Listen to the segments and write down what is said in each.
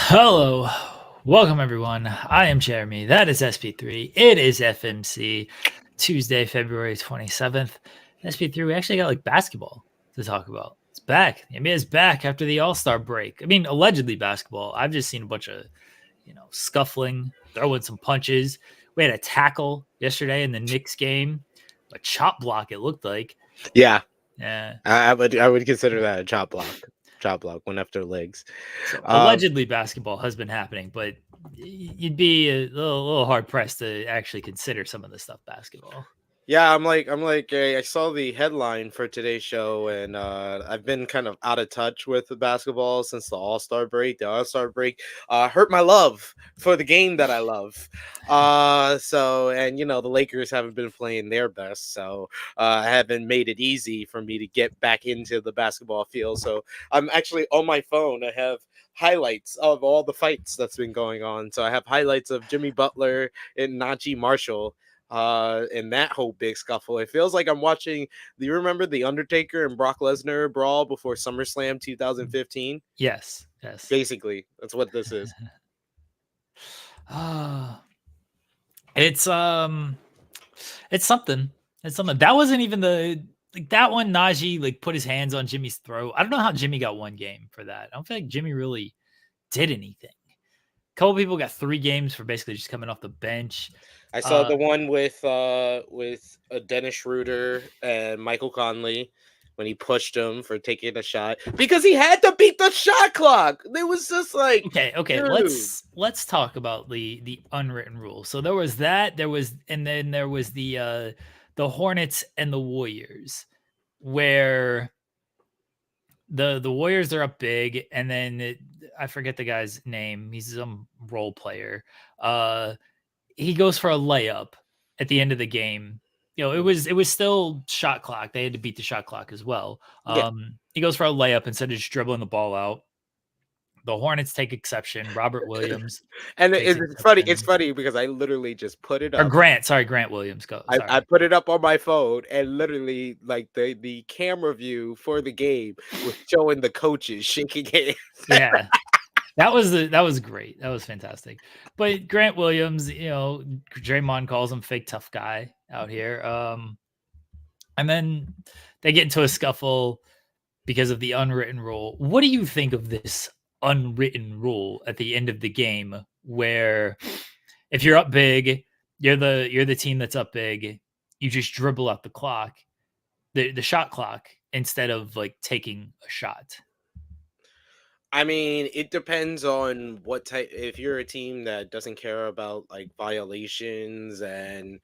Hello, welcome everyone. I am Jeremy. That is SP3. It is FMC. Tuesday, February 27th. SP3, we actually got like basketball to talk about. It's back. The NBA is back after the All-Star break. I mean, allegedly basketball. I've just seen a bunch of, scuffling, throwing some punches. We had a tackle yesterday in the Knicks game, a chop block. It looked like. Yeah, Yeah. I would consider that a chop block. Chop block, one after legs. So allegedly basketball has been happening, but you'd be a little hard pressed to actually consider some of the stuff basketball. Yeah, I saw the headline for today's show, and I've been kind of out of touch with the basketball since the All-Star break. The All-Star break hurt my love for the game that I love. And the Lakers haven't been playing their best, so I haven't made it easy for me to get back into the basketball field. So I'm actually on my phone. I have highlights of all the fights that's been going on. So I have highlights of Jimmy Butler and Najee Marshall in that whole big scuffle. It feels like I'm watching. Do you remember the Undertaker and Brock Lesnar brawl before SummerSlam 2015? Yes. Basically, that's what this is. It's something. It's something. That wasn't even that one. Najee put his hands on Jimmy's throat. I don't know how Jimmy got one game for that. I don't feel like Jimmy really did anything. A couple people got 3 games for basically just coming off the bench. I saw the one with Dennis Schroeder and Michael Conley when he pushed him for taking a shot because he had to beat the shot clock. It was just like okay. Dude. Let's talk about the unwritten rule. So there was that. And then there was the Hornets and the Warriors, where the Warriors are up big, and then I forget the guy's name. He's some role player. He goes for a layup at the end of the game. It was still shot clock. They had to beat the shot clock as well. He goes for a layup instead of just dribbling the ball out. The Hornets take exception. Robert Williams. And it's funny. It's funny because I literally just put it up. Or Grant Williams. I put it up on my phone, and literally, like the camera view for the game was showing the coaches shaking hands. Yeah. That was great. That was fantastic. But Grant Williams, Draymond calls him fake tough guy out here. And then they get into a scuffle because of the unwritten rule. What do you think of this unwritten rule at the end of the game, where if you're up big, you're the team that's up big, you just dribble out the clock, the shot clock, instead of taking a shot? I mean, it depends on what type. If you're a team that doesn't care about violations, and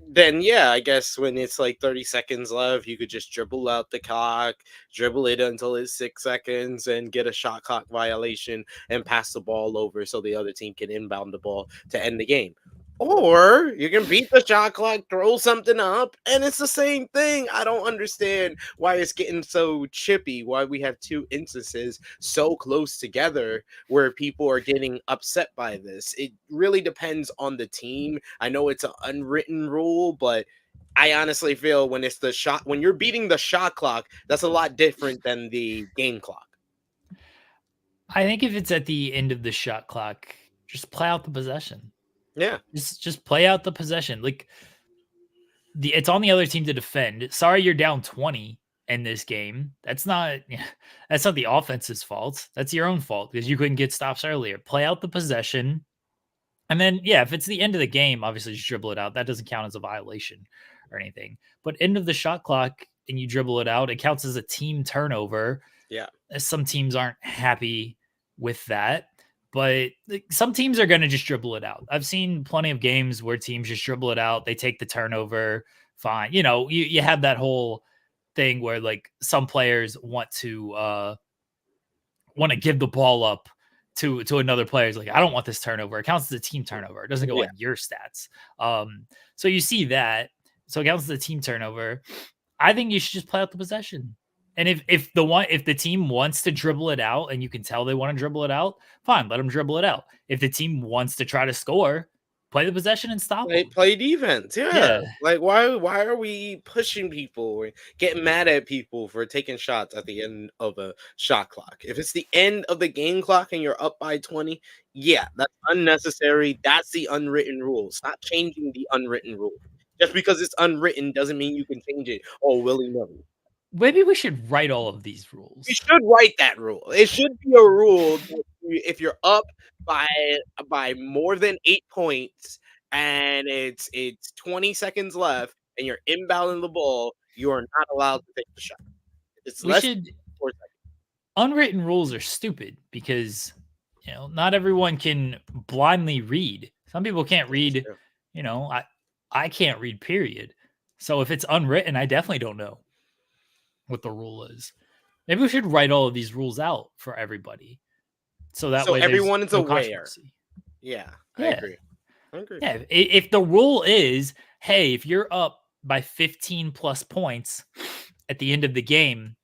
then yeah, I guess when it's 30 seconds left, you could just dribble out the clock, dribble it until it's 6 seconds, and get a shot clock violation and pass the ball over so the other team can inbound the ball to end the game. Or you can beat the shot clock, throw something up, and it's the same thing. I don't understand why it's getting so chippy, why we have 2 instances so close together where people are getting upset by this. It really depends on the team. I know it's an unwritten rule, but I honestly feel when you're beating the shot clock, that's a lot different than the game clock. I think if it's at the end of the shot clock, just play out the possession. Yeah. Just play out the possession. It's on the other team to defend. Sorry, you're down 20 in this game. That's not the offense's fault. That's your own fault because you couldn't get stops earlier. Play out the possession. And then, yeah, if it's the end of the game, obviously just dribble it out. That doesn't count as a violation or anything. But end of the shot clock and you dribble it out, it counts as a team turnover. Yeah. Some teams aren't happy with that. But some teams are going to just dribble it out. I've seen plenty of games where teams just dribble it out. They take the turnover. Fine. You have that whole thing where some players want to give the ball up to another player. It's I don't want this turnover. It counts as a team turnover. It doesn't go on your stats. So you see that. So it counts as a team turnover. I think you should just play out the possession. And if the team wants to dribble it out and you can tell they want to dribble it out, fine, let them dribble it out. If the team wants to try to score, play the possession and stop them. Play defense. Yeah. Yeah. Like why are we pushing people or getting mad at people for taking shots at the end of a shot clock? If it's the end of the game clock and you're up by 20, yeah, that's unnecessary. That's the unwritten rule. Stop changing the unwritten rule. Just because it's unwritten doesn't mean you can change it all willy-nilly. Maybe we should write all of these We rules. should write that rule. It should be a rule that if you're up by more than 8 points and it's 20 seconds left and you're inbounding the ball, you are not allowed to take the shot. It's We less should than 4 seconds. Unwritten rules are stupid because not everyone can blindly read. Some people can't read, I can't read, period. So if it's unwritten, I definitely don't know what the rule is. Maybe we should write all of these rules out for everybody. So that way everyone is no aware. controversy. Yeah, I agree. Yeah, if the rule is, hey, if you're up by 15 plus points at the end of the game,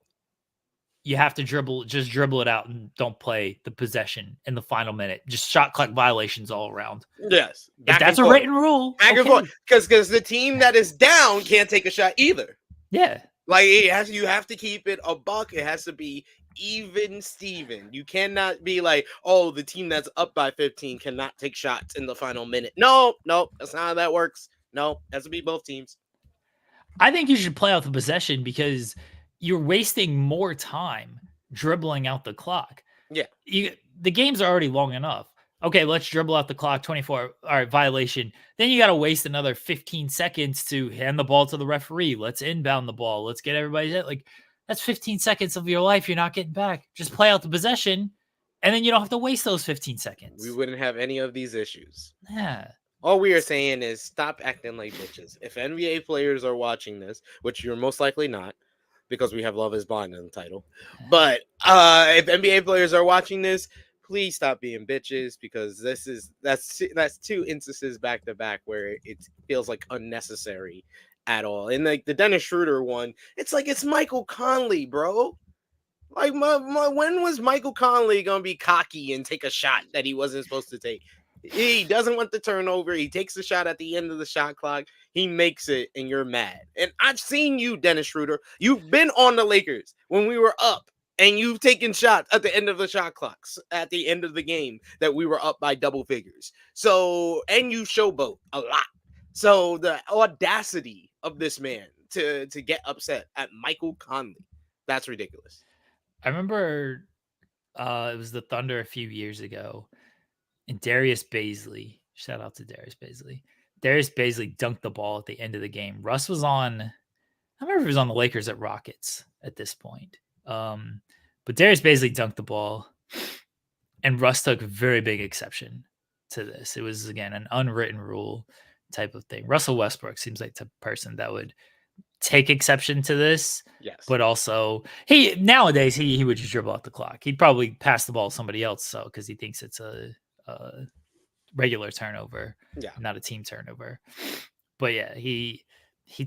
you have to dribble it out and don't play the possession in the final minute. Just shot clock violations all around. Yes. If that's a written rule. Back and forth. Because the team that is down can't take a shot either. Yeah. Like you have to keep it a buck. It has to be even Steven. You cannot be like, oh, the team that's up by 15 cannot take shots in the final minute. No, that's not how that works. No, it has to be both teams. I think you should play out the possession because you're wasting more time dribbling out the clock. Yeah. The games are already long enough. Okay, let's dribble out the clock, 24. All right, violation. Then you got to waste another 15 seconds to hand the ball to the referee. Let's inbound the ball. Let's get everybody like that's 15 seconds of your life you're not getting back. Just play out the possession, and then you don't have to waste those 15 seconds. We wouldn't have any of these issues. Yeah. All we are saying is stop acting like bitches. If NBA players are watching this, which you're most likely not, because we have Love is Blind in the title, but if NBA players are watching this, please stop being bitches because that's two instances back to back where it feels like unnecessary at all. And like the Dennis Schroeder one, it's like it's Michael Conley, bro. Like when was Michael Conley gonna be cocky and take a shot that he wasn't supposed to take? He doesn't want the turnover. He takes the shot at the end of the shot clock. He makes it, and you're mad. And I've seen you, Dennis Schroeder. You've been on the Lakers when we were up. And you've taken shots at the end of the shot clocks, at the end of the game that we were up by double figures. So, and you showboat a lot. So the audacity of this man to get upset at Michael Conley, that's ridiculous. I remember it was the Thunder a few years ago, and Darius Bazley, shout out to Darius Bazley. Darius Bazley dunked the ball at the end of the game. Russ was on, I remember if he was on the Lakers at Rockets at this point. But Darius Bazley dunked the ball, and Russ took very big exception to this. It was, again, an unwritten rule type of thing. Russell Westbrook seems like the person that would take exception to this. Yes. But also, nowadays he would just dribble out the clock. He'd probably pass the ball to somebody else, because he thinks it's a regular turnover, not a team turnover. But yeah, he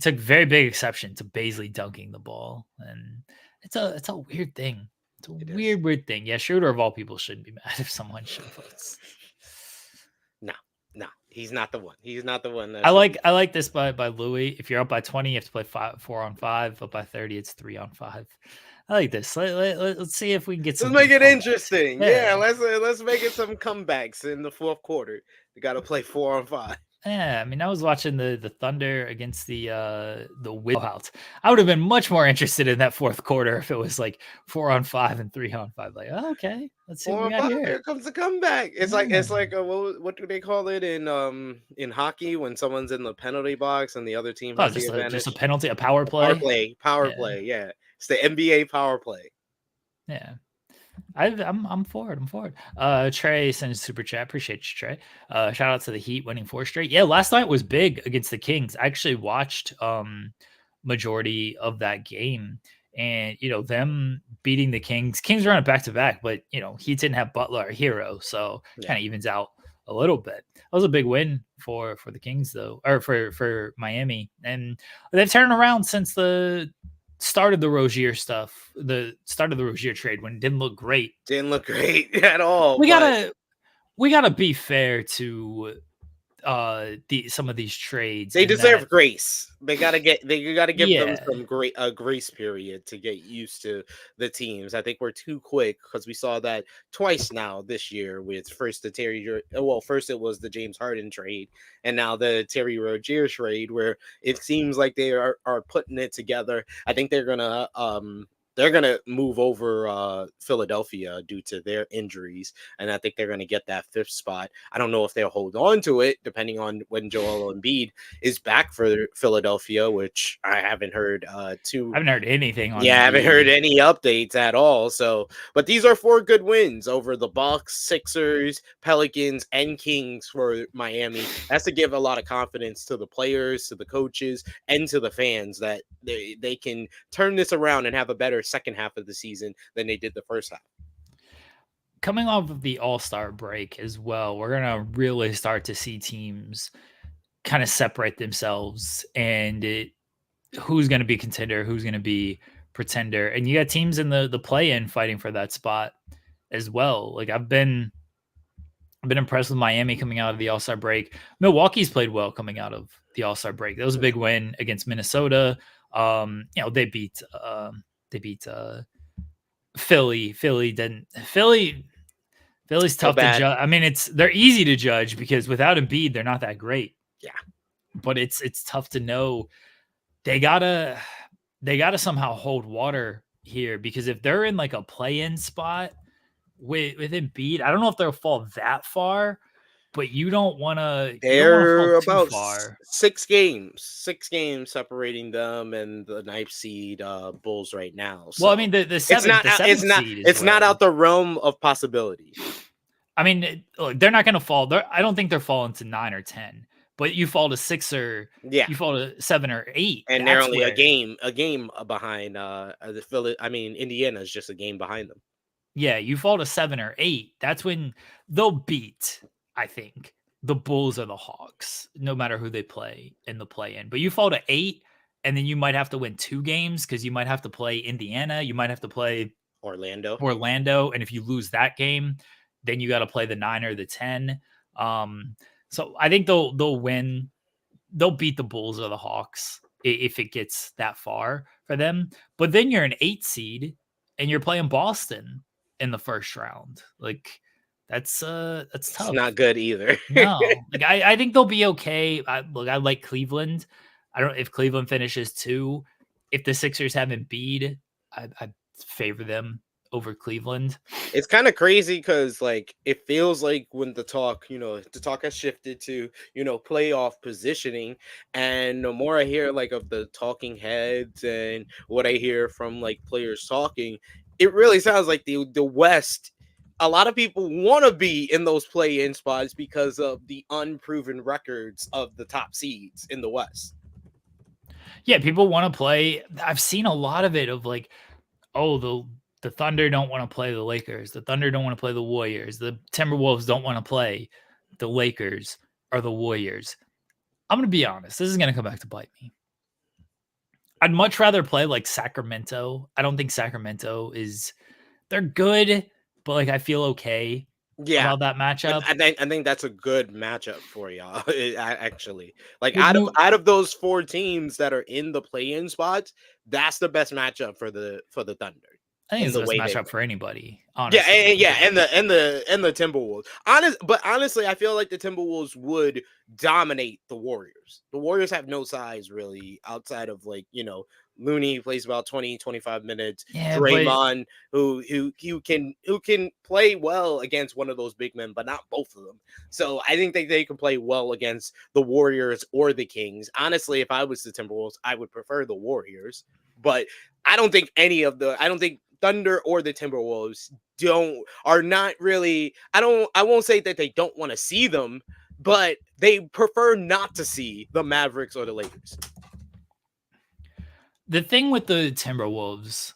took very big exception to Bazley dunking the ball, and it's a weird thing. It's a weird thing. Yeah, Schroeder of all people shouldn't be mad if someone showboats. No, he's not the one. He's not the one. I like this by Louis. If you're up by 20, you have to play 4-on-5. Up by 30, it's 3-on-5. I like this. Let's see if we can get some. Let's make it interesting. Yeah, let's make it some comebacks in the fourth quarter. You got to play 4-on-5. Yeah, I mean, I was watching the Thunder against the Wizards. I would have been much more interested in that fourth quarter if it was like 4-on-5 and 3-on-5. Like, okay, let's see what we got here. Here comes the comeback. It's like what do they call it in hockey when someone's in the penalty box and the other team has the advantage? Just a penalty, a power play. Power play. Yeah, it's the NBA power play. Yeah. I'm forward. Trey sends super chat. Appreciate you, Trey. Shout out to the Heat winning 4 straight. Yeah, last night was big against the Kings. I actually watched majority of that game, and them beating the Kings. Kings ran it back to back, but Heat didn't have Butler, a hero, so kind of evens out a little bit. That was a big win for the Kings, though, or for Miami, and they've turned around since the started the Rozier stuff, the start of the Rozier trade, when it didn't look great. Didn't look great at all. We gotta be fair to some of these trades. They In deserve that, grace. They gotta give them yeah, some a grace period to get used to the teams. I think we're too quick because we saw that twice now this year with first the first it was the James Harden trade, and now the Terry Rozier trade, where it seems like they are putting it together. I think they're gonna move over Philadelphia due to their injuries, and I think they're gonna get that fifth spot. I don't know if they'll hold on to it, depending on when Joel Embiid is back for Philadelphia, which I haven't heard I haven't heard anything on yeah, I haven't heard Embiid. any updates at all. So, but these are 4 good wins over the Bucks, Sixers, Pelicans, and Kings for Miami. That's to give a lot of confidence to the players, to the coaches, and to the fans that they can turn this around and have a better second half of the season than they did the first half. Coming off of the All-Star break as well, we're gonna really start to see teams kind of separate themselves, and who's going to be contender, who's going to be pretender, and you got teams in the play-in fighting for that spot as well. Like I've been impressed with Miami coming out of the All-Star break. Milwaukee's played well coming out of the All-Star break. That was a big win against Minnesota. They beat Philly. Philly's tough to judge. I mean, they're easy to judge because without Embiid, they're not that great. Yeah. But it's tough to know. They gotta somehow hold water here, because if they're in like a play-in spot with Embiid, I don't know if they'll fall that far, but you don't want to They're fall too about far. 6 games separating them and the ninth seed Bulls right now. So Well, I mean the seventh seed is it's not out the realm of possibility. I mean, look, they're not going to fall. I don't think they're falling to 9 or 10. But you fall to 6 or Yeah, you fall to 7 or 8. and they're only a game behind the Philly. I mean, Indiana is just a game behind them. Yeah, you fall to 7 or 8. That's when they'll beat, I think, the Bulls or the Hawks, no matter who they play in the play-in. But you fall to 8, and then you might have to win 2 games because you might have to play Indiana. You might have to play Orlando. And if you lose that game, then you got to play the 9 or the 10. So I think they'll win. They'll beat the Bulls or the Hawks if it gets that far for them. But then you're an 8 seed and you're playing Boston in the first round. Like that's tough. It's not good either. No, like I think they'll be okay. I like Cleveland. I don't if Cleveland finishes 2. If the Sixers have Embiid, I favor them over Cleveland. It's kind of crazy because like it feels like when the talk has shifted to playoff positioning, and the more I hear like of the talking heads and what I hear from like players talking, it really sounds like the West, a lot of people want to be in those play-in spots because of the unproven records of the top seeds in the West. Yeah, people want to play. I've seen a lot of it of like, oh, the Thunder don't want to play the Lakers. The Thunder don't want to play the Warriors. The Timberwolves don't want to play the Lakers or the Warriors. I'm going to be honest. This is going to come back to bite me. I'd much rather play like Sacramento. I don't think Sacramento they're good, but like I feel okay about that matchup. I think that's a good matchup for y'all. Actually, like Well, out of those 4 teams that are in the play-in spots, that's the best matchup for the Thunder. I think it's the best matchup for anybody. Honestly. Yeah, and the Timberwolves. Honestly, I feel like the Timberwolves would dominate the Warriors. The Warriors have no size really outside of like Looney plays about 20-25 minutes. Yeah, Draymond, who can play well against one of those big men, but not both of them. So I think they can play well against the Warriors or the Kings. Honestly, if I was the Timberwolves, I would prefer the Warriors. But I don't think Thunder or the Timberwolves are not really. I won't say that they don't want to see them, but they prefer not to see the Mavericks or the Lakers. The thing with the Timberwolves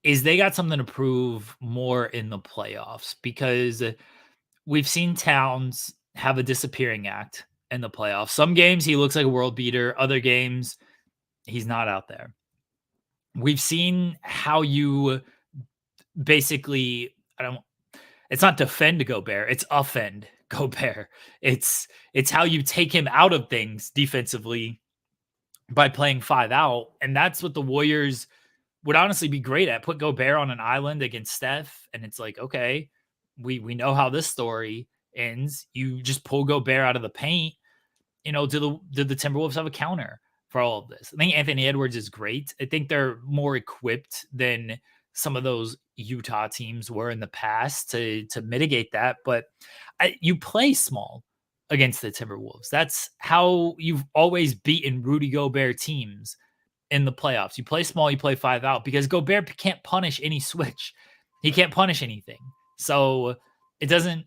is they got something to prove more in the playoffs, because we've seen Towns have a disappearing act in the playoffs. Some games he looks like a world beater. Other games he's not out there. We've seen how you basically, it's not defend Gobert, it's offend Gobert. It's how you take him out of things defensively by playing 5 out, and that's what the Warriors would honestly be great at. Put Gobert on an island against Steph, and it's like, okay, we know how this story ends. You just pull Gobert out of the paint. Do the Timberwolves have a counter for all of this? I think Anthony Edwards is great. I think they're more equipped than some of those Utah teams were in the past to mitigate that. But you play small against the Timberwolves. That's how you've always beaten Rudy Gobert teams in the playoffs. You play small, you play 5 out, because Gobert can't punish any switch. He can't punish anything. So it doesn't.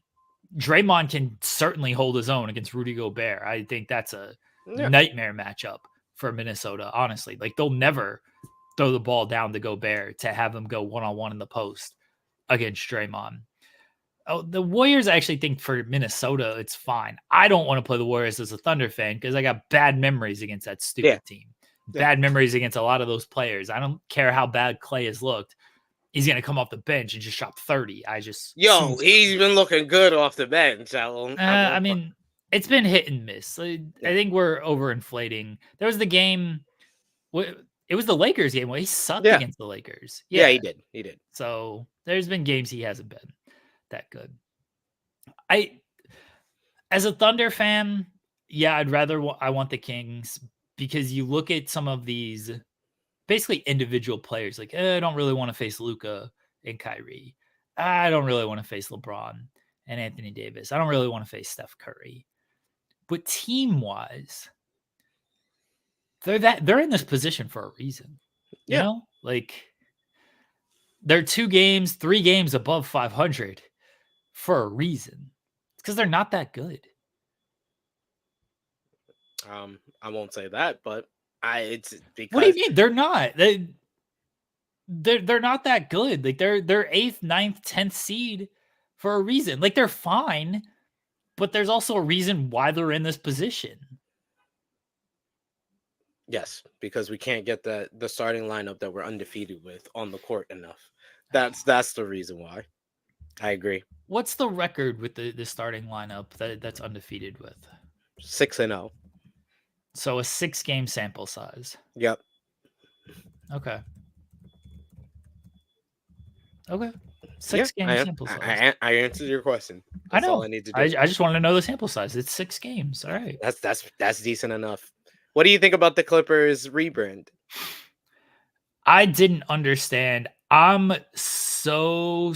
Draymond can certainly hold his own against Rudy Gobert. I think that's a nightmare matchup for Minnesota, honestly. Like, they'll never throw the ball down to Gobert to have him go one-on-one in the post against Draymond. Oh, the Warriors, I actually think for Minnesota, it's fine. I don't want to play the Warriors as a Thunder fan because I got bad memories against that stupid team. Bad memories against a lot of those players. I don't care how bad Clay has looked. He's going to come off the bench and just shot 30. He's been looking good off the bench. I mean, it's been hit and miss. I think we're overinflating. There was the game. It was the Lakers game where he sucked against the Lakers. Yeah, he did. So there's been games he hasn't been that good. As a Thunder fan, I want the Kings, because you look at some of these basically individual players, like, I don't really want to face Luka and Kyrie. I don't really want to face LeBron and Anthony Davis. I don't really want to face Steph Curry. But team-wise, they're in this position for a reason. You know? Like, they're 3 games above 500 for a reason. It's because they're not that good. I won't say that, but it's because. What do you mean? They're not. They're not that good. Like, they're 8th, 9th, 10th seed for a reason. Like, they're fine, but there's also a reason why they're in this position. Yes, because we can't get the starting lineup that we're undefeated with on the court enough. That's the reason why. I agree. What's the record with the starting lineup that's undefeated with? 6-0. So a 6-game sample size. Yep. Okay. 6-game sample size. I answered your question. That's I know. All I need to do. I just want to know the sample size. It's 6 games. All right. That's decent enough. What do you think about the Clippers rebrand? I didn't understand. I'm so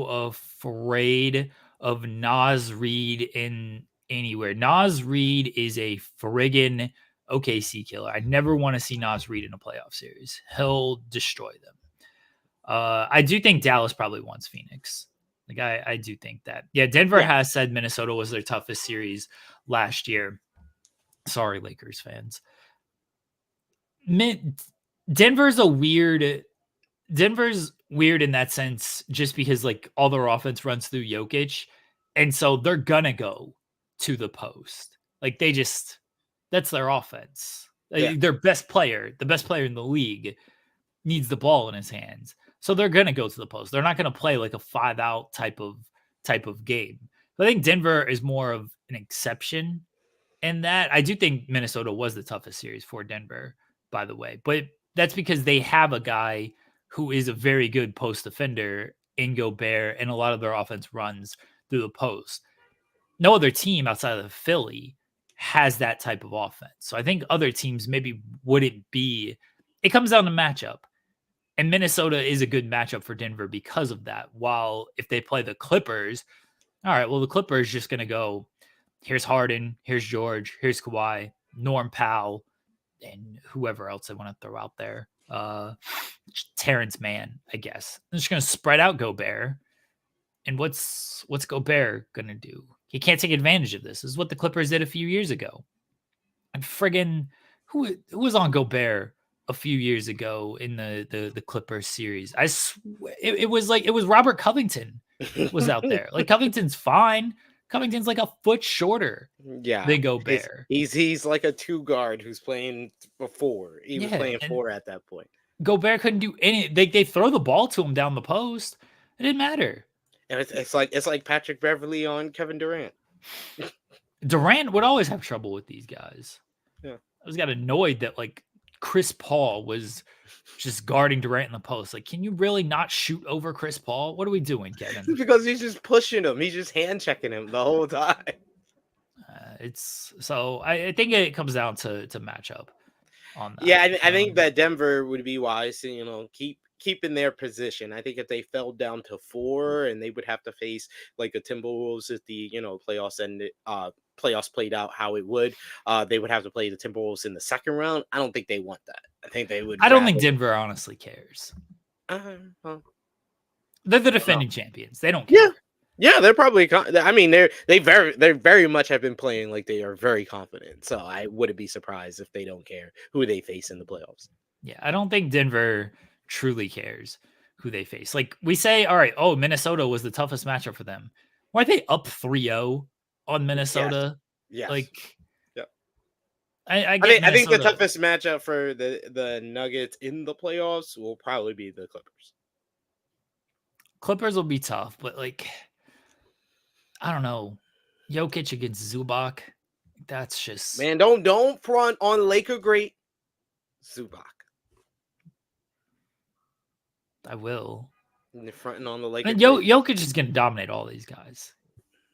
afraid of Naz Reid in anywhere. Naz Reid is a friggin' OKC killer. I never want to see Naz Reid in a playoff series. He'll destroy them. I do think Dallas probably wants Phoenix. Like, I do think that. Yeah, Denver has said Minnesota was their toughest series last year. Sorry, Lakers fans. Denver's weird in that sense, just because, like, all their offense runs through Jokic, and so they're gonna go to the post. Like, that's their offense. Their best player, the best player in the league, needs the ball in his hands. So they're gonna go to the post. They're not gonna play like a 5-out type of game. But I think Denver is more of an exception in that. I do think Minnesota was the toughest series for Denver, by the way. But that's because they have a guy who is a very good post defender in Gobert, and a lot of their offense runs through the post. No other team outside of Philly has that type of offense. So I think other teams maybe wouldn't be. It comes down to matchup. And Minnesota is a good matchup for Denver because of that. While if they play the Clippers, all right, well, the Clippers just going to go, here's Harden, here's George, here's Kawhi, Norm Powell, and whoever else they want to throw out there. Terrence Mann, I guess. They're just going to spread out Gobert. And what's Gobert going to do? He can't take advantage of this. This is what the Clippers did a few years ago. And friggin' who was on Gobert a few years ago in the Clippers series? I swear it was Robert Covington was out there. Like, Covington's fine. Covington's like a foot shorter than Gobert. He's like a 2 guard who's playing 4. He was playing 4 at that point. Gobert couldn't do any. They throw the ball to him down the post. It didn't matter. And it's like Patrick Beverly on Kevin Durant. Durant would always have trouble with these guys. Yeah. I just got annoyed that like Chris Paul was just guarding Durant in the post. Like, can you really not shoot over Chris Paul? What are we doing, Kevin? Because he's just pushing him. He's just hand checking him the whole time. It's so I think it comes down to matchup on that. Yeah, I think that Denver would be wise to keep in their position. I think if they fell down to 4 and they would have to face like a Timberwolves if the playoffs ended, playoffs played out how it would, they would have to play the Timberwolves in the second round. I don't think they want that. I think they would. I don't think Denver honestly cares. Well, They're the defending champions. They don't care. Yeah, they're probably. I mean, they very much have been playing like they are very confident. So I wouldn't be surprised if they don't care who they face in the playoffs. Yeah, I don't think Denver truly cares who they face. Like we say, all right, oh, Minnesota was the toughest matchup for them. Why are they up 3-0 on Minnesota? Yes. Like, yeah. I think the toughest matchup for the Nuggets in the playoffs will probably be the Clippers. Clippers will be tough, but like, I don't know. Jokic against Zubac. That's just, man. Don't front on Laker great Zubac. I will. And they're fronting on the Laker. And Jokic is gonna dominate all these guys.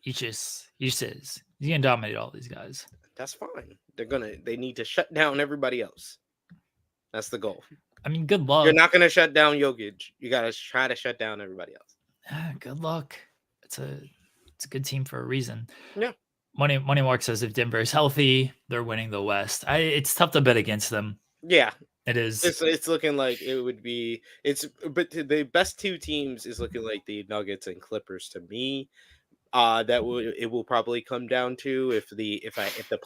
He is. He's gonna dominate all these guys. That's fine. They need to shut down everybody else. That's the goal. I mean, good luck. You're not gonna shut down Jokic. You gotta try to shut down everybody else. Good luck. It's a good team for a reason. Yeah. Money Mark says if Denver is healthy, they're winning the West. It's tough to bet against them. Yeah, it is. It's looking like it would be. But the best 2 teams is looking like the Nuggets and Clippers to me. It will probably come down to if the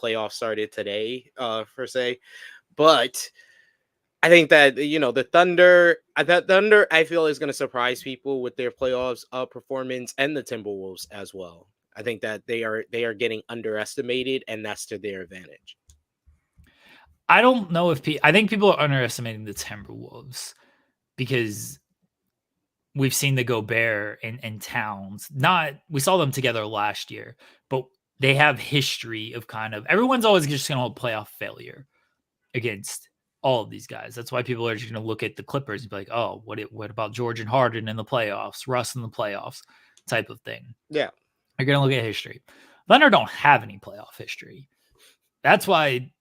playoffs started today, per se. But I think that the Thunder, I feel is going to surprise people with their playoffs performance, and the Timberwolves as well. I think that they are getting underestimated, and that's to their advantage. I don't know if I think people are underestimating the Timberwolves because we've seen the Gobert and Towns. We saw them together last year, but they have history of everyone's always just going to hold playoff failure against all of these guys. That's why people are just going to look at the Clippers and be like, oh, what about George and Harden in the playoffs, Russ in the playoffs type of thing. Yeah. You're going to look at history. Thunder don't have any playoff history. That's why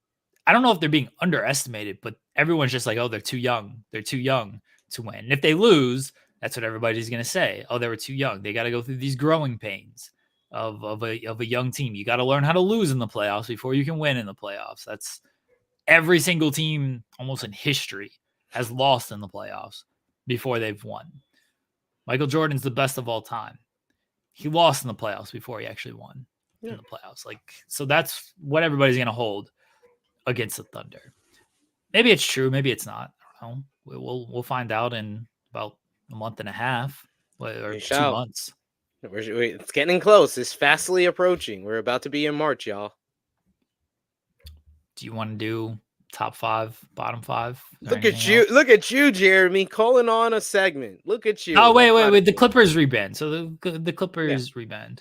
I don't know if they're being underestimated, but everyone's just like, oh, they're too young. They're too young to win. And if they lose, that's what everybody's going to say. Oh, they were too young. They got to go through these growing pains of a young team. You got to learn how to lose in the playoffs before you can win in the playoffs. That's every single team almost in history has lost in the playoffs before they've won. Michael Jordan's the best of all time. He lost in the playoffs before he actually won in the playoffs. So that's what everybody's going to hold against the Thunder. Maybe it's true. Maybe it's not. I don't know. We'll find out in about a month and a half or 2 months. It's getting close. It's fastly approaching. We're about to be in March, y'all. Do you want to do top 5, bottom 5? Look at you, Jeremy, calling on a segment. Look at you. Oh, wait. The Clippers rebrand. So the Clippers rebrand.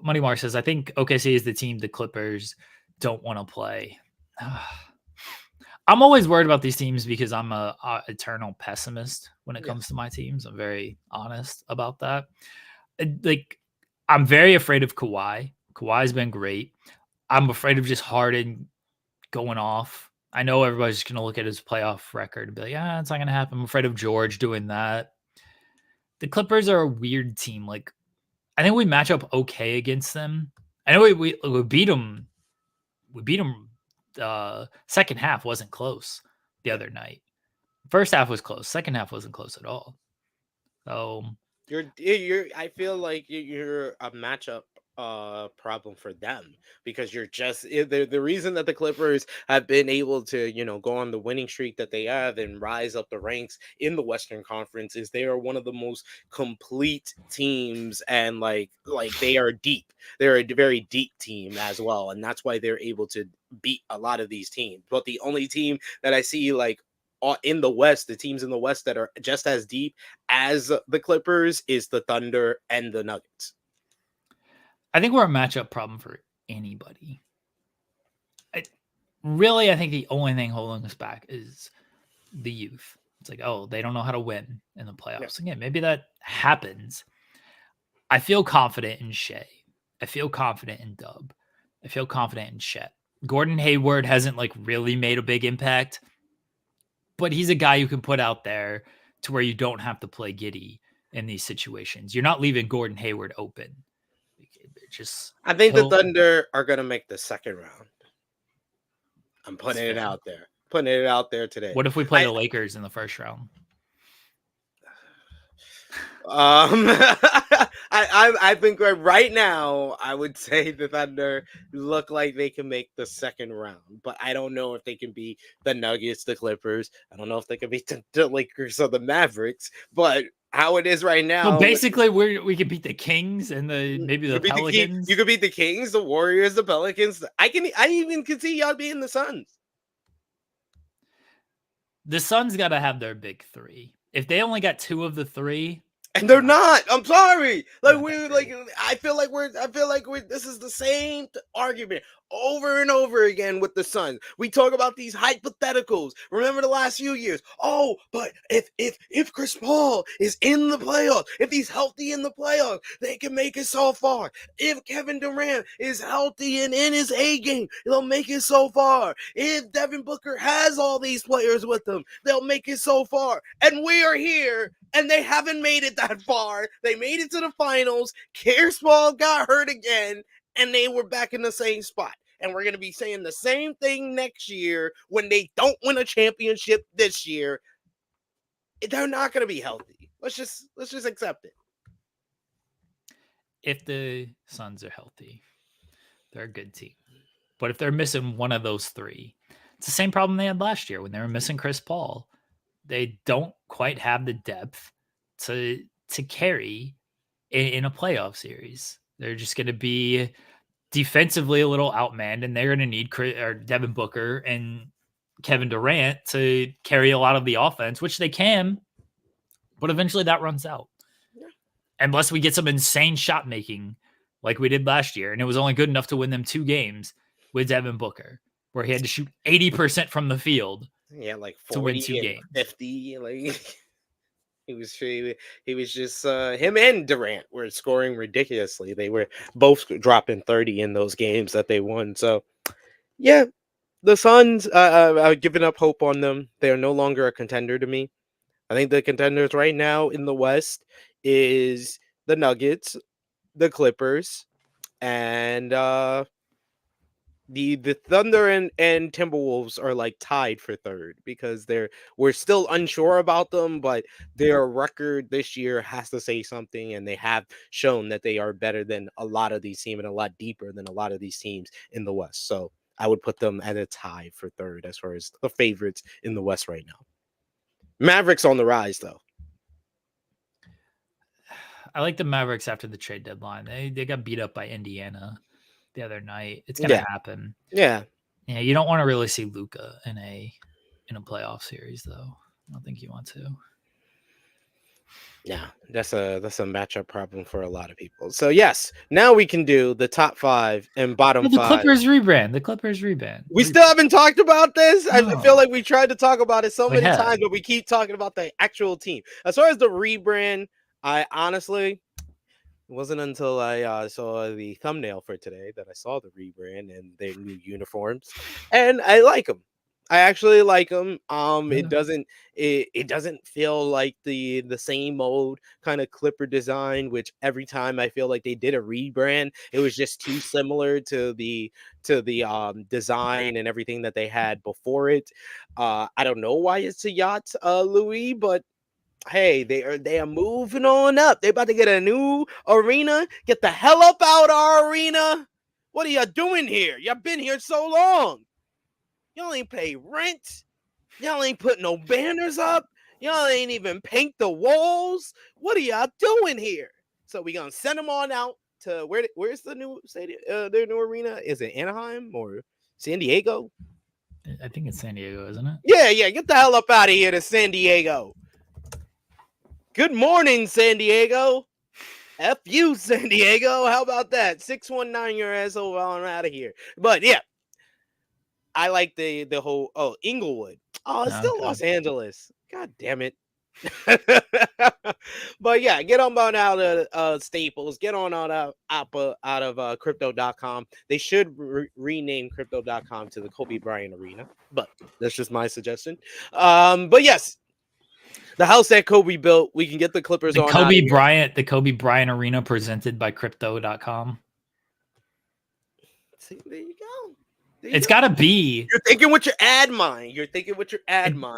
Money Mark says, I think OKC is the team the Clippers don't want to play. I'm always worried about these teams because I'm a eternal pessimist when it comes to my teams. I'm very honest about that. I'm very afraid of Kawhi. Kawhi's been great. I'm afraid of just Harden going off. I know everybody's just going to look at his playoff record and be like, yeah, it's not going to happen. I'm afraid of George doing that. The Clippers are a weird team. I think we match up okay against them. I know we beat them. We beat them. Second half wasn't close the other night. First half was close. Second half wasn't close at all. So I feel like you're a matchup problem for them because you're just the reason that the Clippers have been able to go on the winning streak that they have and rise up the ranks in the Western Conference is they are one of the most complete teams, and like they are deep. They're a very deep team as well, and that's why they're able to beat a lot of these teams. But the only team that I see in the West, the teams in the West that are just as deep as the Clippers is the Thunder and the Nuggets. I think we're a matchup problem for anybody. I think the only thing holding us back is the youth. It's like, oh, they don't know how to win in the playoffs. Again, maybe that happens. I feel confident in Shea. I feel confident in Dub. I feel confident in Chet. Gordon Hayward hasn't like really made a big impact, but he's a guy you can put out there to where you don't have to play Giddy in these situations. You're not leaving Gordon Hayward open. I think the Thunder are going to make the second round. I'm putting it out there. Putting it out there today. What if we play the Lakers in the first round? I think right now I would say the Thunder look like they can make the second round, but I don't know if they can beat the Nuggets, the Clippers. I don't know if they can beat the Lakers or the Mavericks, but how it is right now. So basically, we could beat the Kings and maybe the Pelicans. You could beat the Kings, the Warriors, the Pelicans. I even can see y'all beating the Suns. The Suns got to have their big three. If they only got two of the three. And they're not. I'm sorry. I feel like this is the same argument over and over again with the Suns. We talk about these hypotheticals. Remember the last few years? Oh, but if Chris Paul is in the playoffs, if he's healthy in the playoffs, they can make it so far. If Kevin Durant is healthy and in his A game, they'll make it so far. If Devin Booker has all these players with them, they'll make it so far. And we are here. And they haven't made it that far. They made it to the finals. Chris Paul got hurt again, and they were back in the same spot. And we're going to be saying the same thing next year when they don't win a championship this year. They're not going to be healthy. Let's just accept it. If the Suns are healthy, they're a good team. But if they're missing one of those three, it's the same problem they had last year when they were missing Chris Paul. They don't quite have the depth to carry in a playoff series. They're just going to be defensively a little outmanned, and they're going to need Devin Booker and Kevin Durant to carry a lot of the offense, which they can, but eventually that runs out. Yeah. Unless we get some insane shot making like we did last year, and it was only good enough to win them 2 games with Devin Booker, where he had to shoot 80% from the field. Yeah, like 40 to win 2 games. 50, like he was just him and Durant were scoring ridiculously. They were both dropping 30 in those games that they won. So, yeah, the Suns, I've given up hope on them. They are no longer a contender to me. I think the contenders right now in the West is the Nuggets, the Clippers, and the Thunder and Timberwolves are like tied for third because we're still unsure about them, but their record this year has to say something, and they have shown that they are better than a lot of these teams and a lot deeper than a lot of these teams in the West. So I would put them at a tie for third as far as the favorites in the West right now. Mavericks on the rise, though. I like the Mavericks after the trade deadline. They got beat up by Indiana the other night. It's gonna happen. Yeah. You don't want to really see Luka in a playoff series, though. I don't think you want to. Yeah, that's a matchup problem for a lot of people. So yes, now we can do the top 5 and bottom 5. The Clippers rebrand. We still haven't talked about this. No. I feel like we tried to talk about it so many times, but we keep talking about the actual team. As far as the rebrand, I honestly. It wasn't until I saw the thumbnail for today that I saw the rebrand and their new uniforms, and I like them. I actually like them. It doesn't feel like the same old kind of Clipper design, which every time I feel like they did a rebrand, it was just too similar to the design and everything that they had before it. I don't know why it's a yacht, Louis, but hey, they are moving on up. They about to get a new arena. Get the hell up out our arena. What are y'all doing here? Y'all been here so long. Y'all ain't pay rent. Y'all ain't put no banners up. Y'all ain't even paint the walls. What are y'all doing here? So we gonna send them on out to where's the new stadium? Their new arena? Is it Anaheim or San Diego? I think it's San Diego, isn't it? Yeah. Get the hell up out of here to San Diego. Good morning, San Diego. F you, San Diego. How about that? 619 your ass over on out of here. But yeah, I like the whole Inglewood. Oh, it's still Okay. Los Angeles. God damn it. But yeah, get on out of Staples. Get on out of crypto.com. They should rename crypto.com to the Kobe Bryant Arena, but that's just my suggestion. But yes, the house that Kobe built, we can get the Clippers on out of here. The Kobe Bryant Arena presented by crypto.com. See, there you go. It's got to be. You're thinking with your ad mind.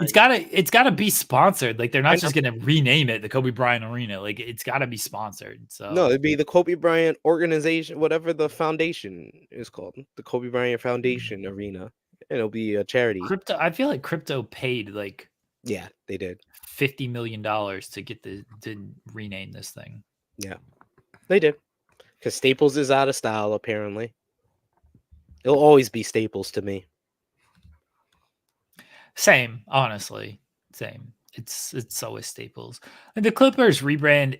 It's gotta be sponsored. Like they're not just gonna rename it the Kobe Bryant Arena. Like it's gotta be sponsored. So no, it'd be the Kobe Bryant organization, whatever the foundation is called, the Kobe Bryant Foundation Arena. And it'll be a charity. Crypto. I feel like crypto paid like yeah, they did $50 million to get to rename this thing. Yeah, they did because Staples is out of style. Apparently, it'll always be Staples to me. Same, honestly, same. It's always Staples. And the Clippers rebrand,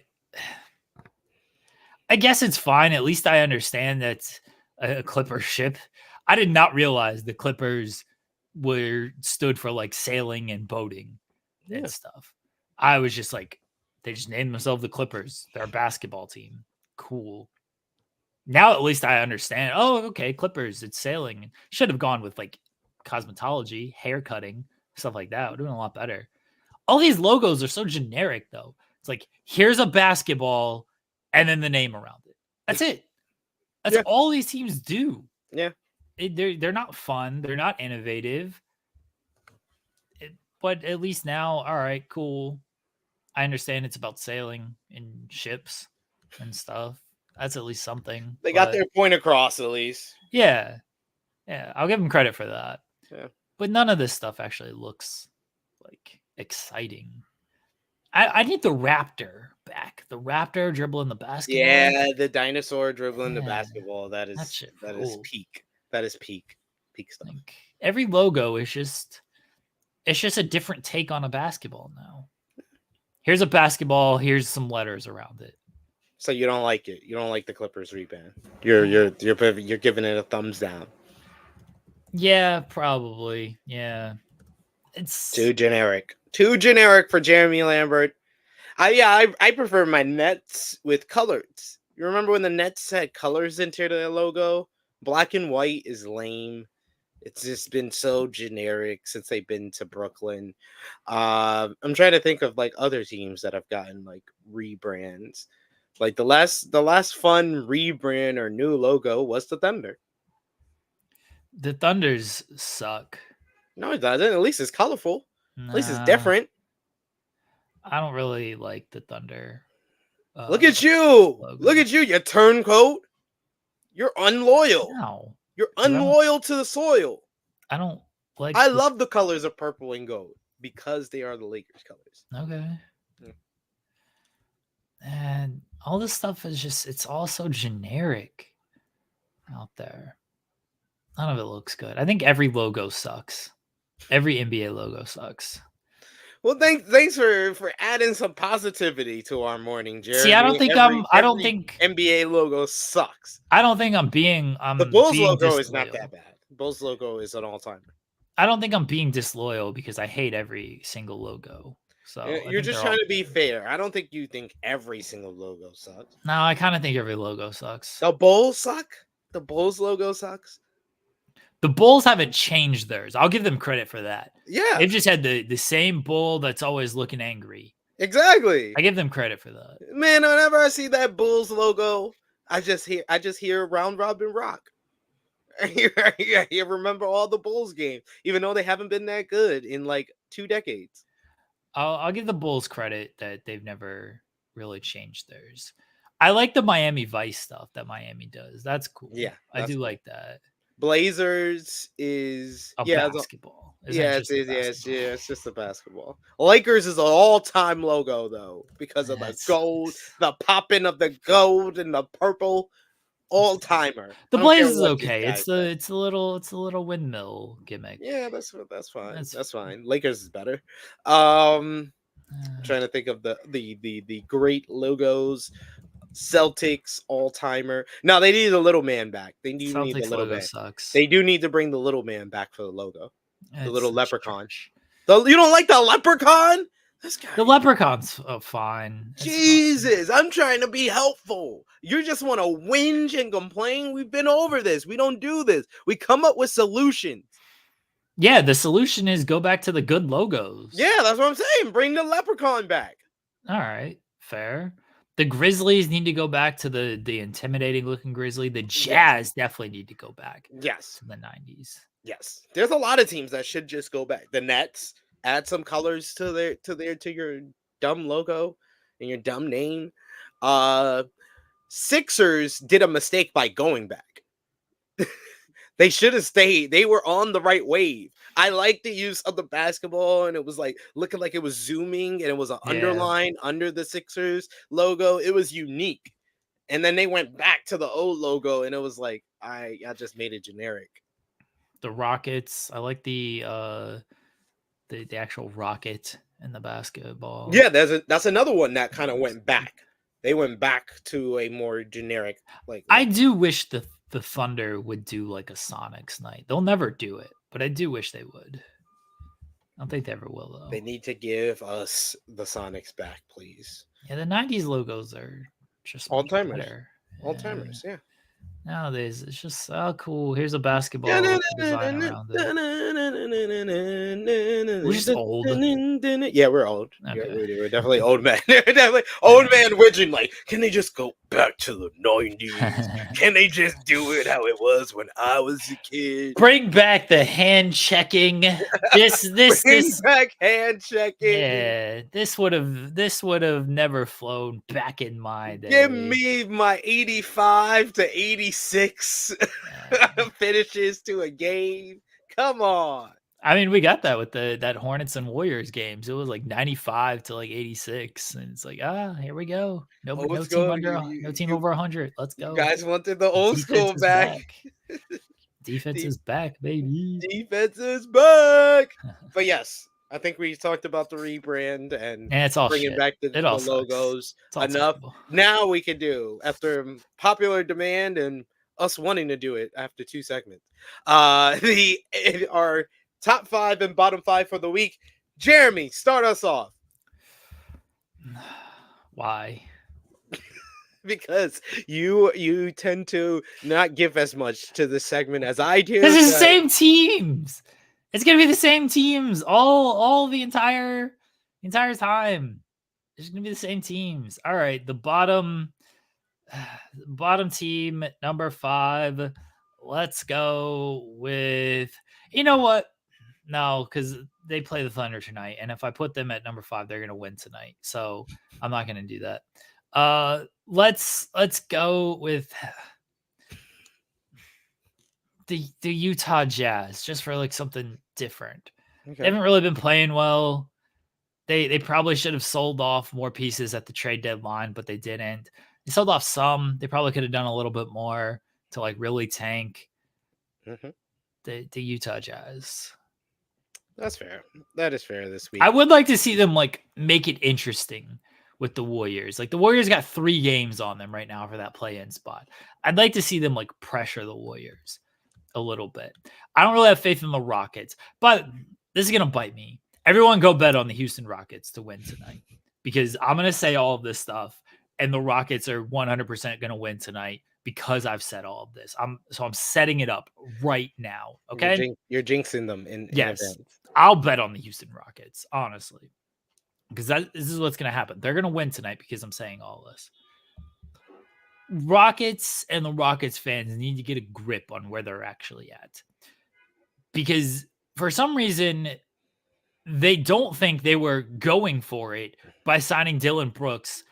I guess it's fine. At least I understand that's a Clipper ship. I did not realize the Clippers stood for like sailing and boating and stuff. I was just like, they just named themselves the Clippers. They're a basketball team. Cool. Now at least I understand. Oh, okay, Clippers. It's sailing. Should have gone with like cosmetology, hair cutting, stuff like that. We're doing a lot better. All these logos are so generic, though. It's like, here's a basketball and then the name around it. That's it. That's all these teams do. Yeah. They're not fun. They're not innovative. But at least now, all right, cool. I understand it's about sailing in ships and stuff. That's at least something. They got their point across, at least. Yeah. Yeah, I'll give them credit for that. Yeah. But none of this stuff actually looks like exciting. I need the Raptor back. The Raptor dribbling the basketball. Yeah, the dinosaur dribbling the basketball. That is peak. That is peak stuff. Like, every logo is just a different take on a basketball now. Here's a basketball. Here's some letters around it. So you don't like it? You don't like the Clippers rebrand? You're giving it a thumbs down. Yeah, probably. Yeah, it's too generic. Too generic for Jeremy Lambert. I prefer my Nets with colors. You remember when the Nets had colors into their logo? Black and white is lame. It's just been so generic since they've been to Brooklyn. I'm trying to think of like other teams that have gotten like rebrands. Like the last fun rebrand or new logo was the Thunder. The Thunders suck. No, it doesn't. At least it's colorful. At least it's different. I don't really like the Thunder. Look at you. Logo. Look at you. You turncoat. You're unloyal. No. You're unloyal to the soil. I don't like. I love the colors of purple and gold because they are the Lakers colors. Okay. Yeah. And all this stuff is it's all so generic out there. None of it looks good. I think every logo sucks. Every NBA logo sucks. Well, thanks for adding some positivity to our morning, Jeremy. See, I don't think NBA logo sucks. I don't think I'm being the Bulls logo is not that bad. Bulls logo is an all-timer. I don't think I'm being disloyal because I hate every single logo. So you're just trying to be fair. I don't think you think every single logo sucks. No, I kind of think every logo sucks. The Bulls suck. The Bulls logo sucks. The Bulls haven't changed theirs. I'll give them credit for that. Yeah. They've just had the same bull that's always looking angry. Exactly. I give them credit for that. Man, whenever I see that Bulls logo, I just hear Round Robin Rock. You remember all the Bulls games, even though they haven't been that good in like 2 decades. I'll give the Bulls credit that they've never really changed theirs. I like the Miami Vice stuff that Miami does. That's cool. Yeah, I do like that. Blazers is basketball. It's just a basketball. Lakers is an all-time logo though because of the gold, the popping of the gold and the purple. All-timer. The Blazers is okay. It's a little windmill gimmick. Yeah, that's fine. That's fine. Lakers is better. Trying to think of the great logos. Celtics all-timer. No, they need the little man back. They do need the Celtics little logo man. sucks. They do need to bring the little man back for the logo. The little It's leprechaun. trash. You don't like the leprechaun? This guy. The leprechaun's fine. It's Jesus, I'm trying to be helpful. You just want to whinge and complain. We've been over this. We don't do this. We come up with solutions. Yeah, the solution is go back to the good logos. Yeah, that's what I'm saying. Bring the leprechaun back. All right, fair. The Grizzlies need to go back to the intimidating looking Grizzly. The Jazz definitely need to go back. Yes. To the 90s. Yes. There's a lot of teams that should just go back. The Nets, add some colors to your dumb logo and your dumb name. Sixers did a mistake by going back. They should have stayed. They were on the right wave. I like the use of the basketball, and it was like looking like it was zooming, and it was an underline under the Sixers logo. It was unique. And then they went back to the old logo, and it was like I just made it generic. The Rockets, I like the actual rocket in the basketball. Yeah, that's another one that kind of went back. They went back to a more generic I do wish the Thunder would do like a Sonics night. They'll never do it, but I do wish they would. I don't think they ever will though. They need to give us the Sonics back, please. Yeah, the 90s logos are just all-timers. All-timers, yeah. Nowadays, it's just cool. Here's a basketball design around it. We're just old. Yeah, we're old. Okay. Yeah, we're definitely old men. Definitely old man whinging like, can they just go back to the 90s? Can they just do it how it was when I was a kid? Bring back the hand checking. Bring back hand checking. Yeah, this would have never flown back in my day. Give me my 85 to 86 finishes to a game. Come on. I mean, we got that with that Hornets and Warriors games. It was like 95 to like 86, and it's like, here we go. No team over 100. Let's go. You guys wanted the old school back. Defense is back, baby. Defense is back. But yes, I think we talked about the rebrand and it's all bringing back the logos. Enough. Terrible. Now we can do, after popular demand and us wanting to do it after 2 segments, our top 5 and bottom 5 for the week. Jeremy, start us off. Why? Because you tend to not give as much to the segment as I do. This is the same teams. It's gonna be the same teams all the entire time. It's gonna be the same teams. All right, the bottom team, number 5. Let's go with, you know what? No, because they play the Thunder tonight, and if I put them at number 5, they're gonna win tonight. So I'm not gonna do that. Let's go with the Utah Jazz, just for like something different. Okay. They haven't really been playing well. They probably should have sold off more pieces at the trade deadline, but they didn't. They sold off some. They probably could have done a little bit more to like really tank the Utah Jazz. That's fair. That is fair this week. I would like to see them like make it interesting with the Warriors. Like the Warriors got 3 games on them right now for that play-in spot. I'd like to see them like pressure the Warriors a little bit. I don't really have faith in the Rockets, but this is going to bite me. Everyone go bet on the Houston Rockets to win tonight, because I'm going to say all of this stuff and the Rockets are 100% going to win tonight because I've said all of this. I'm setting it up right now. Okay. You're jinxing them in advance. I'll bet on the Houston Rockets, honestly, because this is what's going to happen. They're going to win tonight because I'm saying all this. Rockets and the Rockets fans need to get a grip on where they're actually at, because for some reason they don't think they were going for it by signing Dylan Brooks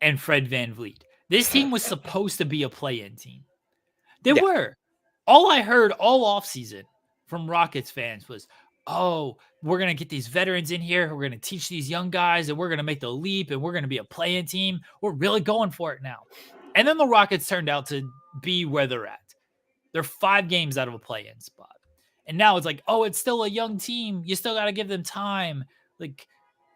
and Fred VanVleet. This team was supposed to be a play-in team. They were. All I heard all offseason from Rockets fans was, we're going to get these veterans in here. We're going to teach these young guys, and we're going to make the leap, and we're going to be a play-in team. We're really going for it now. And then the Rockets turned out to be where they're at. They're 5 games out of a play-in spot. And now it's like, it's still a young team. You still got to give them time. Like,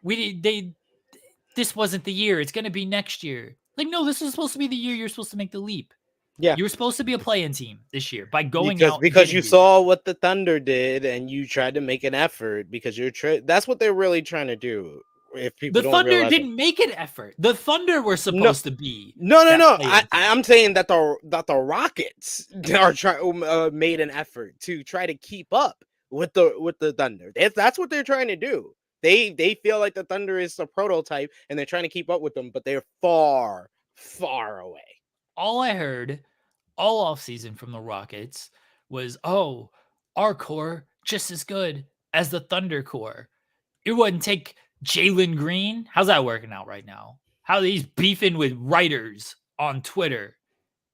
this wasn't the year. It's going to be next year. Like, no, this is supposed to be the year you're supposed to make the leap. Yeah. You were supposed to be a play-in team this year by going out Because you saw what the Thunder did and you tried to make an effort because that's what they're really trying to do. If people The don't Thunder realize it. didn't make an effort. The Thunder were No, supposed to be no. play-in team. I'm saying that the Rockets are made an effort to try to keep up with the Thunder. That's what they're trying to do. They feel like the Thunder is a prototype and they're trying to keep up with them, but they're far, far away. All I heard all offseason from the Rockets was, oh, our core just as good as the Thunder core. It wouldn't take Jalen Green. How's that working out right now? How he's beefing with writers on Twitter.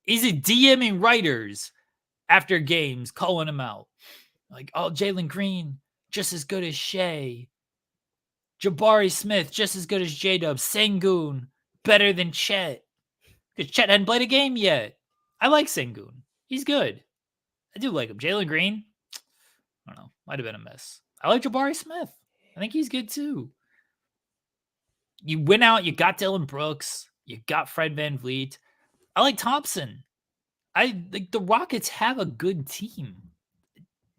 Is it DMing writers after games, calling them out? Like, oh, Jalen Green, just as good as Shea. Jabari Smith, just as good as J-Dub. Sengun, better than Chet. Because Chet hadn't played a game yet. I like Sengun. He's good. I do like him. Jalen Green, I don't know. Might have been a miss. I like Jabari Smith. I think he's good too. You went out, you got Dylan Brooks, you got Fred VanVleet. I like Thompson. I think the Rockets have a good team.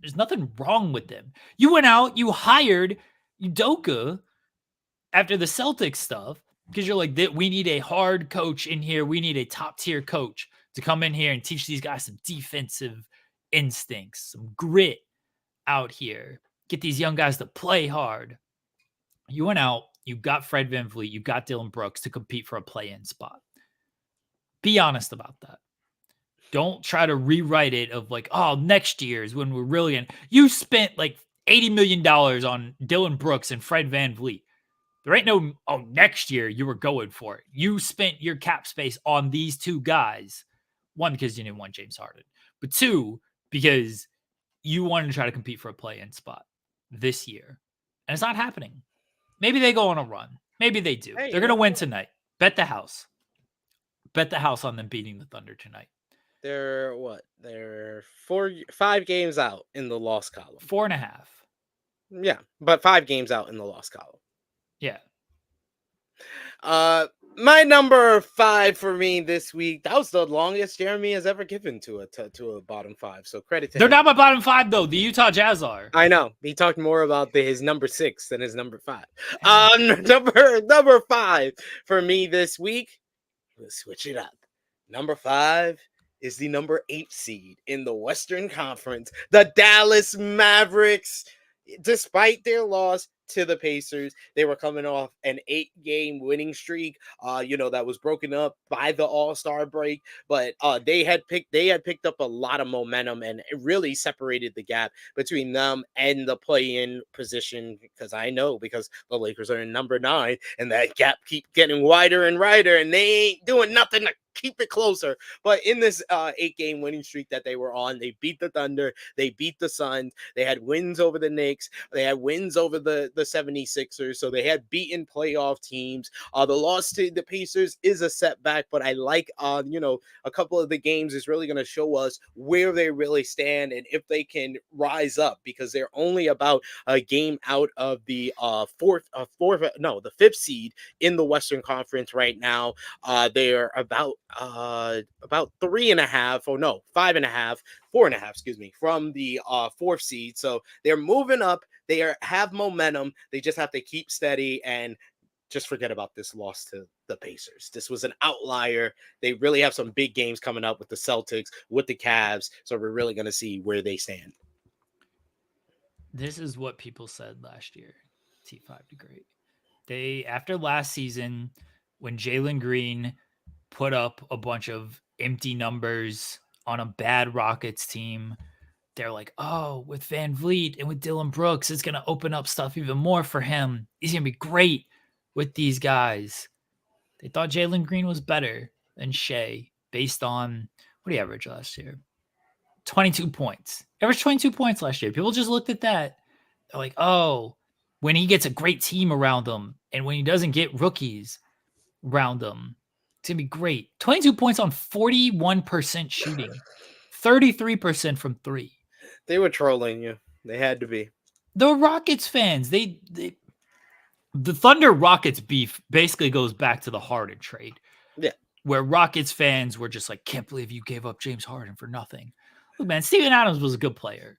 There's nothing wrong with them. You went out, you hired Udoka after the Celtics stuff because you're like, we need a hard coach in here. We need a top tier coach to come in here and teach these guys some defensive instincts, some grit out here. Get these young guys to play hard. You went out, you got Fred VanVleet, you got Dylan Brooks to compete for a play-in spot. Be honest about that. Don't try to rewrite it of like, oh, next year is when we're really in. You spent like $80 million on Dylan Brooks and Fred VanVleet. There ain't no, oh, next year you were going for it. You spent your cap space on these two guys. One, because you didn't want James Harden. But two, because you wanted to try to compete for a play-in spot this year. And it's not happening. Maybe they go on a run. Maybe they do. Hey, they're going to win tonight. Bet the house. Bet the house on them beating the Thunder tonight. They're what? They're 5 games out in the loss column. 4.5. Yeah, but 5 games out in the loss column. Yeah. My number 5 for me this week. That was the longest Jeremy has ever given to a bottom 5. So credit to They're him. not my bottom 5 though. The Utah Jazz are. I know. He talked more about his number 6 than his number 5. Number 5 for me this week. Let's switch it up. Number 5 is the number 8 seed in the Western Conference, the Dallas Mavericks. Despite their loss to the Pacers, they were coming off an 8-game winning streak, that was broken up by the All-Star break, but they had picked up a lot of momentum, and it really separated the gap between them and the play-in position, because the Lakers are in number 9, and that gap keeps getting wider and wider, and they ain't doing nothing to keep it closer. But in this 8-game winning streak that they were on, they beat the Thunder, they beat the Suns, they had wins over the Knicks, they had wins over the 76ers, so they had beaten playoff teams. The loss to the Pacers is a setback, but I like a couple of the games is really going to show us where they really stand and if they can rise up, because they're only about a game out of the the 5th seed in the Western Conference right now. They're about 3.5, 4.5, excuse me, from the 4th seed. So they're moving up. They have momentum. They just have to keep steady and just forget about this loss to the Pacers. This was an outlier. They really have some big games coming up with the Celtics, with the Cavs. So we're really going to see where they stand. This is what people said last year. T5 to great. After last season, when Jalen Green put up a bunch of empty numbers on a bad Rockets team, they're like, oh, with VanVleet and with Dylan Brooks, it's going to open up stuff even more for him. He's going to be great with these guys. They thought Jalen Green was better than Shea based on, what did he average last year? 22 points. Averaged 22 points last year. People just looked at that. They're like, oh, when he gets a great team around him and when he doesn't get rookies around him, it's going to be great. 22 points on 41% shooting, 33% from 3. They were trolling you. They had to be. The Rockets fans, the Thunder Rockets beef basically goes back to the Harden trade. Yeah. where Rockets fans were just like, can't believe you gave up James Harden for nothing. Look, man, Steven Adams was a good player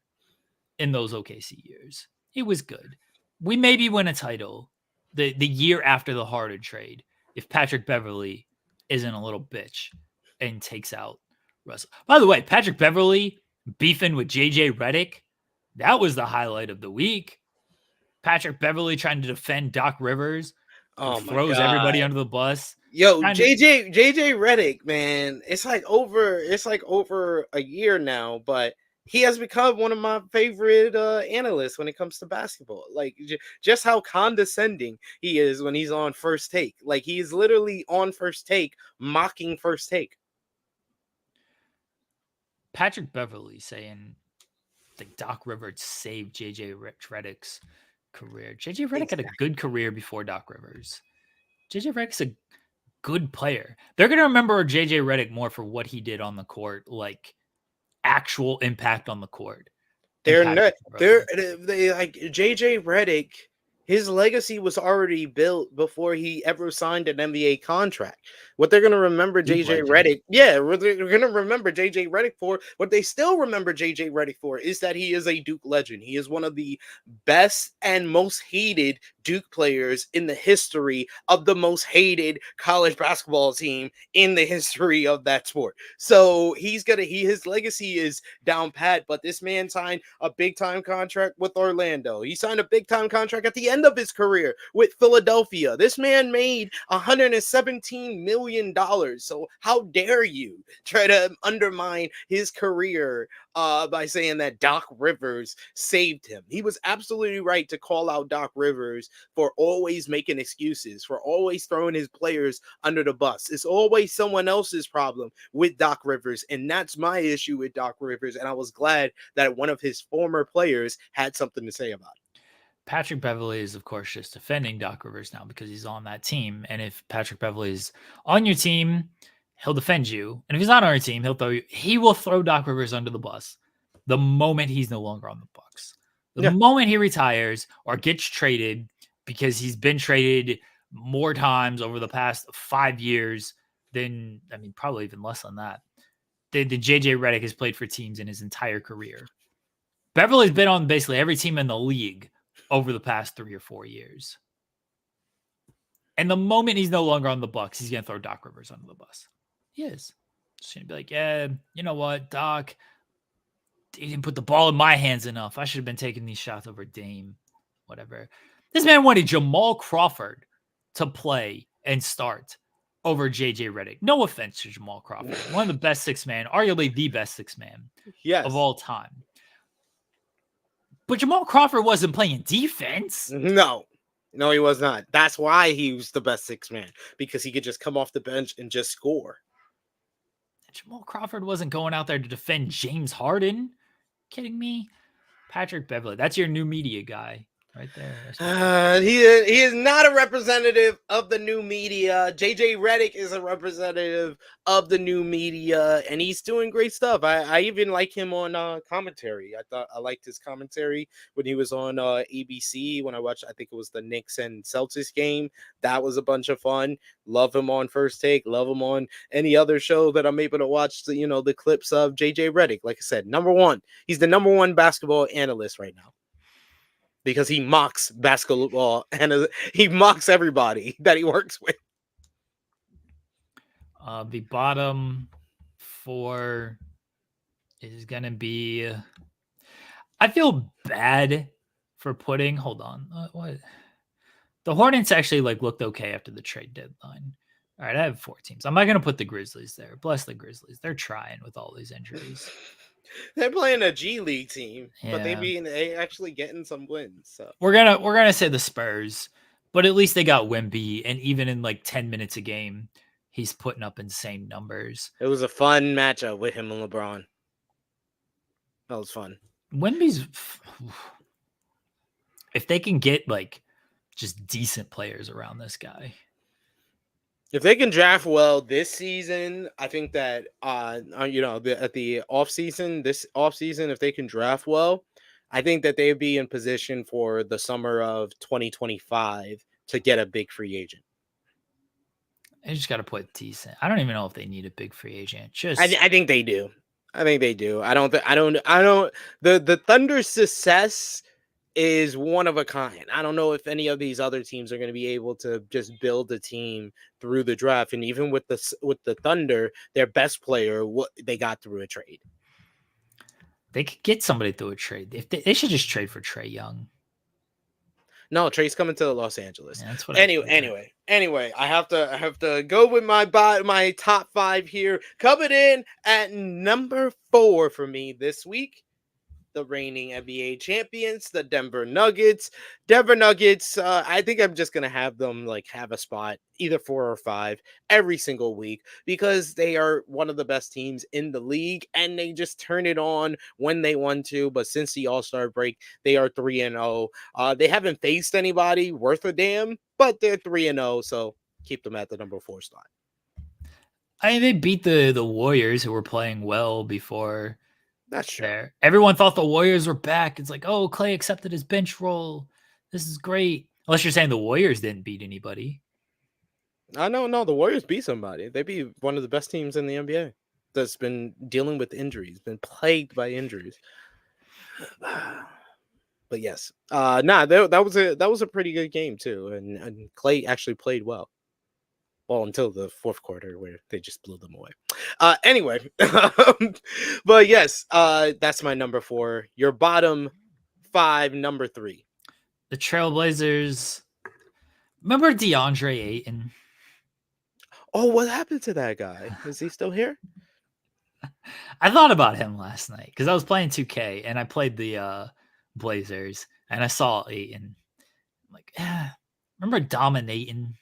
in those OKC years. He was good. We maybe win a title the year after the Harden trade if Patrick Beverley isn't a little bitch and takes out Russell. By the way, Patrick Beverley beefing with JJ Redick, that was the highlight of the week. Patrick Beverley trying to defend Doc Rivers, who Oh my throws god. everybody under the bus. Yo, Trying to, JJ Redick, man, it's like over a year now, but he has become one of my favorite analysts when it comes to basketball. Like just how condescending he is when he's on First Take. Like he is literally on First Take, mocking First Take. Patrick Beverley saying like Doc Rivers saved JJ Redick's career. JJ Redick had a good career before Doc Rivers. JJ Redick's a good player. They're going to remember JJ Redick more for what he did on the court, like actual impact on the court. They like JJ Redick. His legacy was already built before he ever signed an NBA contract. What they're going to remember JJ Redick, they're going to remember JJ Redick for, what they still remember JJ Redick for is that he is a Duke legend. He is one of the best and most hated Duke players in the history of the most hated college basketball team in the history of that sport. So his legacy is down pat, but this man signed a big time contract with Orlando. He signed a big time contract at the end of his career with Philadelphia. This man made $117 million. So how dare you try to undermine his career by saying that Doc Rivers saved him? He was absolutely right to call out Doc Rivers for always making excuses, for always throwing his players under the bus. It's always someone else's problem with Doc Rivers, and that's my issue with Doc Rivers, and I was glad that one of his former players had something to say about it. Patrick Beverley is, of course, just defending Doc Rivers now because he's on that team. And if Patrick Beverley is on your team, he'll defend you. And if he's not on your team, he will throw Doc Rivers under the bus the moment he's no longer on the Bucks. The moment he retires or gets traded, because he's been traded more times over the past 5 years than, probably even less than that. The JJ Redick has played for teams in his entire career. Beverley's been on basically every team in the league over the past 3 or 4 years. And the moment he's no longer on the Bucks, he's going to throw Doc Rivers under the bus. He is. Just going to be like, yeah, you know what, Doc, he didn't put the ball in my hands enough. I should have been taking these shots over Dame, whatever. This man wanted Jamal Crawford to play and start over JJ Redick. No offense to Jamal Crawford. One of the best six man, arguably the best six man of all time. But Jamal Crawford wasn't playing defense. No, he was not. That's why he was the best six man, because he could just come off the bench and just score. Jamal Crawford wasn't going out there to defend James Harden. Kidding me? Patrick Beverley, that's your new media guy right there. He is not a representative of the new media. JJ Redick is a representative of the new media, and he's doing great stuff. I even like him on commentary. I liked his commentary when he was on ABC when I watched, I think it was the Knicks and Celtics game. That was a bunch of fun. Love him on First Take. Love him on any other show that I'm able to watch the clips of JJ Redick. Like I said, number one. He's the number one basketball analyst right now, because he mocks basketball and he mocks everybody that he works with. The bottom four is going to be... I feel bad for putting... Hold on. What? The Hornets actually looked okay after the trade deadline. All right, I have 4 teams. I'm not going to put the Grizzlies there. Bless the Grizzlies. They're trying with all these injuries. They're playing a G League team, but they actually getting some wins. So we're gonna say the Spurs, but at least they got Wemby, and even in 10 minutes a game, he's putting up insane numbers. It was a fun matchup with him and LeBron. That was fun. Wemby's, if they can get just decent players around this guy. If they can draft well this season, I think that at the this offseason, if they can draft well, I think that they'd be in position for the summer of 2025 to get a big free agent. They just got to put decent. I don't even know if they need a big free agent. I think they do. I think they do. I don't. The Thunder's success is one of a kind. I don't know if any of these other teams are going to be able to just build a team through the draft. And even with the Thunder, their best player, what they got through a trade. They could get somebody through a trade. If they should just trade for Trae Young. No, Trey's coming to Los Angeles. Yeah, that's what Anyway, I have to go with my top 5 here. Coming in at number 4 for me this week, the reigning NBA champions, the Denver Nuggets. Denver Nuggets, I think I'm just going to have them have a spot, either 4 or 5 every single week, because they are one of the best teams in the league and they just turn it on when they want to. But since the All-Star break, they are 3-0. They haven't faced anybody worth a damn, but they're 3-0, so keep them at the number 4 spot. I mean, they beat the Warriors, who were playing well before. That's true. There. Everyone thought the Warriors were back. It's like, oh, Clay accepted his bench role. This is great. Unless you're saying the Warriors didn't beat anybody. No, the Warriors beat somebody. They beat one of the best teams in the NBA that's been dealing with injuries, been plagued by injuries. But yes, that was a pretty good game too, and Clay actually played well. Well, until the fourth quarter where they just blew them away. Anyway, but yes, that's my number 4. Your bottom 5, number 3. The Trailblazers. Remember DeAndre Ayton? Oh, what happened to that guy? Is he still here? I thought about him last night because I was playing 2K and I played the Blazers and I saw Ayton. I'm like, remember dominating?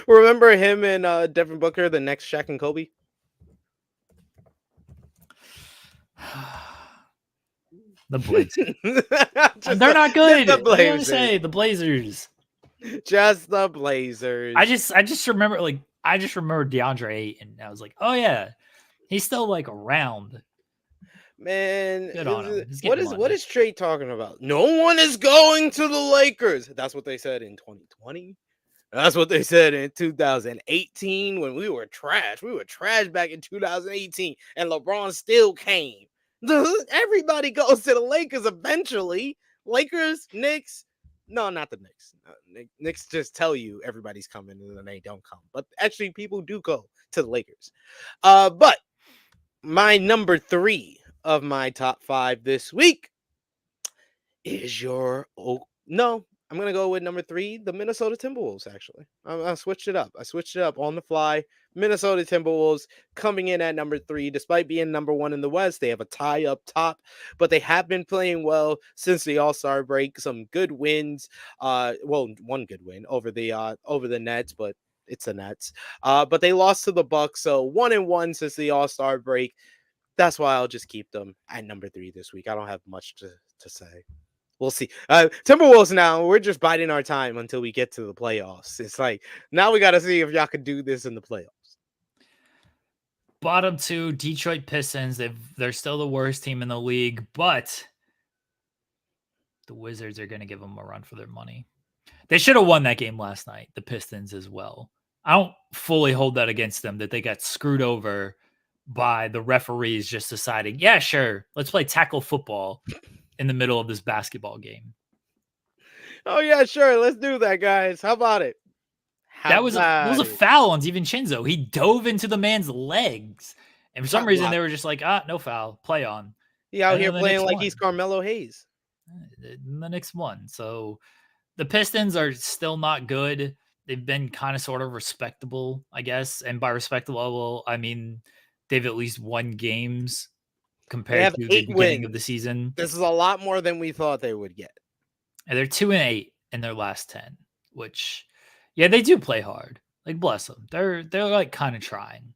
Remember him and Devin Booker, the next Shaq and Kobe? The Blazers. They're not good. The Blazers. Say the Blazers. Just the Blazers. I just remember DeAndre Ayton. I was like, oh yeah, he's still around. Man, good on him. What is Trey talking about? No one is going to the Lakers. That's what they said in 2020. That's what they said in 2018 when we were trash. We were trash back in 2018, and LeBron still came. Everybody goes to the Lakers eventually. Lakers, Knicks. No, not the Knicks. Knicks just tell you everybody's coming and then they don't come. But actually, people do go to the Lakers. But my number 3 of my top 5 this week is I'm going to go with number 3, the Minnesota Timberwolves, actually. I switched it up. I switched it up on the fly. Minnesota Timberwolves coming in at number 3. Despite being number 1 in the West, they have a tie up top, but they have been playing well since the All-Star break. Some good wins. One good win over the Nets, but it's the Nets. But they lost to the Bucks, so 1-1 since the All-Star break. That's why I'll just keep them at number 3 this week. I don't have much to say. We'll see. Timberwolves now, we're just biding our time until we get to the playoffs. It's like, now we got to see if y'all can do this in the playoffs. Bottom 2, Detroit Pistons. They're still the worst team in the league, but the Wizards are going to give them a run for their money. They should have won that game last night, the Pistons as well. I don't fully hold that against them, that they got screwed over by the referees just deciding, yeah, sure, let's play tackle football in the middle of this basketball game. Oh yeah, sure. Let's do that, guys. How about it? It was a foul on DiVincenzo. He dove into the man's legs. And for some reason, they were just like, no foul, play on. He out here playing like he's Carmelo Hayes. The Knicks won. So the Pistons are still not good. They've been kind of sort of respectable, I guess. And by respectable, I mean they've at least won games compared to the beginning of the season. This is a lot more than we thought they would get. And they're 2-8 in their last 10, which, yeah, they do play hard. Like, bless them. They're like kind of trying.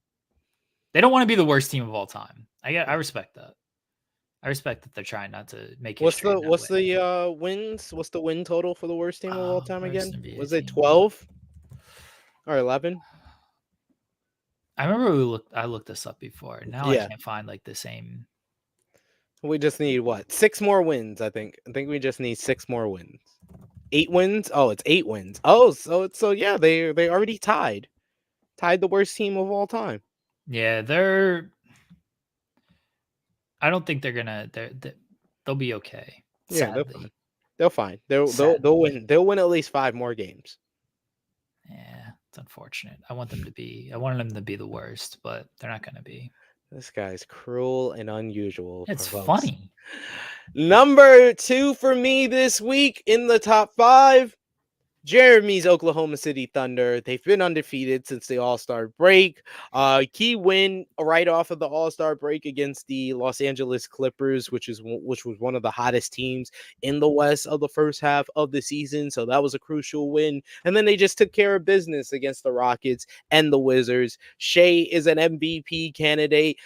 They don't want to be the worst team of all time. I respect that. I respect that they're trying not to make it. What's the wins? What's the win total for the worst team of all time again? Was it 12 or 11? I remember I looked this up before. Now I can't find the same. We just need 6 more wins, I think. I think we just need 6 more wins. 8 wins. Oh, it's 8 wins. Oh, so yeah, they already tied the worst team of all time. Yeah, I don't think they're gonna. They'll be okay. Yeah, Sadly, they'll fine. They'll sadly. win. They'll win at least 5 more games. Yeah, it's unfortunate. I wanted them to be the worst, but they're not gonna be. This guy's cruel and unusual, It's folks. funny. Number 2 for me this week in the top 5. Jeremy's Oklahoma City Thunder. They've been undefeated since the All-Star break. Key win right off of the All-Star break against the Los Angeles Clippers, which was one of the hottest teams in the West of the first half of the season. So that was a crucial win. And then they just took care of business against the Rockets and the Wizards. Shea is an MVP candidate.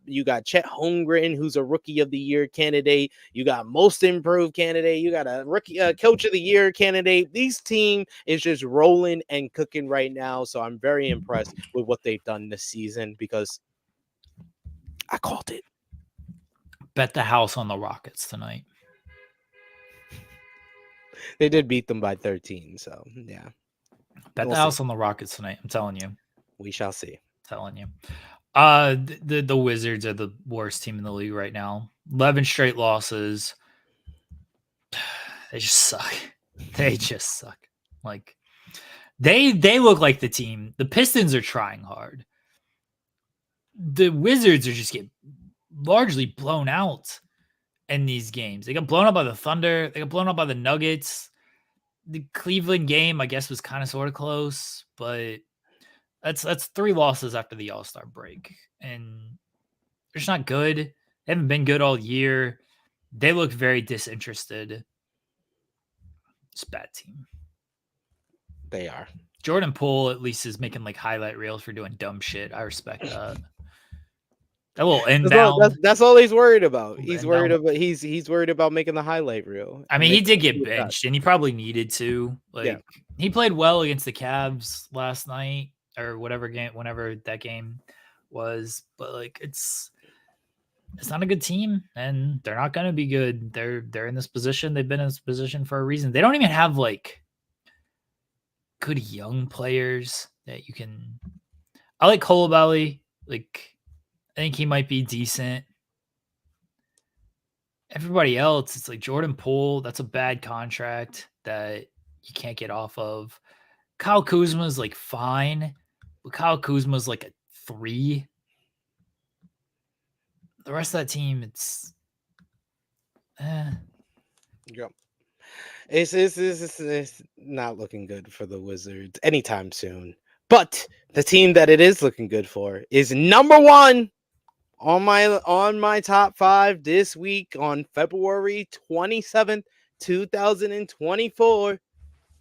You got Chet Holmgren, who's a Rookie of the Year candidate. You got Most Improved candidate. You got a Rookie Coach of the Year candidate. These team is just rolling and cooking right now. So I'm very impressed with what they've done this season because I called it. Bet the house on the Rockets tonight. They did beat them by 13. So yeah. Bet the house on the Rockets tonight. I'm telling you. We shall see. Telling you. The Wizards are the worst team in the league right now. 11 straight losses. They just suck. They just suck. Like they look like the team. The Pistons are trying hard. The Wizards are just get largely blown out in these games. They got blown up by the Thunder. They got blown up by the Nuggets. The Cleveland game, I guess, was kind of sort of close, but that's 3 losses after the All-Star break. And they're just not good. They haven't been good all year. They look very disinterested. It's a bad team. They are. Jordan Poole at least is making like highlight reels for doing dumb shit. I respect that. That little inbound. That's all he's worried about. He's worried about making the highlight reel. I mean, he did get benched, and he probably needed to. Like he played well against the Cavs last night or whatever game, whenever that game was. But like, it's not a good team, and they're not going to be good. They're in this position. They've been in this position for a reason. They don't even have like good young players that you can. I like Coulibaly. Like, I think he might be decent. Everybody else, it's like Jordan Poole. That's a bad contract that you can't get off of. Kyle Kuzma is like fine, but Kyle Kuzma is like a 3. The rest of that team, it's Yep. It's not looking good for the Wizards anytime soon. But the team that it is looking good for is number 1 on my top 5 this week on February 27th, 2024.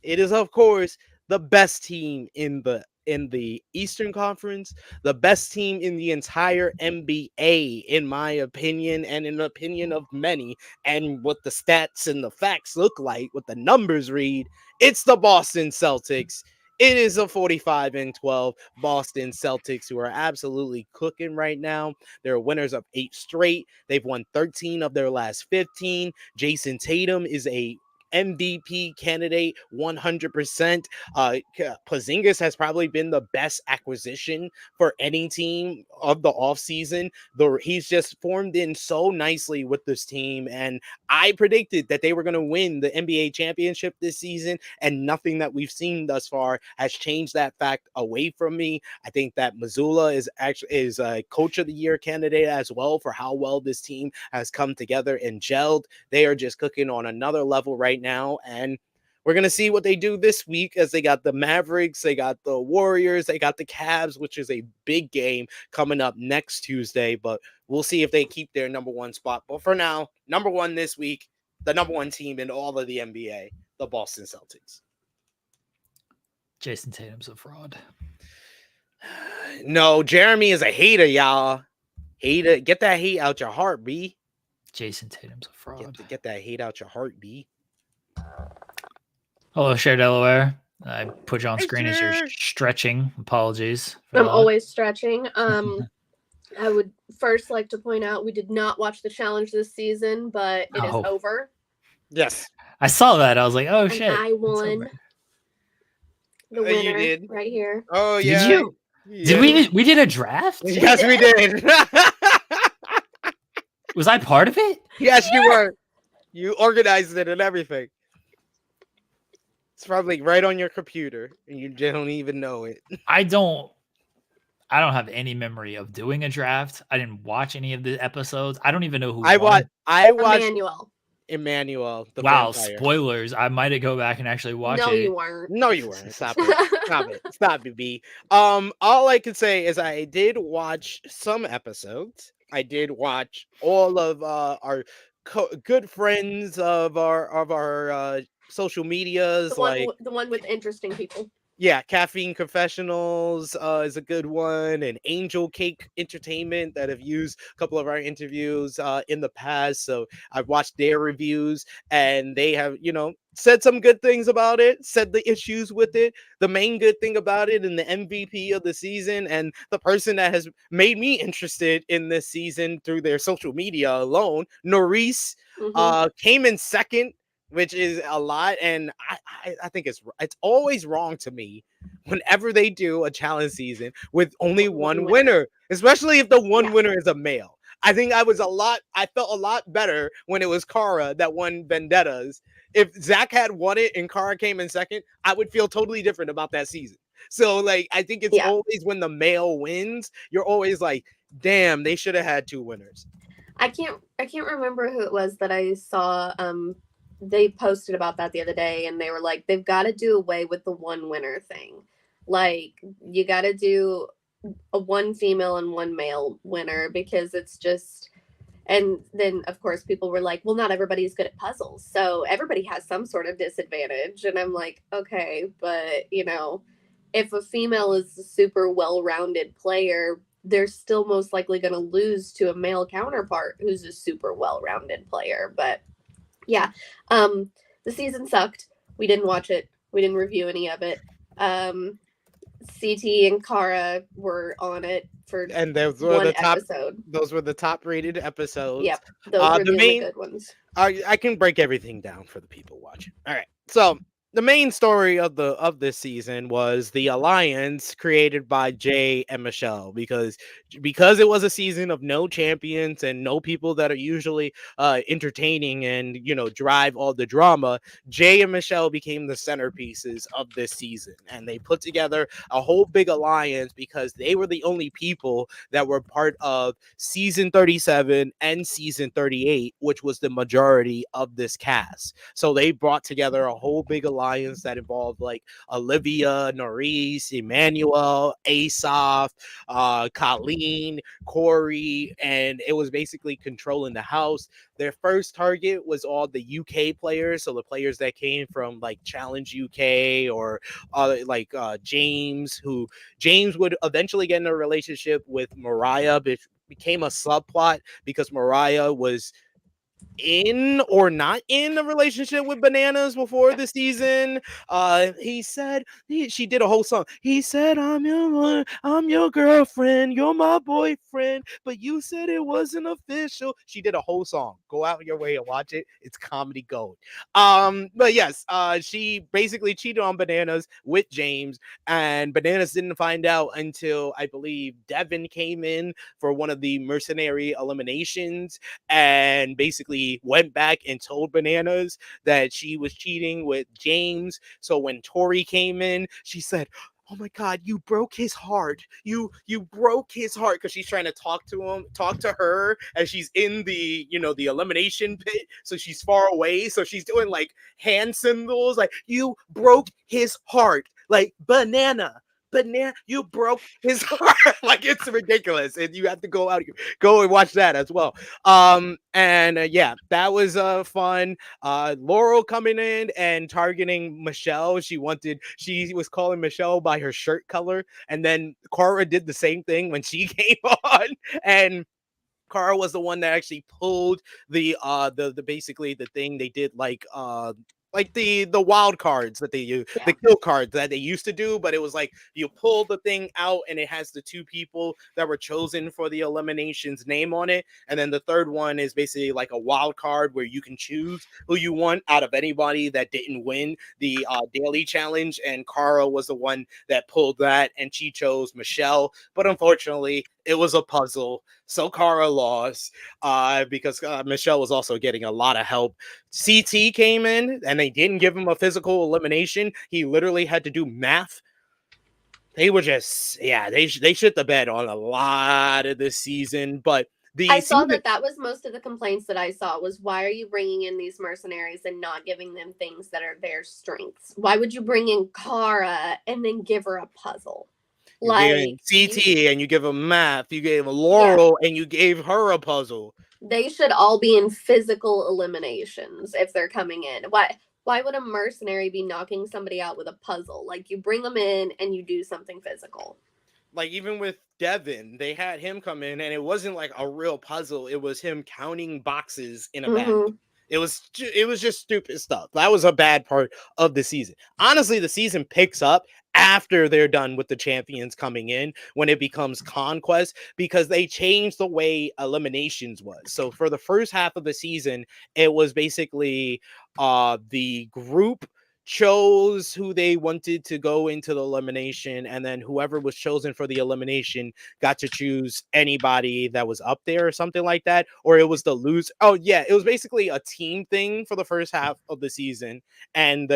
It is, of course, the best team in the Eastern Conference, the best team in the entire NBA, in my opinion, and in the opinion of many, and what the stats and the facts look like, what the numbers read. It's the Boston Celtics. It is a 45-12 Boston Celtics who are absolutely cooking right now. They're winners of 8 straight. They've won 13 of their last 15. Jason Tatum is a MVP candidate 100%. Porzingis has probably been the best acquisition for any team of the offseason. He's just formed in so nicely with this team, and I predicted that they were going to win the NBA championship this season, and nothing that we've seen thus far has changed that fact away from me. I think that Mazzulla is a coach of the year candidate as well for how well this team has come together and gelled. They are just cooking on another level right now, and we're going to see what they do this week, as they got the Mavericks, they got the Warriors, they got the Cavs, which is a big game coming up next Tuesday, but we'll see if they keep their number 1 spot. But for now, number 1 this week, the number 1 team in all of the NBA, the Boston Celtics. Jason Tatum's a fraud. No, Jeremy is a hater, y'all. Hater, get that hate out your heart, B. Jason Tatum's a fraud. Get that hate out your heart, B. Hello, Cher Delaware. I put you on screen as you're stretching. Apologies. I'm always stretching. I would first like to point out we did not watch the challenge this season, but it is over. Yes. I saw that. I was like, oh And shit. I it's won over. the You winner did. right here. Oh Did yeah. you? Yeah. Did we did a draft? Yes, we did. Was I part of it? Yes, you were. You organized it and everything. It's probably right on your computer, and you don't even know it. I don't have any memory of doing a draft. I didn't watch any of the episodes. I don't even know who won. I watched Emmanuel. Emmanuel the Wow, vampire. spoilers. I might go back and actually watch No, it. you weren't. No, you weren't. Stop it. Stop it. Stop it, B. All I can say is I did watch some episodes. I did watch all of our good friends of our social medias, like The one with interesting people. yeah, Caffeine Confessionals is a good one, and Angel Cake Entertainment that have used a couple of our interviews in the past. So I've watched their reviews, and they have, said some good things about it, said the issues with it. The main good thing about it, and the MVP of the season, and the person that has made me interested in this season through their social media alone, Norris, came in second, which is a lot, and I think it's always wrong to me whenever they do a challenge season with only one winner, especially if the one winner is a male. I think I felt a lot better when it was Kara that won Vendettas. If Zach had won it and Kara came in second, I would feel totally different about that season. So like, I think it's always when the male wins, you're always like, damn, they should have had two winners. I can't remember who it was that I saw. They posted about that the other day, and they were like, they've got to do away with the one winner thing. Like, you got to do a one female and one male winner, because it's just. And then, of course, people were like, well, not everybody's good at puzzles, so everybody has some sort of disadvantage. And I'm like, okay, but, if a female is a super well-rounded player, they're still most likely going to lose to a male counterpart who's a super well-rounded player. But yeah, the season sucked. We didn't watch it. We didn't review any of it. CT and Kara were on it for those were one the top episode. Those were the top rated episodes. Yep, those were the good ones. I can break everything down for the people watching. All right, so the main story of this season was the alliance created by Jay and Michelle, because it was a season of no champions and no people that are usually entertaining and drive all the drama. Jay and Michelle became the centerpieces of this season, and they put together a whole big alliance because they were the only people that were part of season 37 and season 38, which was the majority of this cast. So they brought together a whole big alliance that involved like Olivia, Norris, Emmanuel, Asaf, Colleen, Corey, and it was basically controlling the house. Their first target was all the UK players, so the players that came from like Challenge UK or James, who James would eventually get in a relationship with Mariah, but became a subplot because Mariah was in or not in a relationship with Bananas before the season. He said she did a whole song. He said, I'm your girlfriend, you're my boyfriend, but you said it wasn't official. She did a whole song. Go out your way and watch it. It's comedy gold. But yes, she basically cheated on Bananas with James, and Bananas didn't find out until I believe Devin came in for one of the mercenary eliminations, and basically went back and told Bananas that she was cheating with James. So when Tori came in, she said, oh my God, you broke his heart. You broke his heart, because she's trying to talk to her as she's in the, the elimination pit. So she's far away. So she's doing like hand symbols, like, you broke his heart, like banana, you broke his heart. Like, it's ridiculous, and you have to go and watch that as well. Yeah, that was fun. Laurel coming in and targeting Michelle. She was calling Michelle by her shirt color, and then Cara did the same thing when she came on, and Cara was the one that actually pulled the basically the thing they did, like the wild cards that they use, the kill cards that they used to do, but it was like you pull the thing out and it has the 2 people that were chosen for the elimination's name on it, and then the third one is basically like a wild card where you can choose who you want out of anybody that didn't win the daily challenge, and Cara was the one that pulled that, and she chose Michelle, but unfortunately it was a puzzle, so Cara lost because Michelle was also getting a lot of help. CT came in and they didn't give him a physical elimination. He literally had to do math. They were just, they shit the bed on a lot of this season. But I saw that was most of the complaints that I saw was, why are you bringing in these mercenaries and not giving them things that are their strengths? Why would you bring in Cara and then give her a puzzle? You gave CT and you give him math. You gave Laurel and you gave her a puzzle. They should all be in physical eliminations if they're coming in. Why would a mercenary be knocking somebody out with a puzzle? Like, you bring them in and you do something physical. Like, even with Devin, they had him come in and it wasn't like a real puzzle. It was him counting boxes in a bag. It was just stupid stuff. That was a bad part of the season. Honestly, the season picks up after they're done with the champions coming in, when it becomes conquest, because they changed the way eliminations was. So for the first half of the season, it was basically the group chose who they wanted to go into the elimination, and then whoever was chosen for the elimination got to choose anybody that was up there or something like that, or it was the loser. Oh yeah, it was basically a team thing for the first half of the season, and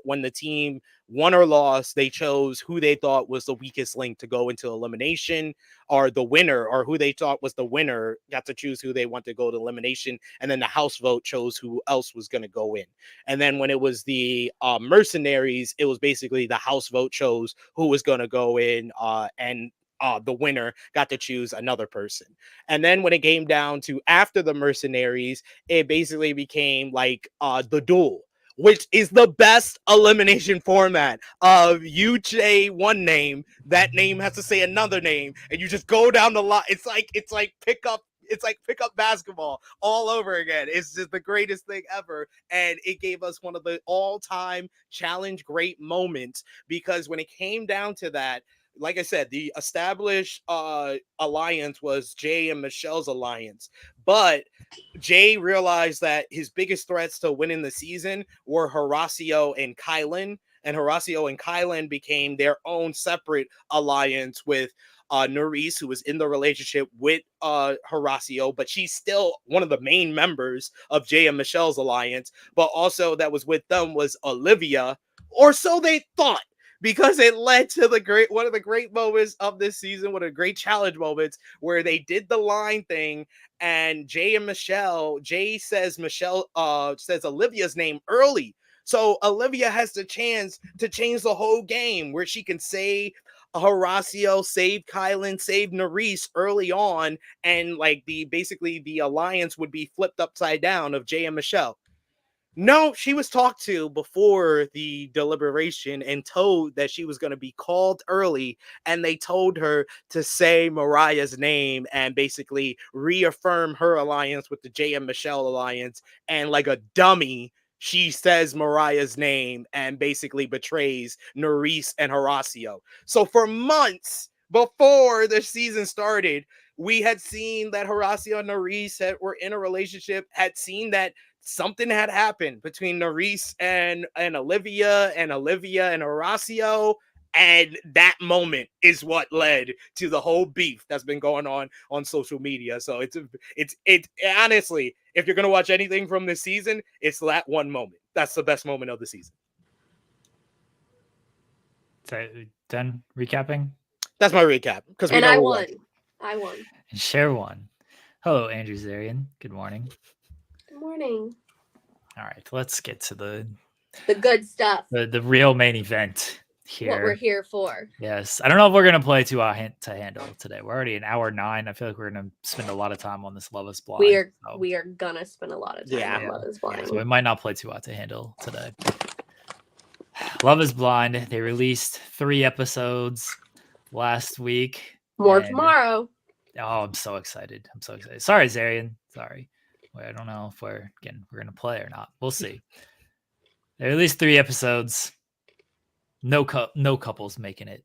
when the team won or lost, they chose who they thought was the weakest link to go into elimination, or the winner, or who they thought was the winner got to choose who they want to go to elimination, and then the house vote chose who else was going to go in. And then when it was the mercenaries, it was basically the house vote chose who was going to go in, and the winner got to choose another person. And then when it came down to after the mercenaries, it basically became like the duel, which is the best elimination format of you say one name, that name has to say another name, and you just go down the line. It's like pick up basketball all over again. It's just the greatest thing ever. And it gave us one of the all-time challenge great moments, because when it came down to that, like I said, the established alliance was Jay and Michelle's alliance. But Jay realized that his biggest threats to winning the season were Horacio and Kylan. And Horacio and Kylan became their own separate alliance with Nerys, who was in the relationship with Horacio, but she's still one of the main members of Jay and Michelle's alliance. But also that was with them was Olivia, or so they thought, because it led to one of the great moments of this season, one of the great challenge moments, where they did the line thing, and Jay says Olivia's name early. So Olivia has the chance to change the whole game, where she can say Horacio, save Kylan, save Nerys early on, and like the alliance would be flipped upside down of Jay and Michelle. No, she was talked to before the deliberation and told that she was going to be called early, and they told her to say Mariah's name and basically reaffirm her alliance with the Jay and Michelle alliance, and like a dummy, she says Mariah's name and basically betrays Nerys and Horacio. So for months before the season started, we had seen that Horacio and Nerys were in a relationship, had seen that something had happened between Nerys and Olivia and Horacio. And that moment is what led to the whole beef that's been going on social media. So it's honestly, if you're going to watch anything from this season, it's that one moment. That's the best moment of the season. So, done recapping? That's my recap. And I won. I won. And Cher won. Hello, Andrew Zarian. Good morning. Good morning. All right, let's get to the good stuff. The real main event here. What we're here for. Yes. I don't know if we're going to play too to handle today. We're already in hour 9. I feel like we're going to spend a lot of time on this Love is Blind. We are going to spend a lot of time on Love is Blind. Yeah, so we might not play too hot to handle today. Love is Blind. They released 3 episodes last week. More tomorrow. Oh, I'm so excited. Sorry, Zarian. Sorry. I don't know if we're going to play or not. We'll see. There are at least 3 episodes. No couples making it.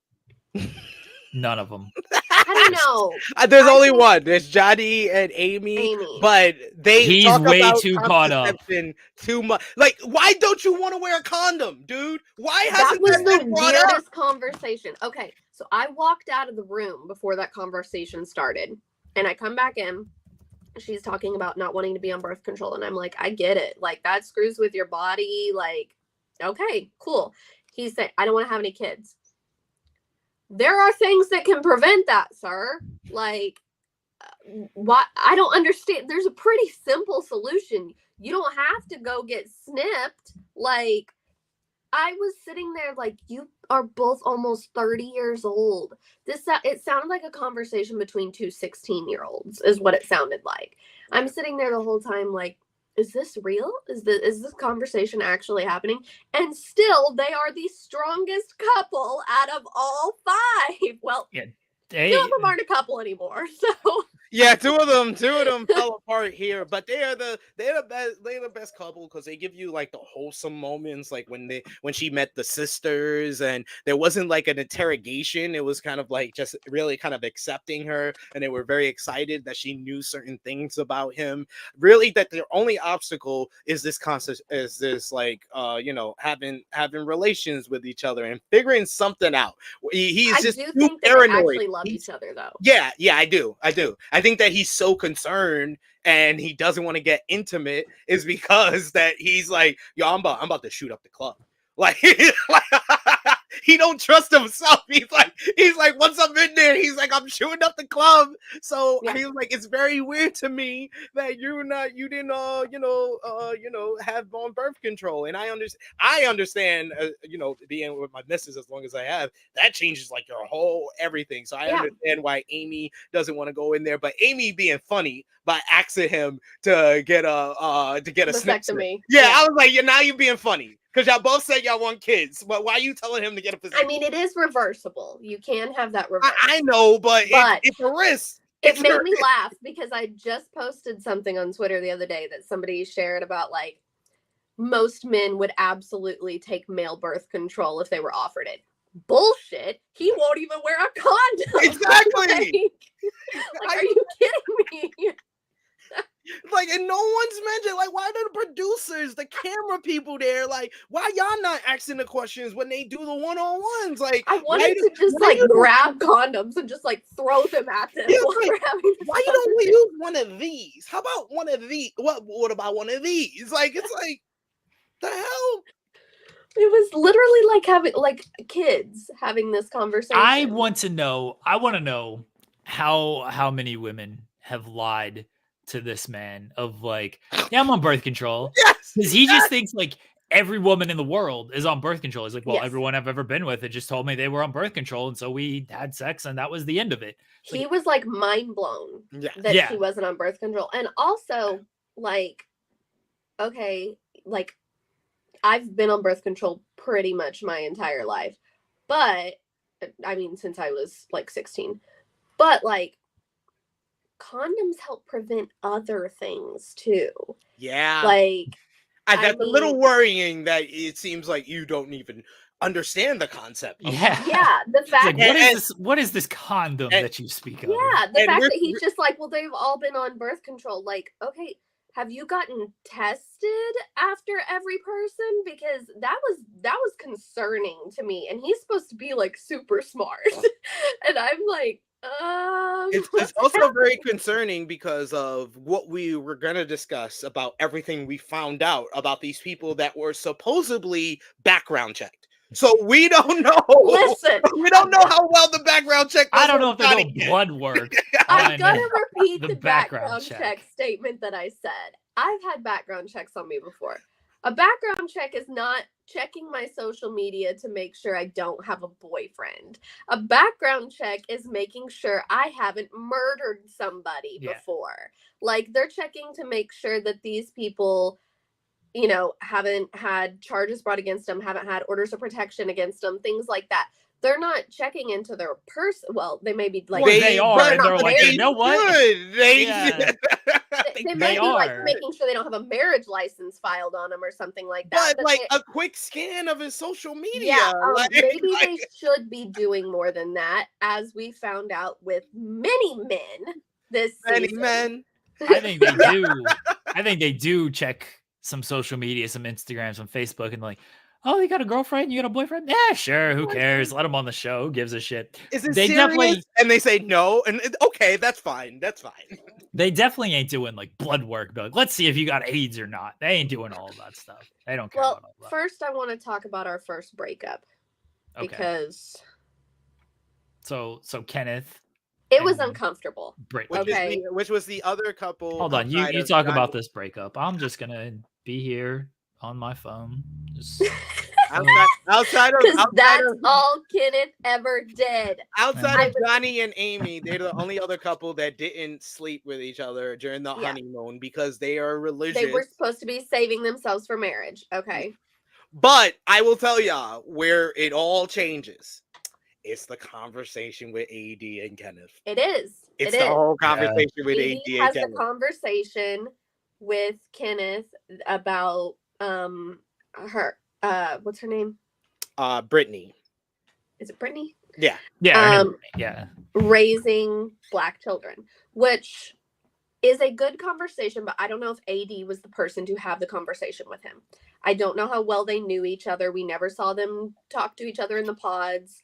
None of them. I don't know. There's I only think- one. There's Johnny and Amy, but they He's talk way about too caught up. contraception too much. Like, why don't you want to wear a condom, dude? Why that hasn't was that been the brought up? weirdest conversation. Okay, so I walked out of the room before that conversation started, and I come back in. She's talking about not wanting to be on birth control, and I'm like, I get it. Like, that screws with your body. Like, okay, cool. He said, I don't want to have any kids. There are things that can prevent that, sir. Like, why? I don't understand. There's a pretty simple solution. You don't have to go get snipped. Like, I was sitting there like, you are both almost 30 years old. It sounded like a conversation between two 16-year-olds is what it sounded like. I'm sitting there the whole time like, is this real? Is this conversation actually happening? And still, they are the strongest couple out of all 5. Well, Yeah, 2 of them aren't a couple anymore. So Yeah, two of them fell apart here, but they're the best couple because they give you like the wholesome moments, like when she met the sisters, and there wasn't like an interrogation. It was kind of like just really kind of accepting her, and they were very excited that she knew certain things about him. Really, that their only obstacle is this concept, is this like having relations with each other and figuring something out. He's I just do too think that they paranoid. actually love each other, though. Yeah, I do. I think that he's so concerned and he doesn't want to get intimate is because that he's like, yo, I'm about to shoot up the club. Like, he don't trust himself. He's like, once I'm in there, he's like, I'm shooting up the club. So Yeah. he was like, it's very weird to me that you didn't have on birth control. And I understand, being with my missus as long as I have, that changes like your whole everything. So I understand why Amy doesn't want to go in there, but Amy being funny by asking him to get a snip. Yeah, I was like, now you're being funny. Because y'all both said y'all want kids, but why are you telling him to get a vasectomy? I mean, it is reversible. You can have that reversed. I know, but it's a risk. It made me laugh because I just posted something on Twitter the other day that somebody shared about like most men would absolutely take male birth control if they were offered it. Bullshit. He won't even wear a condom. Exactly. like are you kidding me? Like, and no one's mentioned, like, why are the producers, the camera people there, like, why y'all not asking the questions when they do the one-on-ones? Like, I wanted to just grab condoms and just like throw them at them. Yeah, while we're having this why you don't use one of these? How about one of these? What about one of these? Like, it's like, the hell? It was literally like having like kids having this conversation. I want to know how many women have lied to this man of like, yeah, I'm on birth control. Yes, because he just thinks like every woman in the world is on birth control. He's like, well, Yes. everyone I've ever been with, it just told me they were on birth control, and so we had sex, and that was the end of it. He was like mind blown that Yeah. she wasn't on birth control, and also like, okay, like I've been on birth control pretty much my entire life, but I mean since I was like 16, but like condoms help prevent other things too. Yeah. Like, that's a little worrying that it seems like you don't even understand the concept. Yeah. Yeah. The fact like, what is this condom that you speak of? Yeah. The fact that he's just like, well, they've all been on birth control. Like, okay, have you gotten tested after every person? Because that was concerning to me. And he's supposed to be like super smart. And I'm like, it's also very concerning because of what we were going to discuss about everything we found out about these people that were supposedly background checked. So we don't know. Listen, we don't know how well the background check was. I don't know if they're doing blood work. I'm gonna repeat the background check check statement that I said. I've had background checks on me before. A background check is not checking my social media to make sure I don't have a boyfriend. A background check is making sure I haven't murdered somebody before. Like, they're checking to make sure that these people, haven't had charges brought against them, haven't had orders of protection against them, things like that. they're not checking into their person. Well, they may be like, Well, they are, but and they're like, married. you know what? Should. They, Yeah. They may They be like are. making sure they don't have a marriage license filed on them or something like that. but like a quick scan of his social media. Yeah, like, maybe they should be doing more than that, as we found out with many men this many season. men. I think they do. I think they do check some social media, some Instagram, some Facebook, and like, oh, you got a girlfriend? You got a boyfriend? Yeah, sure. Who cares? Let them on the show. Who gives a shit? Is it They serious? definitely- And they say no, and okay, that's fine. That's fine. They definitely ain't doing like blood work. But like, let's see if you got AIDS or not. They ain't doing all of that stuff. They don't care Well, about all that. first I want to talk about our first breakup Okay. because So Kenneth, it was and uncomfortable. Brittany. Okay. Which was the other couple. Hold on. You outside of talk Johnny- about this breakup. I'm just gonna be here on my phone. Just outside Because of that's all Kenneth ever did. outside of Johnny and Amy, they're the only other couple that didn't sleep with each other during the Yeah. honeymoon because they are religious. They were supposed to be saving themselves for marriage. Okay. But I will tell y'all where it all changes. It's the conversation with AD and Kenneth. It is. It's It the is. whole conversation with He AD and has the Kenneth. conversation with Kenneth about her what's her name? Brittany. Is it Brittany? Yeah. yeah, yeah. Raising Black children, which is a good conversation, but I don't know if AD was the person to have the conversation with him. I don't know how well they knew each other. We never saw them talk to each other in the pods.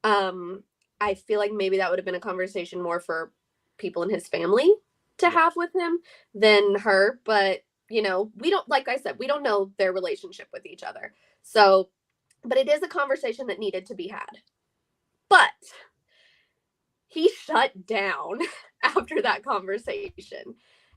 I feel like maybe that would have been a conversation more for people in his family to have with him than her. But, you know, we don't, like I said, we don't know their relationship with each other. So, but it is a conversation that needed to be had. But he shut down after that conversation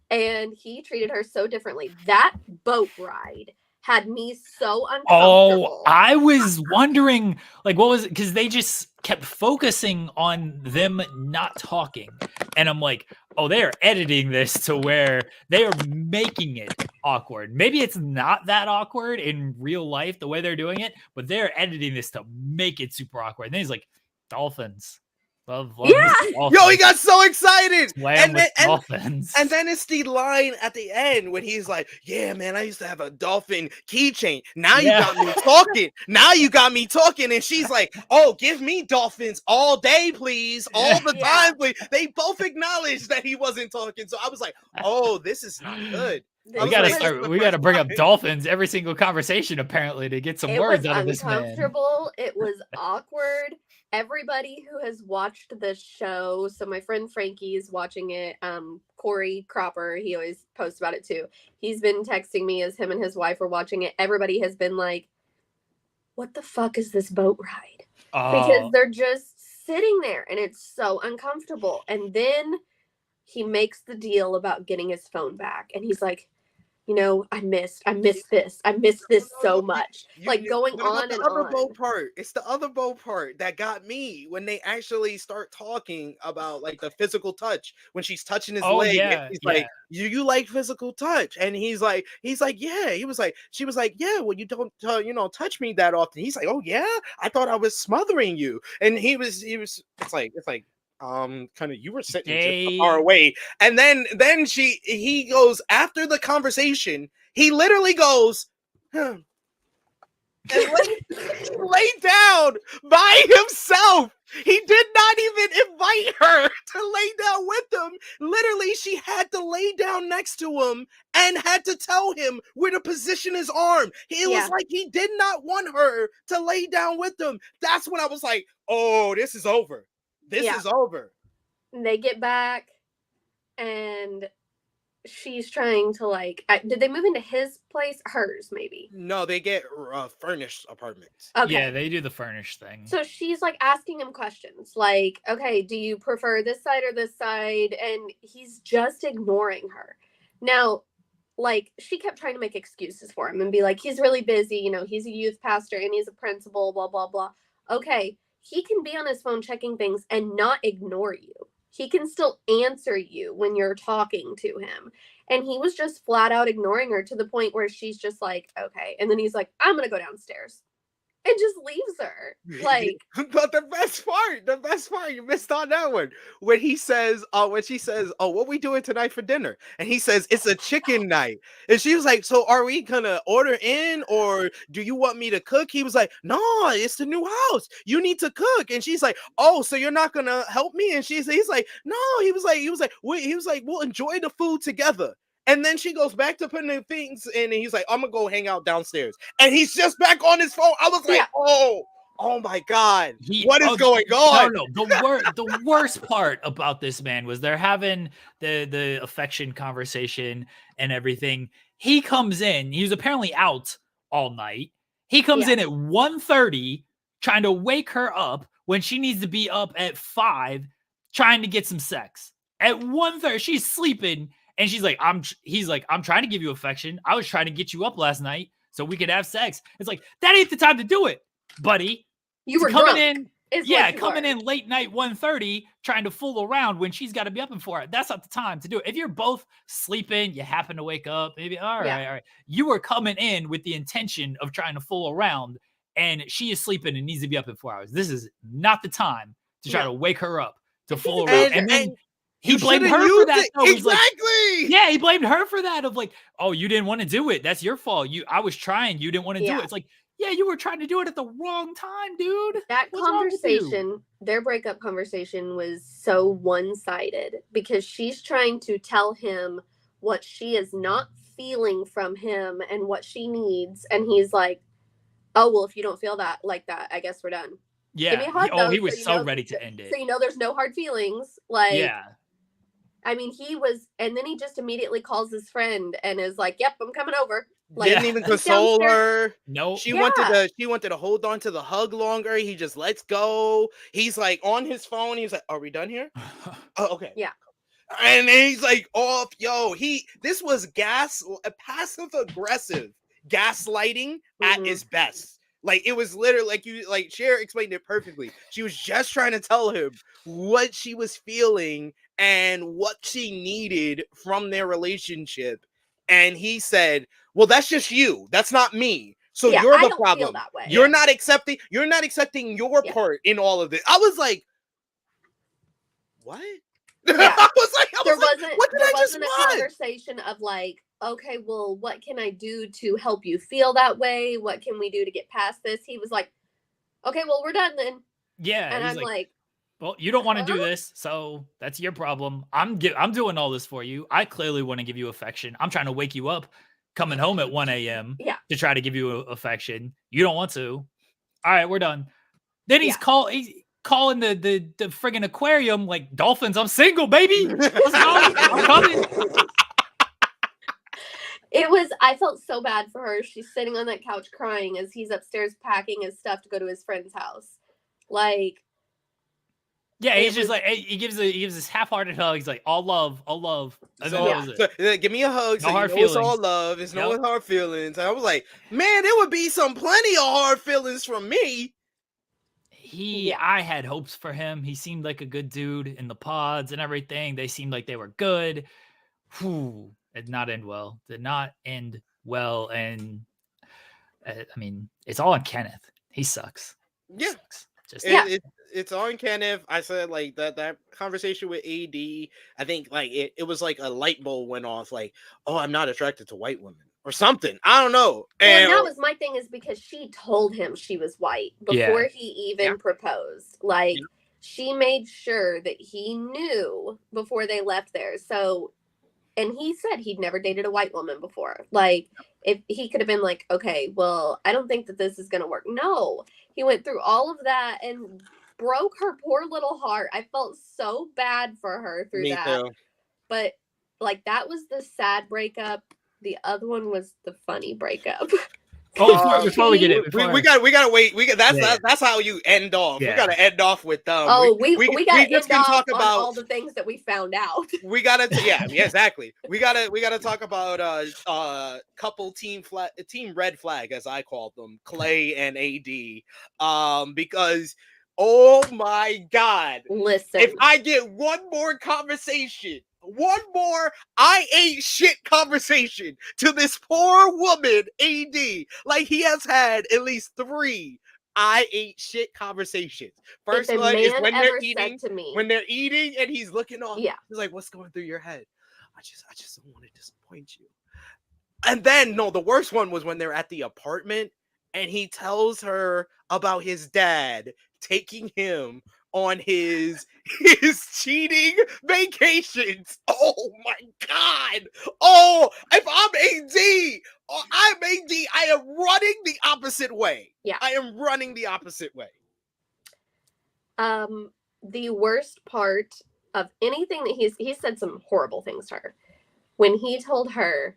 and he treated her so differently. That boat ride had me so uncomfortable. Oh, I was wondering, like, what was it? Because they just kept focusing on them not talking. And I'm like, oh, they are editing this to where they are making it awkward. Maybe it's not that awkward in real life, the way they're doing it, but they're editing this to make it super awkward. And then he's like, dolphins. Love Yeah. Yo, he got so excited. Swam with dolphins. And then it's the line at the end when he's like, yeah, man, I used to have a dolphin keychain. Now you got me talking. Now you got me talking. And she's like, oh, give me dolphins all day, please. All the time, please. They both acknowledged that he wasn't talking. So I was like, oh, this is not good. We gotta bring up dolphins every single conversation apparently to get some words out of this man. Uncomfortable. It was awkward. Everybody who has watched the show, so my friend Frankie is watching it. Corey Cropper, he always posts about it too. He's been texting me as him and his wife are watching it. Everybody has been like, "What the fuck is this boat ride?" Because they're just sitting there and it's so uncomfortable. And then he makes the deal about getting his phone back, and he's like, you know, I miss this. I miss this so much. Going on and on. It's the other boat part that got me when they actually start talking about like the physical touch when she's touching his leg. Yeah, he's like, you like physical touch? And he's like, yeah. He was like, she was like, yeah. Well, you don't, touch me that often. He's like, oh yeah, I thought I was smothering you. And he was. It's like. Kind of you were sitting just far away, and then he goes after the conversation. He literally goes, and lay down by himself. He did not even invite her to lay down with him. Literally, she had to lay down next to him and had to tell him where to position his arm. It was like he did not want her to lay down with him. That's when I was like, oh, this is over. This is over. And they get back and she's trying to did they move into his place? Hers, maybe. No, they get furnished apartments. Okay. Yeah, they do the furnished thing. So she's asking him questions like, okay, do you prefer this side or this side? And he's just ignoring her. Now, she kept trying to make excuses for him and be like, he's really busy. He's a youth pastor and he's a principal, blah, blah, blah. Okay. He can be on his phone checking things and not ignore you. He can still answer you when you're talking to him. And he was just flat out ignoring her to the point where she's just like, okay. And then he's like, I'm going to go downstairs. and just leaves her. Like, But the best part, you missed on that one. When she says, "Oh, what we doing tonight for dinner?" And he says, "It's a chicken night." And she was like, "So are we gonna order in, or do you want me to cook?" He was like, "No, it's the new house. You need to cook." And she's like, "Oh, so you're not gonna help me?" And he's like, "No." He was like, "We'll enjoy the food together." And then she goes back to putting the things in, and he's like, "I'm gonna go hang out downstairs." And he's just back on his phone. I was like, Yeah. oh my God, what is going on? No, the worst part about this, man, was they're having the affection conversation and everything. He comes in. He was apparently out all night. He comes in at 1:30 trying to wake her up when she needs to be up at 5 trying to get some sex. At 1:30, she's sleeping. And he's like, I'm trying to give you affection. I was trying to get you up last night so we could have sex. It's like, that ain't the time to do it, buddy. you were coming drunk, in. Coming in late night 1:30 trying to fool around when she's got to be up in 4 hours. That's not the time to do it. If you're both sleeping, you happen to wake up, maybe, all right. You were coming in with the intention of trying to fool around, and she is sleeping and needs to be up in 4 hours. This is not the time to try to wake her up to fool around. And then he blamed her for that. Exactly. Like, he blamed her for that. Of like, oh, you didn't want to do it. That's your fault. I was trying. You didn't want to do it. It's like, yeah, you were trying to do it at the wrong time, dude. That conversation, their breakup conversation, was so one-sided because she's trying to tell him what she is not feeling from him and what she needs. And he's like, oh, well, if you don't feel that like that, I guess we're done. Yeah. Give me a hug, he was so ready to end it. So there's no hard feelings. Like, yeah. I mean, he was, and then he just immediately calls his friend and is like, "Yep, I'm coming over." Like, didn't even console her. No, she wanted to hold on to the hug longer. He just lets go. He's like on his phone. He's like, "Are we done here?" Oh, okay. Yeah. And he's like, "Off, yo." This was passive aggressive gaslighting at its best. Like, it was literally like Cher explained it perfectly. She was just trying to tell him what she was feeling and what she needed from their relationship. And he said, "Well, that's just you. That's not me. So you're the problem. That way. You're not accepting your part in all of this." I was like, what? Yeah. I was like, there wasn't a conversation of like, okay, well, what can I do to help you feel that way? What can we do to get past this? He was like, okay, well, we're done then. Yeah. And I'm like, well, you don't want to do this, so that's your problem. I'm doing all this for you. I clearly want to give you affection. I'm trying to wake you up coming home at 1 a.m. to try to give you affection. You don't want to. All right, we're done. Then he's calling the friggin' aquarium like, "Dolphins, I'm single, baby. Let's go. I'm coming." I felt so bad for her. She's sitting on that couch crying as he's upstairs packing his stuff to go to his friend's house. Like, yeah, he's just like, he gives this half-hearted hug. He's like, all love. And then that was it. So, give me a hug. No hard feelings. It's all love. It's no hard feelings. And I was like, man, there would be plenty of hard feelings from me. I had hopes for him. He seemed like a good dude in the pods and everything. They seemed like they were good. Whew. It did not end well. And I mean, it's all on Kenneth. He sucks. Yeah. It's on Kenneth. I said, like, that conversation with AD, I think, like, it was like a light bulb went off, like, oh, I'm not attracted to white women or something. I don't know. And that was my thing, is because she told him she was white before he even proposed. Like, she made sure that he knew before they left there. So, and he said he'd never dated a white woman before. Like, if he could have been like, okay, well, I don't think that this is going to work. No, he went through all of that and broke her poor little heart. I felt so bad for her through that. Too. But like, that was the sad breakup. The other one was the funny breakup. Before we get it, we gotta wait. That's how you end off. Yeah. We gotta end off with we gotta end off on all the things that we found out. We gotta exactly. We gotta talk about couple team red flag, as I called them, Clay and AD. Because oh my God, listen, if I get one more I ain't shit conversation to this poor woman, AD, like he has had at least 3 I ate shit conversations. If First a one is man when they're ever eating. said to me, When they're eating and he's looking off. yeah, He's like, "What's going through your head?" I just don't want to disappoint you. And then no, the worst one was when they're at the apartment and he tells her about his dad taking him on his cheating vacations. Oh my god. Oh, if I'm AD, I am running the opposite way. Yeah. I am running the opposite way. The worst part of anything that he said some horrible things to her. When he told her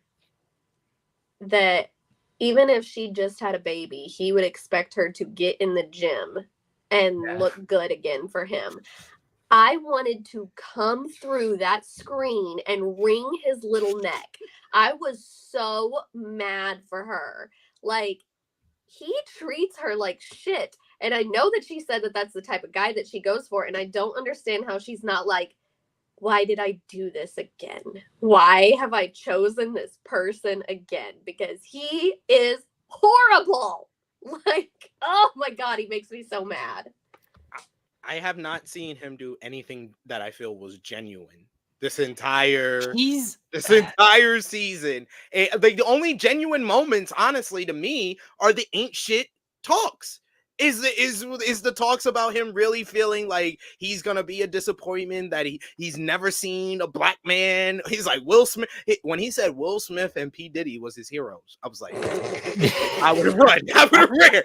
that even if she just had a baby, he would expect her to get in the gym and look good again for him. I wanted to come through that screen and wring his little neck. I was so mad for her. Like, he treats her like shit. And I know that she said that that's the type of guy that she goes for. And I don't understand how she's not like, why did I do this again? Why have I chosen this person again? Because he is horrible. Like, oh my God, he makes me so mad. I have not seen him do anything that I feel was genuine this entire season. The only genuine moments, honestly, to me, are the ain't shit talks. Is the talks about him really feeling like he's gonna be a disappointment, that he's never seen a black man. He's like Will Smith. When he said Will Smith and P. Diddy was his heroes, I was like, I would have run. I would have ran.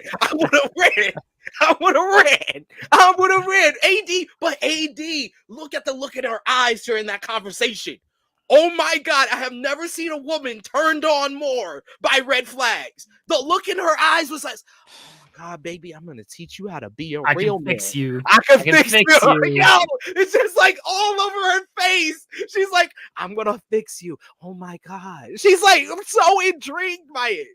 I would have ran. AD, look at the look in her eyes during that conversation. Oh my God, I have never seen a woman turned on more by red flags. The look in her eyes was like, God, baby, I'm gonna teach you how to be a real man. Fix you. I can fix you. Yo, it's just like all over her face. She's like, I'm gonna fix you. Oh my God. She's like, I'm so intrigued by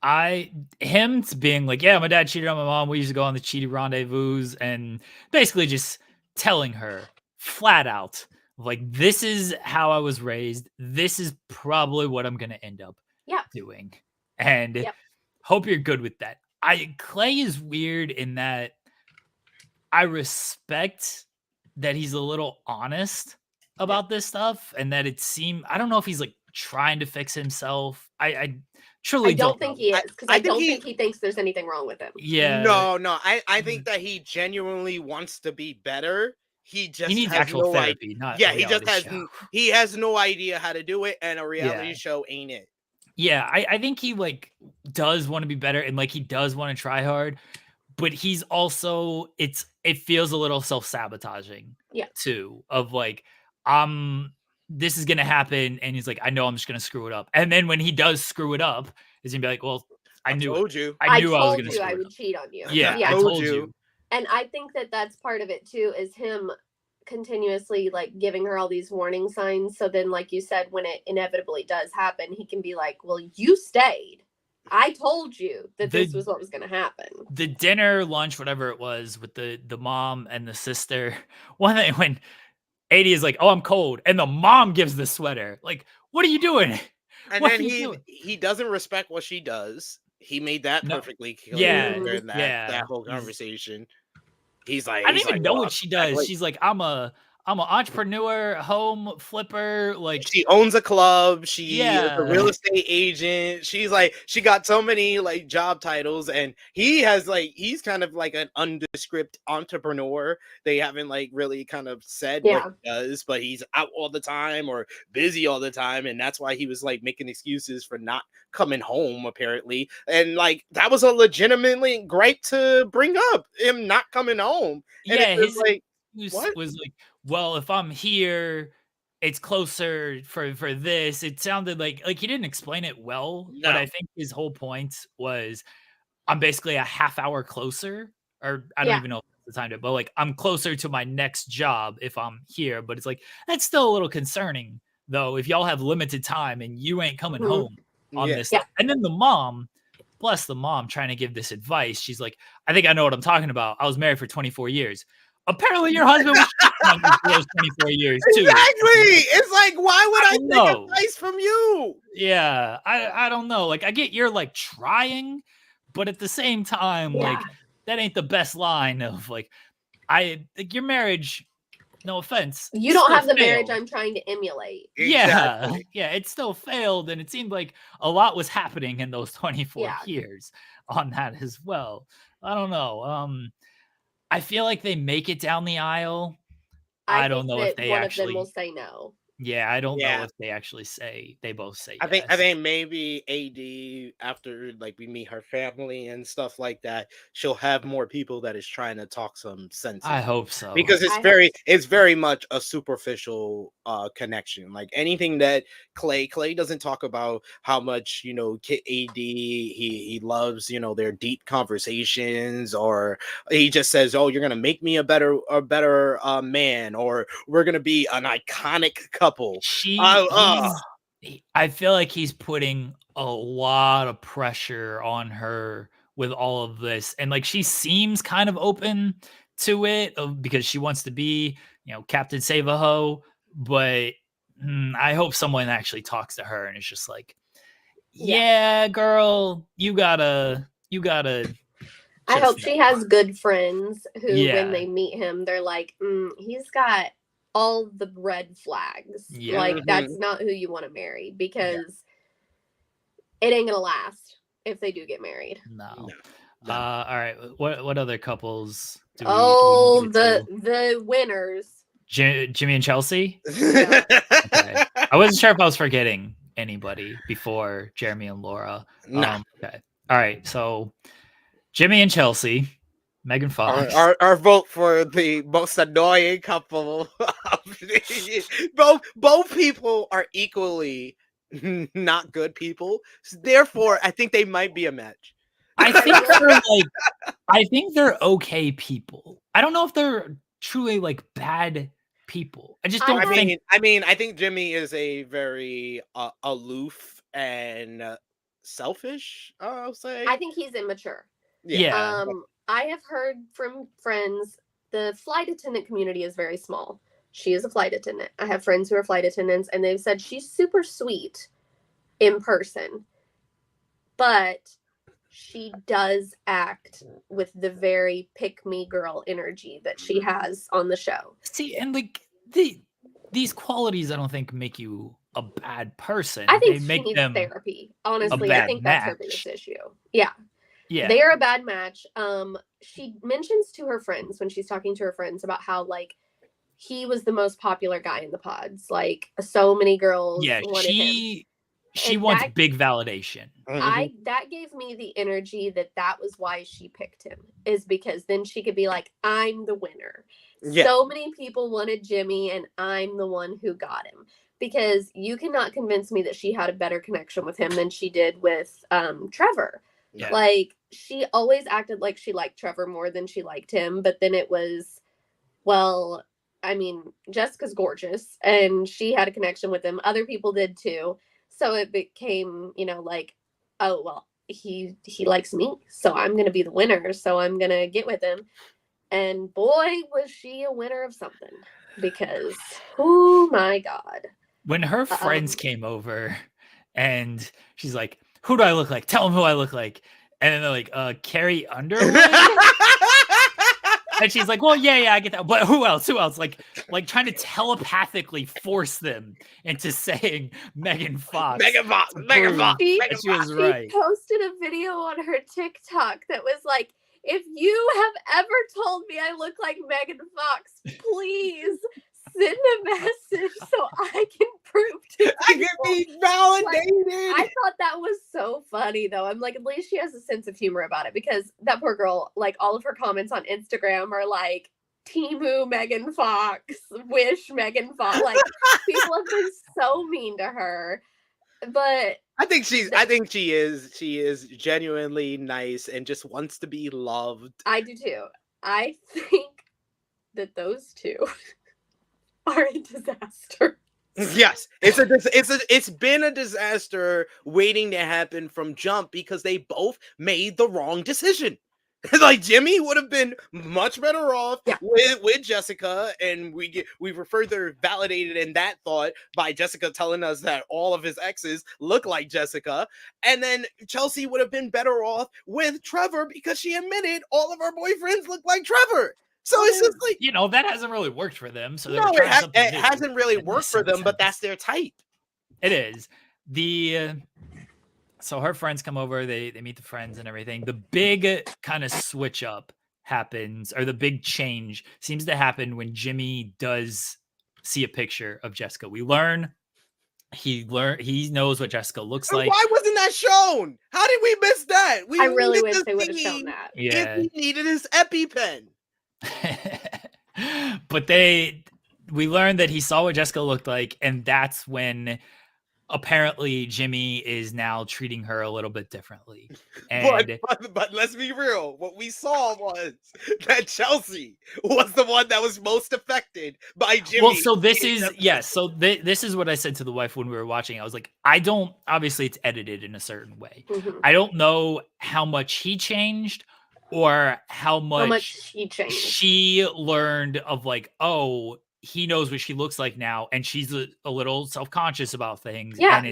it. Him being like, yeah, my dad cheated on my mom. We used to go on the cheaty rendezvous, and basically just telling her flat out, like, this is how I was raised. This is probably what I'm gonna end up doing. And hope you're good with that. Clay is weird in that I respect that he's a little honest about this stuff, and that it seemed, I don't know if he's like trying to fix himself. I truly don't think he is, because I don't think he thinks there's anything wrong with him. Yeah. No. I think that he genuinely wants to be better. He needs actual therapy. He has no idea how to do it, and a reality show ain't it. Yeah, I think he like does want to be better, and like he does want to try hard, but he's also it feels a little self-sabotaging too, of like, this is gonna happen, and he's like, I know I'm just gonna screw it up. And then when he does screw it up, he's gonna be like, well, I knew I was gonna screw it up. I would cheat on you. Yeah, I told you. And I think that that's part of it too, is him continuously like giving her all these warning signs. So then, like you said, when it inevitably does happen, he can be like, well, you stayed. I told you that this was what was going to happen. The dinner, lunch, whatever it was, with the mom and the sister, when AD is like, oh, I'm cold, and the mom gives the sweater, like, what are you doing? And then he doesn't respect what she does. He made that perfectly clear during that whole conversation. He's like, I don't even know what she does. She's like, I'm an entrepreneur, home flipper. Like, she owns a club. She is a real estate agent. She's like, she got so many like job titles, and he's kind of like an undescript entrepreneur. They haven't like really kind of said what he does, but he's out all the time or busy all the time, and that's why he was like making excuses for not coming home apparently. And like, that was a legitimately gripe to bring up, him not coming home. And his like, was like, well, if I'm here, it's closer for this. It sounded like he didn't explain it well, but I think his whole point was, I'm basically a half hour closer, or I don't even know if that's the time to, but like, I'm closer to my next job if I'm here. But it's like, that's still a little concerning though, if y'all have limited time and you ain't coming home on this stuff. And then the mom, bless the mom, trying to give this advice. She's like, I think I know what I'm talking about. I was married for 24 years. Apparently your husband was on those 24 years too. Exactly. It's like, why would I take advice from you? Yeah, I don't know. Like, I get you're like trying, But at the same time, like, that ain't the best line of like, your marriage, no offense, You don't have the failed. marriage I'm trying to emulate. Exactly. Yeah, it still failed, and it seemed like a lot was happening in those 24 years on that as well. I don't know. I feel like they make it down the aisle. I don't know if they one actually. of them will say no. Yeah, I don't know if they actually they both say I yes. think maybe AD, after like we meet her family and stuff like that, she'll have more people that is trying to talk some sense. I hope so, because it's very much a superficial connection. Like anything that Clay doesn't talk about how much, you know, AD he loves, you know, their deep conversations, or he just says, oh, you're gonna make me a better man, or we're gonna be an iconic couple. I feel like he's putting a lot of pressure on her with all of this, and like she seems kind of open to it because she wants to be, you know, Captain Save-A-Ho, but I hope someone actually talks to her and it's just like, yeah, girl, you gotta. I hope she has good friends who, when they Yeah. meet him, they're like, he's got all the red flags. Yeah. Like, that's not who you want to marry, because it ain't gonna last if they do get married. No. All right. What other couples do we the winners. Jimmy and Chelsea? Yeah. Okay. I wasn't sure if I was forgetting anybody before Jeremy and Laura. No. Okay. All right. So Jimmy and Chelsea, Megan Fox. Our vote for the most annoying couple. Both people are equally not good people. Therefore, I think they might be a match. I think they're okay people. I don't know if they're truly like bad people. I just don't think. I mean, I think Jimmy is a very aloof and selfish. I'll say. I think he's immature. Yeah. I have heard from friends, the flight attendant community is very small. She is a flight attendant. I have friends who are flight attendants, and they've said she's super sweet in person, but she does act with the very pick-me girl energy that she has on the show. See, and like these qualities, I don't think make you a bad person. I think they make she needs them therapy. Honestly, I think that's her biggest issue. Yeah. Yeah. They are a bad match. She mentions to her friends when she's talking to her friends about how like he was the most popular guy in the pods. Like so many girls wanted him. She wants big validation. That gave me the energy that was why she picked him, is because then she could be like, I'm the winner. Yeah. So many people wanted Jimmy and I'm the one who got him, because you cannot convince me that she had a better connection with him than she did with Trevor. Yeah. Like she always acted like she liked Trevor more than she liked him. But then it was, well, I mean, Jessica's gorgeous and she had a connection with him. Other people did too. So it became, you know, like, oh, well, he likes me, so I'm going to be the winner. So I'm going to get with him. And boy, was she a winner of something, because, oh my God. When her friends came over and she's like, who do I look like? Tell them who I look like. And then they're like, Carrie Underwood? And she's like, well, yeah, I get that. But who else? Like trying to telepathically force them into saying Megan Fox. She was right. She posted a video on her TikTok that was like, if you have ever told me I look like Megan Fox, please send a message so I can prove to I can be validated. Like, I thought that was so funny, though. I'm like, at least she has a sense of humor about it, because that poor girl, like, all of her comments on Instagram are like, Timu Megan Fox, wish Megan Fox. Like, people have been so mean to her. But I think she is genuinely nice and just wants to be loved. I do too. I think that those two are a disaster. Yes, it's been a disaster waiting to happen from jump, because they both made the wrong decision. Like Jimmy would have been much better off Yeah. with Jessica, and we were further validated in that thought by Jessica telling us that all of his exes look like Jessica, and then Chelsea would have been better off with Trevor because she admitted all of her boyfriends look like Trevor. So it's just like, you know, that hasn't really worked for them. So they no, were trying something it new. hasn't really And worked this for them, makes but sense. that's their type. It is. So her friends come over, they meet the friends and everything. The big kind of switch up happens, or the big change seems to happen when Jimmy does see a picture of Jessica. We learn he knows what Jessica looks And like. why wasn't that shown? How did we miss that? We I really needed wish to they would have see shown that. Yeah. if he needed his EpiPen. But we learned that he saw what Jessica looked like, and that's when apparently Jimmy is now treating her a little bit differently. And But let's be real. What we saw was that Chelsea was the one that was most affected by Jimmy. well, so this is this is what I said to the wife when we were watching. I was like, I don't, obviously it's edited in a certain way. Mhm. I don't know how much he changed or how much she changed. she learned of, like, oh, he knows what she looks like now, and she's a little self-conscious about things. Yeah.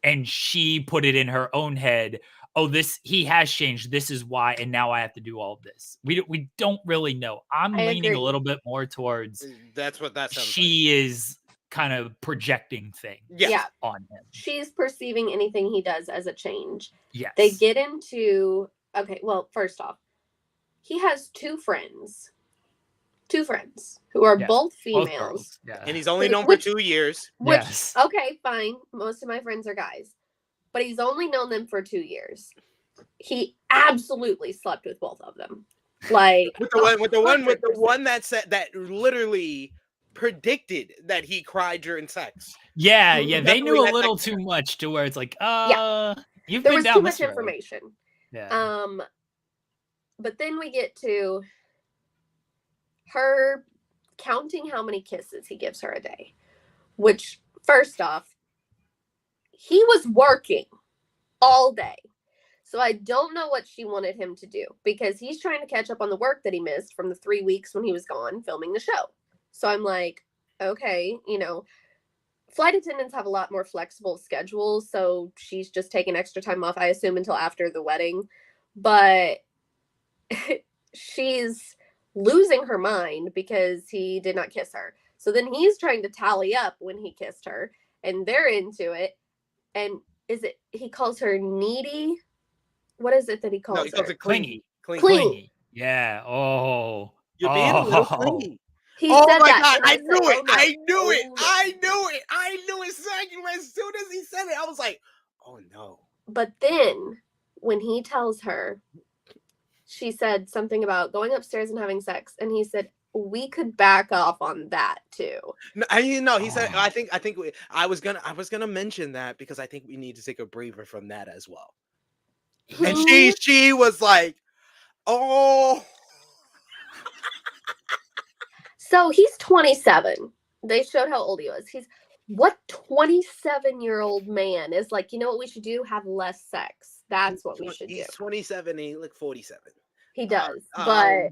And she put it in her own head, oh, he has changed, this is why, and now I have to do all of this. We don't really know. I'm I leaning agree. a little bit more towards That's what that sounds she is kind of projecting things Yeah. on him. She's perceiving anything he does as a change. Yes. They get into, okay, well, first off, he has two friends who are Yes, both both females. girls. Yeah. And he's only known for 2 years. Which, Yes. okay, fine. Most of my friends are guys. But he's only known them for 2 years. He absolutely slept with both of them. Like With the 100%. one that said that literally predicted that he cried during sex. Yeah, Mhm. they Definitely knew a had little sex. too much to where it's like, you've There been was down too this much road. information. Yeah. But then we get to her counting how many kisses he gives her a day. Which, first off, he was working all day. So I don't know what she wanted him to do, because he's trying to catch up on the work that he missed from the 3 weeks when he was gone filming the show. So I'm like, okay, flight attendants have a lot more flexible schedules. So she's just taking extra time off, I assume, until after the wedding. But she's losing her mind because he did not kiss her. So then he's trying to tally up when he kissed her, and they're into it. And he calls her needy? What is it that he calls her? No, he calls it Clingy. Clingy. Yeah. Oh. You're being a little Oh. clingy. He Oh said my that, god, and I said, knew it. "Oh, no. I knew it. Oh, no." I knew it. As soon as he said it, I was like, oh no. But then when he tells her, she said something about going upstairs and having sex, and he said, we could back off on that too. No, he said, I was gonna mention that because I think we need to take a breather from that as well. And she was like, oh. So he's 27. They showed how old he was. What 27-year-old man is like, you know what we should do? Have less sex. That's what we should do. He's 27 and he looked 47. He does. But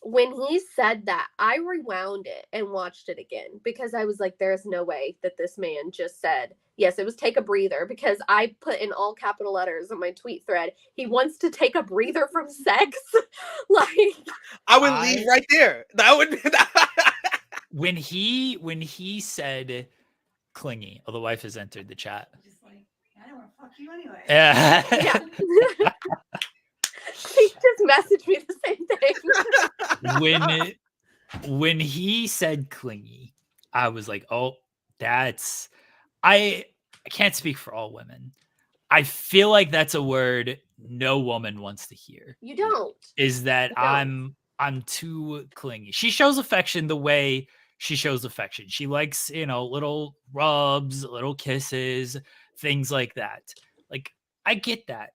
when he said that, I rewound it and watched it again, because I was like, there's no way that this man just said, yes, it was take a breather, because I put in all capital letters on my tweet thread, he wants to take a breather from sex. Like, I would leave right there. That would when he said clingy, the wife has entered the chat. Just like, I don't want to fuck you anyway. Yeah. yeah. She just messaged me the same thing. when he said clingy, I was like, oh, I can't speak for all women. I feel like that's a word no woman wants to hear. You don't. Is that You don't. I'm too clingy. She shows affection the way she shows affection. She likes, little rubs, little kisses, things like that. Like, I get that.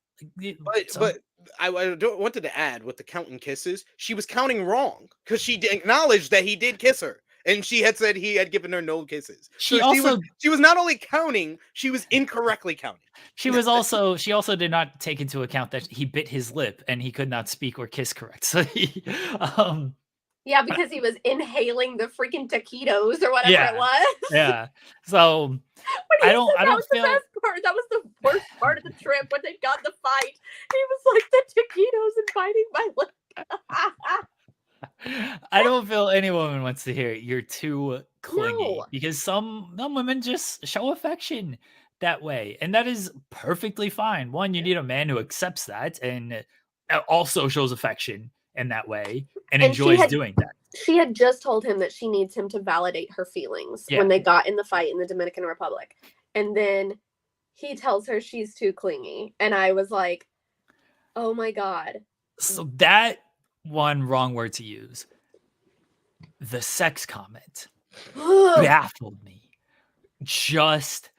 But I wanted to add with the counting kisses, she was counting wrong because she acknowledged that he did kiss her. and she had said he had given her no kisses. She So also she was not only counting, she was incorrectly counting. she also did not take into account that he bit his lip and he could not speak or kiss correct. So Yeah, because he was inhaling the freaking taquitos or whatever Yeah. it was. yeah. So When I he don't- said I that don't was feel- the best part. That was the worst part of the trip when they got in the fight. He was like the taquitos and biting my lip. I don't feel any woman wants to hear you're too clingy No. because some women just show affection that way, and that is perfectly fine. One, you need a man who accepts that and also shows affection in that way and And she enjoys had- doing that. She had just told him that she needs him to validate her feelings Yeah. when they got in the fight in the Dominican Republic. And then he tells her she's too clingy. And I was like, oh my God. So that one wrong word to use. The sex comment baffled me. Just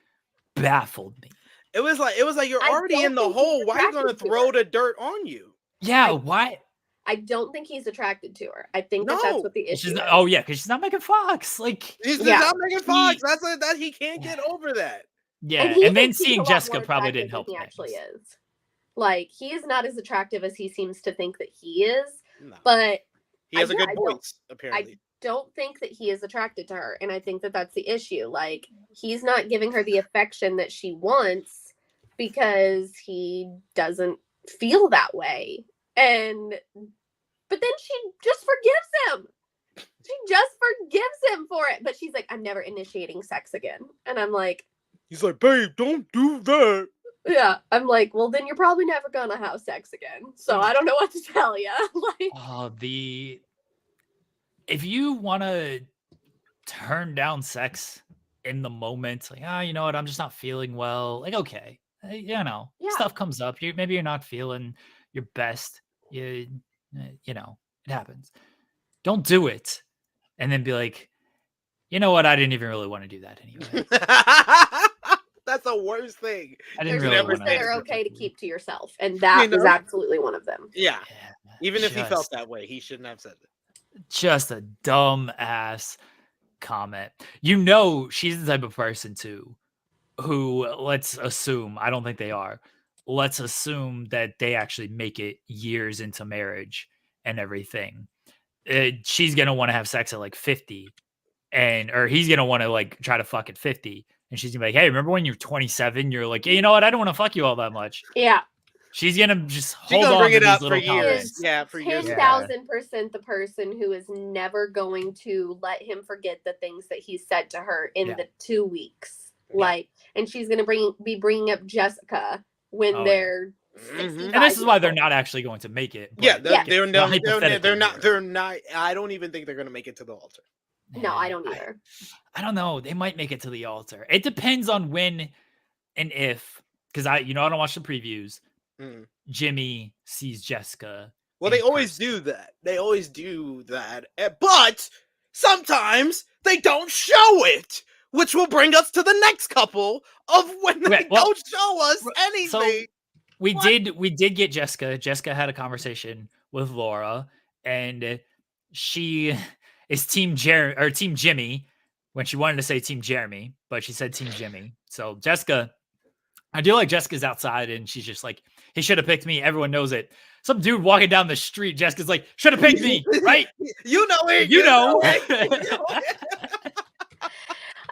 baffled me. It was like you're I already don't in the think he's hole. Why are you gonna attracted to throw her. the dirt on you? Yeah, I- why? I don't think he's attracted to her. I think that that's No. what the issue She's is. not, oh yeah, because she's not Megan Fox. Like He's Yeah. not Megan Fox. He- That he can't get over that. yeah, he and then thinks he's a seeing lot Jessica more probably attractive didn't help than he actually things. is. Like, he is not as attractive as he seems to think that he is. No. But He has a I good don't- voice, apparently. don't think that he is attracted to her. And I think that that's the issue. Like, he's not giving her the affection that she wants because he doesn't feel that way. But then she just forgives him. She just forgives him for it. But she's like, I'm never initiating sex again. And I'm like, He's like, babe, don't do that. yeah. I'm like, well, then you're probably never going to have sex again. So I don't know what to tell you. Like, Oh, if you want to turn down sex in the moment, like, you know what, I'm just not feeling well. Like, okay, you know, Yeah. stuff comes up. Maybe you're not feeling your best. You know, it happens. Don't do it, and then be like, you know what, I didn't even really want to do that anyway. That's the worst thing. I didn't there's really never things want that to. are okay to keep to yourself. And that is know? absolutely one of them. Yeah. Yeah, Even if he felt just- that way, he shouldn't have said it. just a dumb ass comment. You know, she's the type of person too who, let's assume, I don't think they are, let's assume that they actually make it years into marriage and everything. She's gonna want to have sex at like 50, or he's gonna want to like try to fuck at 50, and she's gonna be like, hey, remember when you're 27, you're like, hey, you know what, I don't want to fuck you all that much. Yeah. She's gonna just She's hold gonna on bring to it these up for little years. comments. Yeah, for years. 10,000% the person who is never going to let him forget the things that he said to her in Yeah. the 2 weeks. Yeah. Like, and she's going to be bringing up Jessica when Oh, yeah. they're Mhm. 65 And this is why years they're old. not actually going to make it. Yeah, but Yeah. they're the not. hypothetical They're here. not. I don't even think they're gonna make it to the altar. No, I don't either. I don't know. They might make it to the altar. It depends on when and if, because I don't watch the previews. Mm. Jimmy sees Jessica. Well, in they always person. do that. They always do that. But sometimes they don't show it, which will bring us to the next couple of when they Right, well, don't show us anything. So we What? did get Jessica. Jessica had a conversation with Laura, and she is team Jimmy when she wanted to say team Jeremy, but she said team Jimmy. So Jessica, I do like Jessica's outside, and she's just like, he should have picked me. Everyone knows it. Some dude walking down the street, Jessica's like, should have picked me, right? You know it. You know. it, you know it.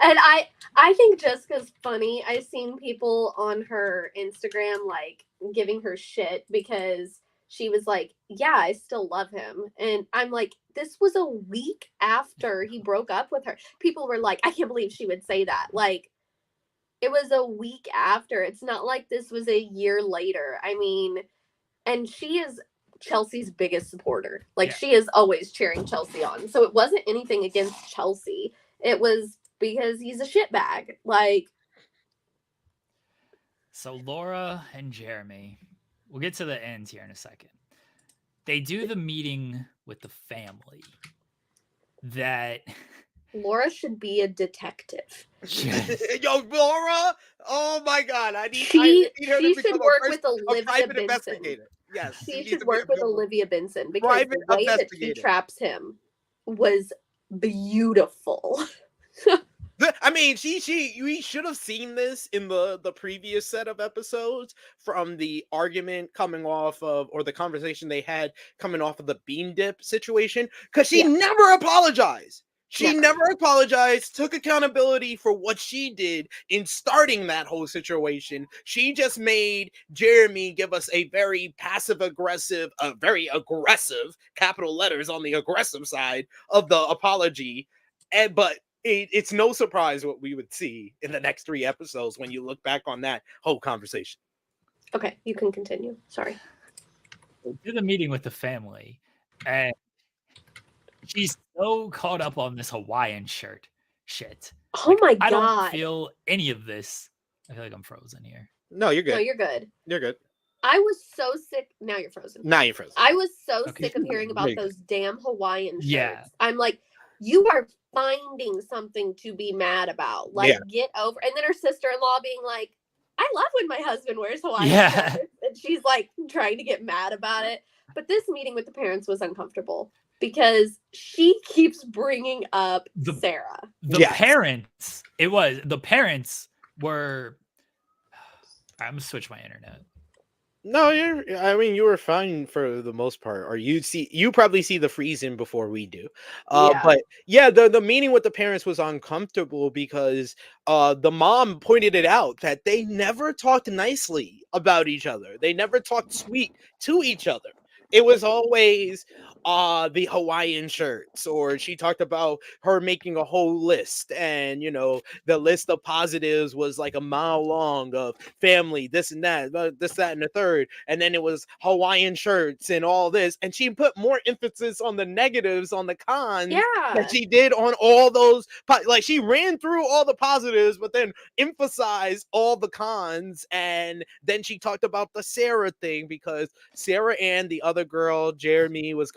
And I think Jessica's funny. I've seen people on her Instagram like giving her shit because she was like, yeah, I still love him. And I'm like, this was a week after he broke up with her. People were like, I can't believe she would say that. Like, it was a week after. It's not like this was a year later. I mean, and she is Chelsea's biggest supporter. Like, Yeah. she is always cheering Chelsea on. So it wasn't anything against Chelsea. It was because he's a shitbag. Like, So Laura and Jeremy, we'll get to the end here in a second. They do the meeting with the family that Laura should be a detective. Yo, Laura. Oh my God, I need She her to should become work a with private Olivia Benson. investigator. Yes, She needs should to be work a with good- Olivia Benson because private the way that she investigator. traps him was beautiful. I mean, we should have seen this in the previous set of episodes from the argument coming off of, or the conversation they had coming off of the bean dip situation, because she never apologized. She never apologized, took accountability for what she did in starting that whole situation. She just made Jeremy give us a very passive aggressive, very aggressive, capital letters on the aggressive side of the apology. But it's no surprise what we would see in the next 3 episodes when you look back on that whole conversation. Okay, you can continue. Sorry. Did the meeting with the family, and she's so caught up on this Hawaiian shirt shit. Oh my God. I don't feel any of this. I feel like I'm frozen here. No, you're good. No, you're good. You're good. I was so sick. Now you're frozen. Now you're frozen. I was so sick of hearing about those damn Hawaiian shirts. Yeah. I'm like, you are finding something to be mad about. Like, get over. And then her sister-in-law being like, I love when my husband wears Hawaiian shirts. And she's like trying to get mad about it. But this meeting with the parents was uncomfortable because she keeps bringing up Sarah. The parents were. I'm gonna switch my internet. No, you were fine for the most part. Or you probably see the freezing before we do. But yeah, the meeting with the parents was uncomfortable because the mom pointed it out that they never talked nicely about each other. They never talked sweet to each other. It was always the Hawaiian shirts, or she talked about her making a whole list, and the list of positives was like a mile long of family, this and that, this, that, and the third, and then it was Hawaiian shirts and all this, and she put more emphasis on the negatives, on the cons, that she did on all those. Like, she ran through all the positives, but then emphasized all the cons, and then she talked about the Sarah thing, because Sarah and the other girl Jeremy was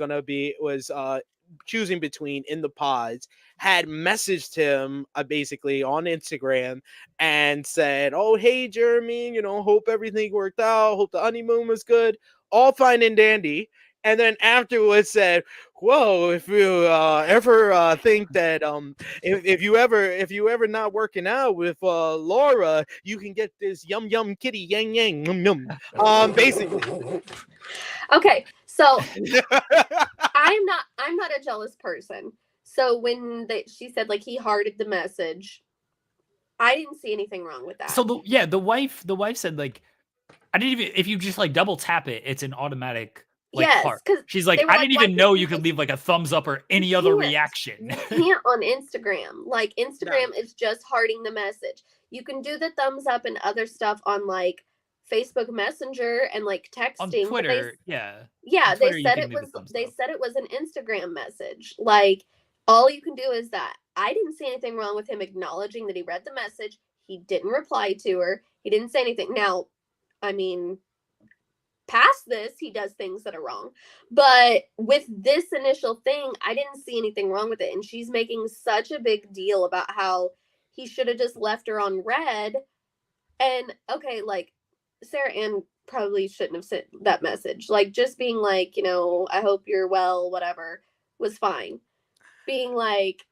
choosing between in the pods had messaged him basically on Instagram and said, oh, hey Jeremy, hope everything worked out, hope the honeymoon was good, all fine and dandy. And then afterwards said, whoa, if you ever think that if you ever not working out with Laura, you can get this yum kitty yang yang yum yum. Basically. Okay, so I'm not a jealous person. So when she said like he hearted the message, I didn't see anything wrong with that. So the wife said like, I didn't even, if you just like double tap it, it's an automatic heart. She's like, I didn't even know you could leave like a thumbs up or any other reaction. You can't on Instagram. Like Instagram is just hearting the message. You can do the thumbs up and other stuff on like Facebook Messenger and like texting. On Twitter, they said it was an Instagram message. Like all you can do is that. I didn't see anything wrong with him acknowledging that he read the message. He didn't reply to her. He didn't say anything. Now, I mean, past this, he does things that are wrong. But with this initial thing, I didn't see anything wrong with it. And she's making such a big deal about how he should have just left her on red. And okay, like Sarah Ann probably shouldn't have sent that message. Like just being like, I hope you're well, whatever, was fine. Being like,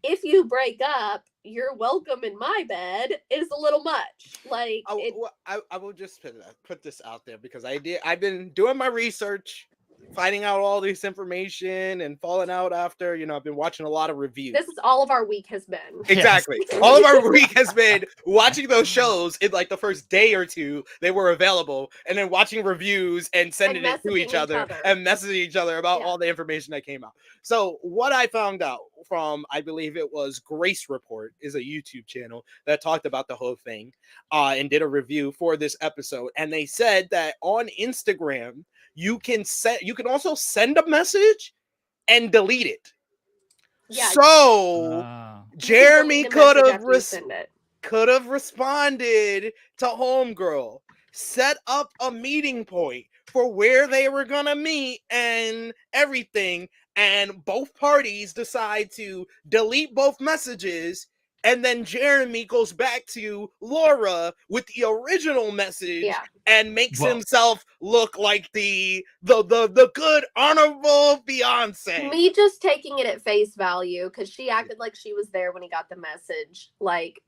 if you break up, you're welcome in my bed is a little much. Like I will just put this out there because I've been doing my research, finding out all this information and falling out after, I've been watching a lot of reviews. This is all of our week has been. Exactly. Yes. All of our week has been watching those shows in like the first day or two they were available, and then watching reviews and sending it to each other and messaging each other about all the information that came out. So what I found out from, I believe it was Grace Report, is a YouTube channel that talked about the whole thing and did a review for this episode. And they said that on Instagram, you can also send a message and delete it. Yeah. So Jeremy could have responded to Homegirl, set up a meeting point for where they were gonna meet and everything, and both parties decide to delete both messages And then Jeremy goes back to Laura with the original message and makes himself look like the good, honorable fiance. Me just taking it at face value, because she acted like she was there when he got the message. Like,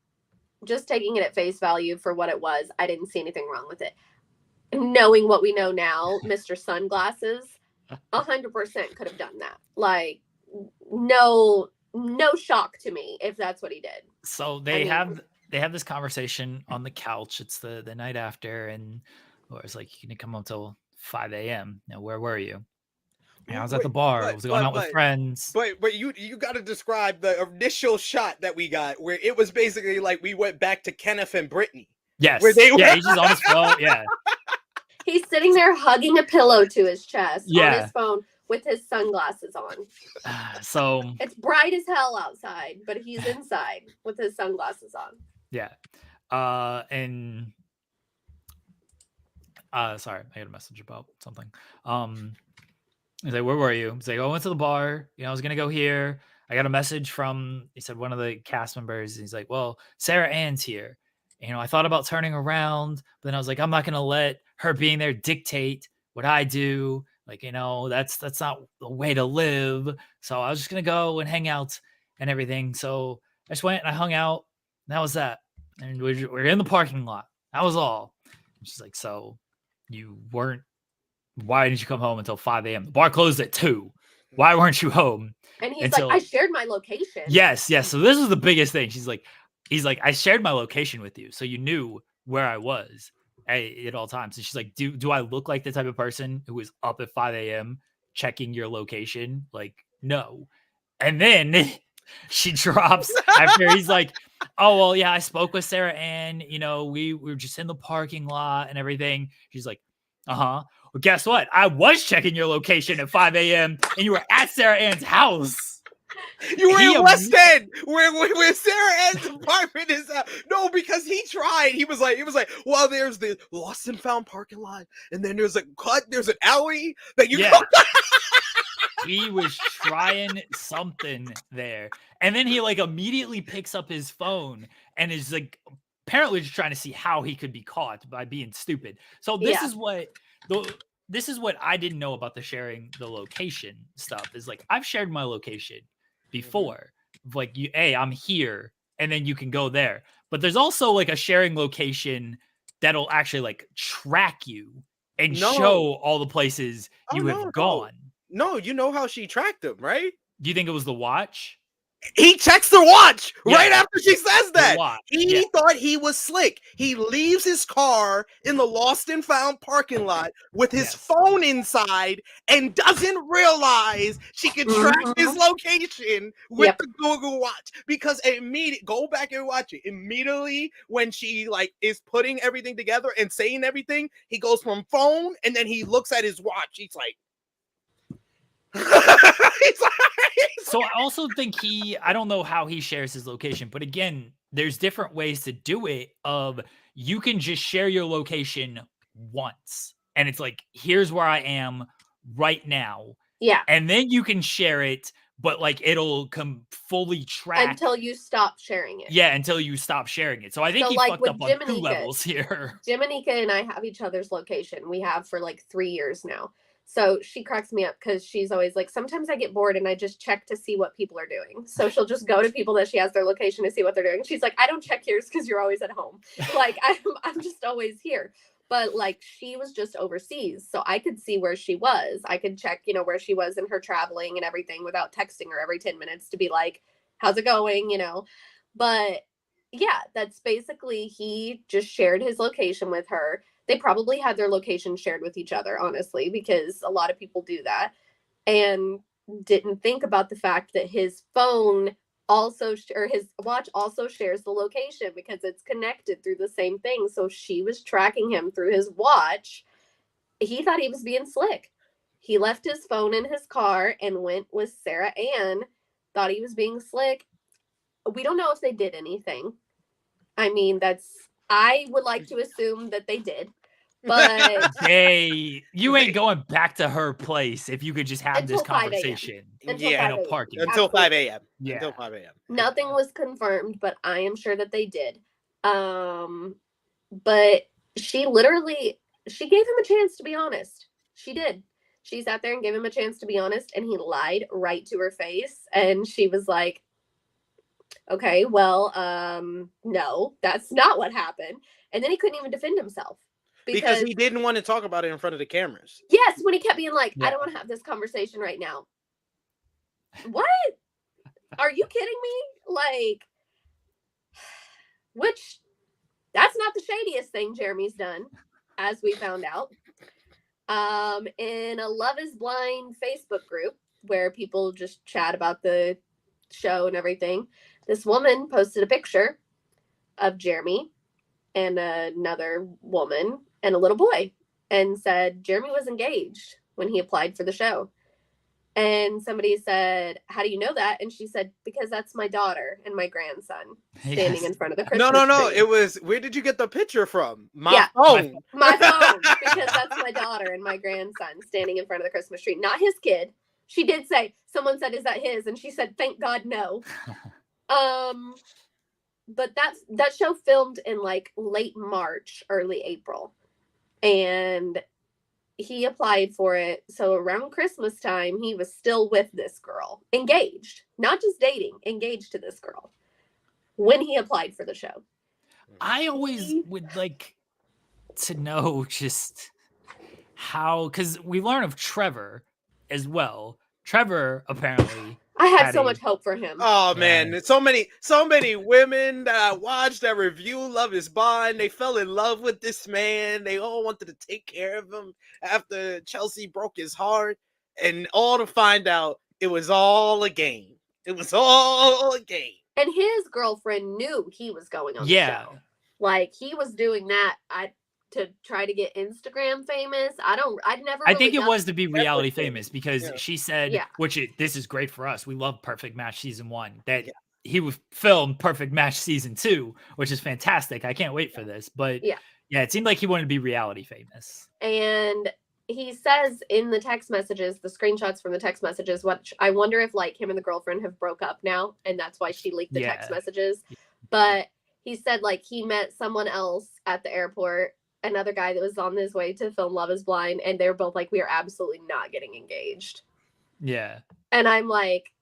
just taking it at face value for what it was, I didn't see anything wrong with it. Knowing what we know now, Mr. Sunglasses 100% could have done that. Like, no shock to me if that's what he did. So they have this conversation on the couch. It's the night after, and it's like, you can come up till 5 a.m. Now, where were you? And I was at the bar. I was going out with friends. But you got to describe the initial shot that we got, where it was basically like we went back to Kenneth and Brittany. Yes. Where they yeah, he's just on his phone. Yeah. He's sitting there hugging a pillow to his chest on his phone with his sunglasses on. So it's bright as hell outside, but he's inside with his sunglasses on. Yeah. And sorry, I got a message about something. He's like, where were you? He's like, I went to the bar. I was gonna go here. I got a message from, he said, one of the cast members. He's like, well, Sarah Ann's here. I thought about turning around, but then I was like, I'm not gonna let her being there dictate what I do. Like, that's not the way to live. So I was just gonna go and hang out and everything. So I just went and I hung out. And that was that. And we're in the parking lot. That was all. And she's like, so you weren't, why didn't you come home until 5 a.m.? The bar closed at 2. Why weren't you home? And he's like, I shared my location. Yes. So this is the biggest thing. He's like, I shared my location with you, so you knew where I was at all times. And she's like, do I look like the type of person who is up at 5 a.m. checking your location? Like, no. And then she drops after he's like, oh, well, yeah, I spoke with Sarah Ann. We were just in the parking lot and everything. She's like, well, guess what? I was checking your location at 5 a.m. and you were at Sarah Ann's house. You were in West End, where Sarah Ann's apartment is at. No, because he tried. He was like, well, there's the lost and found parking lot, and then there's there's an alley that you go. He was trying something there. And then he immediately picks up his phone and is apparently just trying to see how he could be caught by being stupid. So this is what I didn't know about the sharing the location stuff is I've shared my location before. I'm here, and then you can go there. But there's also a sharing location that'll actually track you and show all the places you have gone. No, you know how she tracked him, right? Do you think it was the watch? He checks the watch right after she says that. He thought he was slick. He leaves his car in the lost and found parking lot with his phone inside and doesn't realize she can track his location with the Google Watch. Because go back and watch it. Immediately when she is putting everything together and saying everything, he goes from phone and then he looks at his watch. He's like, so I also think I don't know how he shares his location, but again, there's different ways to do it. You can just share your location once and it's here's where I am right now. Yeah. And then you can share it, but it'll come fully track until you stop sharing it. Yeah, until you stop sharing it. So I think he fucked up on 2 levels here. Jiminica and I have each other's location. We have for 3 years now. So she cracks me up because she's always sometimes I get bored and I just check to see what people are doing. So she'll just go to people that she has their location to see what they're doing. She's like, I don't check yours because you're always at home. I'm just always here. But she was just overseas. So I could see where she was. I could check, where she was in her traveling and everything without texting her every 10 minutes to be like, how's it going? But yeah, that's basically, he just shared his location with her. They probably had their location shared with each other, honestly, because a lot of people do that, and didn't think about the fact that his phone his watch also shares the location because it's connected through the same thing. So she was tracking him through his watch. He thought he was being slick. He left his phone in his car and went with Sarah Ann, thought he was being slick. We don't know if they did anything. I mean, I would like to assume that they did, But Hey, you ain't going back to her place if you could just have this Until 5 a.m. conversation Until Yeah, in 5 a a.m. parking until lot. 5 a.m. Yeah. Until 5 a.m. Nothing was confirmed, but I am sure that they did. But she gave him a chance to be honest. She did. She sat there and gave him a chance to be honest, and he lied right to her face. And she was like, okay, well, no, that's not what happened. And then he couldn't even defend himself. Because he didn't want to talk about it in front of the cameras. Yes, when he kept being like, Yeah. I don't want to have this conversation right now. What? Are you kidding me? Like, which that's not the shadiest thing Jeremy's done, as we found out. In a Love is Blind Facebook group where people just chat about the show and everything, this woman posted a picture of Jeremy and another woman and a little boy and said Jeremy was engaged when he applied for the show. And somebody said, how do you know that? And she said, because that's my daughter and my grandson standing in front of the Christmas No. tree. It was, where did you get the picture from? My phone. My phone. Because that's my daughter and my grandson standing in front of the Christmas tree. Not his kid. She did say, someone said, is that his? And she said, thank God, no. But that show filmed in like late March, early April. And he applied for it. So around Christmas time, he was still with this girl, engaged, not just dating, engaged to this girl when he applied for the show. I always would like to know just how, because we learn of Trevor as well. Trevor apparently I had so much hope for him. Oh man, so many women that watched that review Love is Blind, they fell in love with this man. They all wanted to take care of him after Chelsea broke his heart, and all to find out it was all a game. It was all a game. And his girlfriend knew he was going on the show. Like he was doing that to try to get Instagram famous. I think it was to be reality famous because she said, this is great for us. We love Perfect Match season 1. That he would film Perfect Match season 2, which is fantastic. I can't wait for this. But it seemed like he wanted to be reality famous. And he says in the text messages, the screenshots from the text messages, which I wonder if like him and the girlfriend have broke up now, and that's why she leaked the text messages. But he said like he met someone else at the airport, another guy that was on his way to film Love is Blind, and they're both like, we are absolutely not getting engaged. Yeah. And I'm like,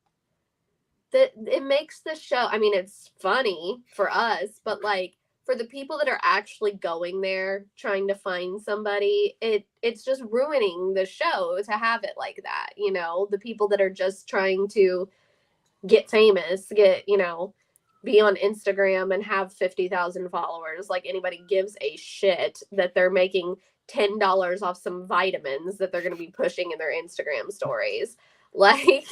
it makes the show, I mean, it's funny for us, but like for the people that are actually going there trying to find somebody, it's just ruining the show to have it like that, you know, the people that are just trying to get famous, be on Instagram and have 50,000 followers. Like anybody gives a shit that they're making $10 off some vitamins that they're going to be pushing in their Instagram stories. Like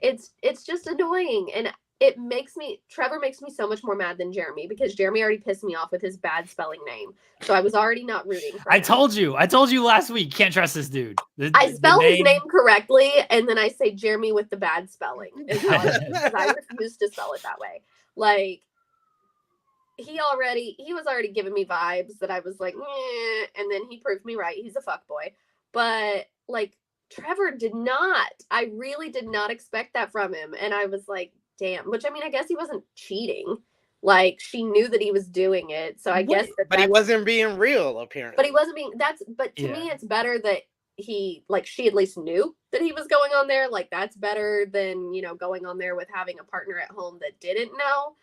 it's just annoying. And Trevor makes me so much more mad than Jeremy, because Jeremy already pissed me off with his bad spelling name. So I was already not rooting for him. I told you last week, can't trust this dude. I spell his name correctly, and then I say Jeremy with the bad spelling. Is how because I refuse to spell it that way. Like he was already giving me vibes that I was like, and then he proved me right. He's a fuckboy. But like Trevor I really did not expect that from him. And I was like, damn, which I mean, I guess he wasn't cheating. Like she knew that he was doing it. So I guess but he wasn't being real, apparently. But he wasn't being but to me it's better that she at least knew that he was going on there. Like that's better than, going on there with having a partner at home that didn't know.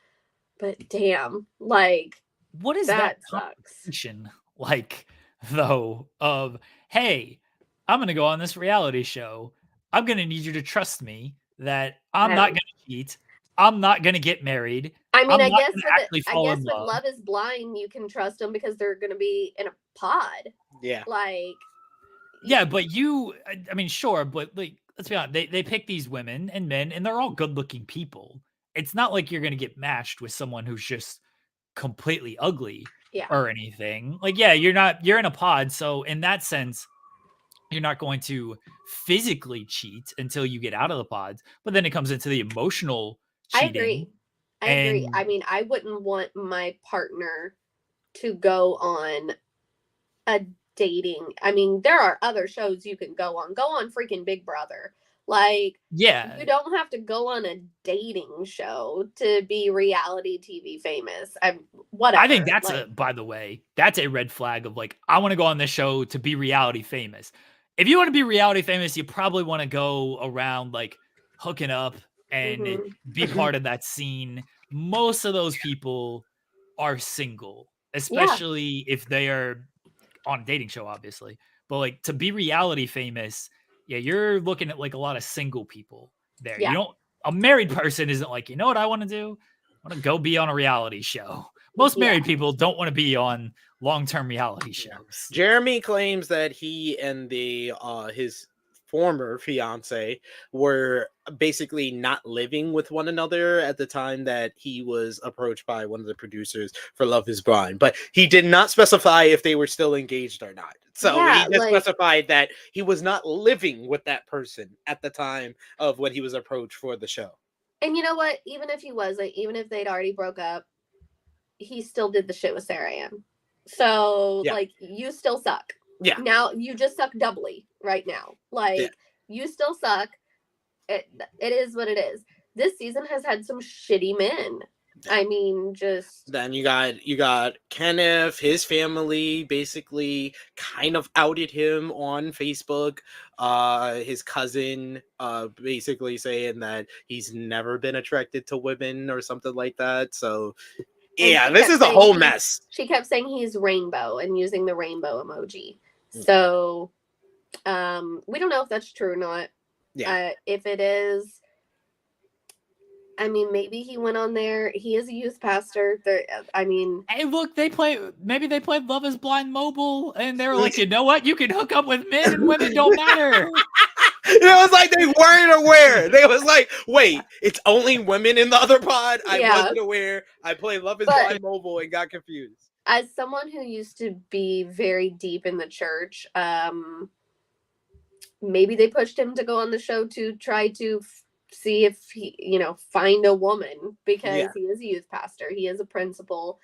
But damn, like what is that conversation like though of, hey, I'm going to go on this reality show. I'm going to need you to trust me that I'm not going to cheat. I'm not going to get married. I mean, I guess with Love is Blind, you can trust them because they're going to be in a pod. Yeah. Like. Yeah, but I mean, sure, but like, let's be honest, they pick these women and men, and they're all good-looking people. It's not like you're going to get matched with someone who's just completely ugly or anything. Like, you're in a pod. So in that sense, you're not going to physically cheat until you get out of the pods. But then it comes into the emotional cheating. I agree. I mean, I wouldn't want my partner to go on a dating. I mean, there are other shows you can go on. Go on freaking Big Brother. Like, Yeah. you don't have to go on a dating show to be reality TV famous. Whatever. I think that's like, by the way, that's a red flag of like, I want to go on this show to be reality famous. If you want to be reality famous, you probably want to go around like hooking up and be part of that scene. Most of those people are single, especially if they are on a dating show, obviously. But like to be reality famous, yeah, you're looking at like a lot of single people there. Yeah. You don't, a married person isn't like, you know what I want to do? I want to go be on a reality show. Most married people don't want to be on long-term reality shows. Jeremy claims that he and his former fiance were basically not living with one another at the time that he was approached by one of the producers for Love Is Blind, but he did not specify if they were still engaged or not. So he just specified that he was not living with that person at the time of when he was approached for the show. And you know what? Even if he was, like, even if they'd already broke up, he still did the shit with Sarah Ann. So, like, you still suck. Yeah. Now, you just suck doubly right now. Like, you still suck. It is what it is. This season has had some shitty men. I mean, just... Then you got Kenneth, his family basically kind of outed him on Facebook. His cousin basically saying that he's never been attracted to women or something like that. So... yeah, this is a whole mess. She kept saying he's rainbow and using the rainbow emoji. So, we don't know if that's true or not. Yeah. If it is, I mean, maybe he went on there. He is a youth pastor. I mean, hey, look, maybe they played Love Is Blind Mobile, and they were like, you know what? You can hook up with men, and women don't matter. It was like they weren't aware. They was like, wait, it's only women in the other pod? I wasn't aware. I played Love Is Blind Mobile and got confused. As someone who used to be very deep in the church, maybe they pushed him to go on the show to try to see if he, find a woman, because he is a youth pastor. He is a principal.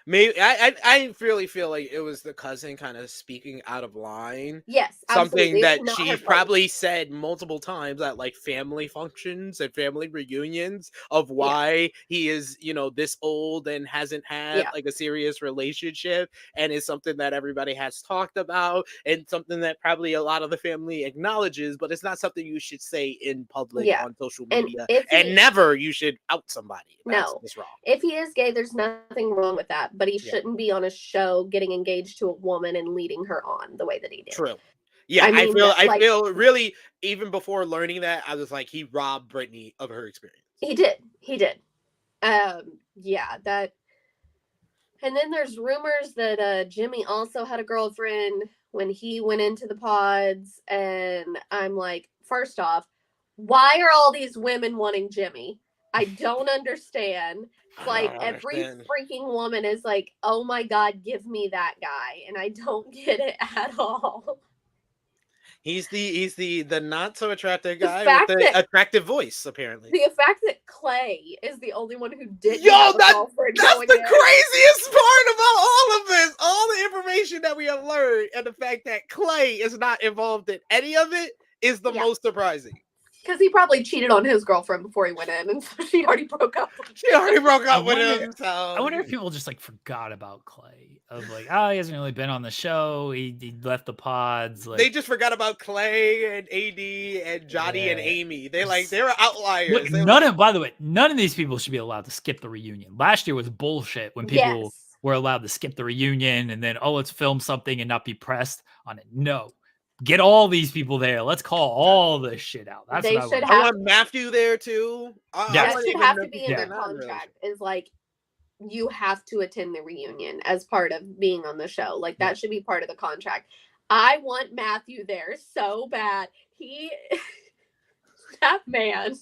Maybe I really feel like it was the cousin kind of speaking out of line. Yes, something that she probably said multiple times at like family functions and family reunions of why he is, this old and hasn't had like a serious relationship, and is something that everybody has talked about and something that probably a lot of the family acknowledges, but it's not something you should say in public on social media, and never you should out somebody. That's wrong. If he is gay, there's nothing wrong with that. But he shouldn't be on a show getting engaged to a woman and leading her on the way that he did. True. Yeah, I feel really, even before learning that, I was like, he robbed Brittany of her experience. He did. That. And then there's rumors that Jimmy also had a girlfriend when he went into the pods. And I'm like, first off, why are all these women wanting Jimmy? I don't understand. Like, every freaking woman is like, oh my God, give me that guy. And I don't get it at all. He's the not so attractive guy with the attractive voice, apparently. The fact that Clay is the only one who didn't that's the craziest part about all of this. All the information that we have learned, and the fact that Clay is not involved in any of it is the most surprising. Because he probably cheated on his girlfriend before he went in, and so she already broke up with him. With him. So. I wonder if people just like forgot about Clay. Of like, he hasn't really been on the show. He left the pods. Like, they just forgot about Clay and AD and Johnny and Amy. They were outliers. Look, by the way, none of these people should be allowed to skip the reunion. Last year was bullshit when people were allowed to skip the reunion and then let's film something and not be pressed on it. No. Get all these people there. Let's call all this shit out. That's what I want Matthew there too. That should have to be in their contract. Is like, you have to attend the reunion as part of being on the show. Like, that should be part of the contract. I want Matthew there so bad. That man.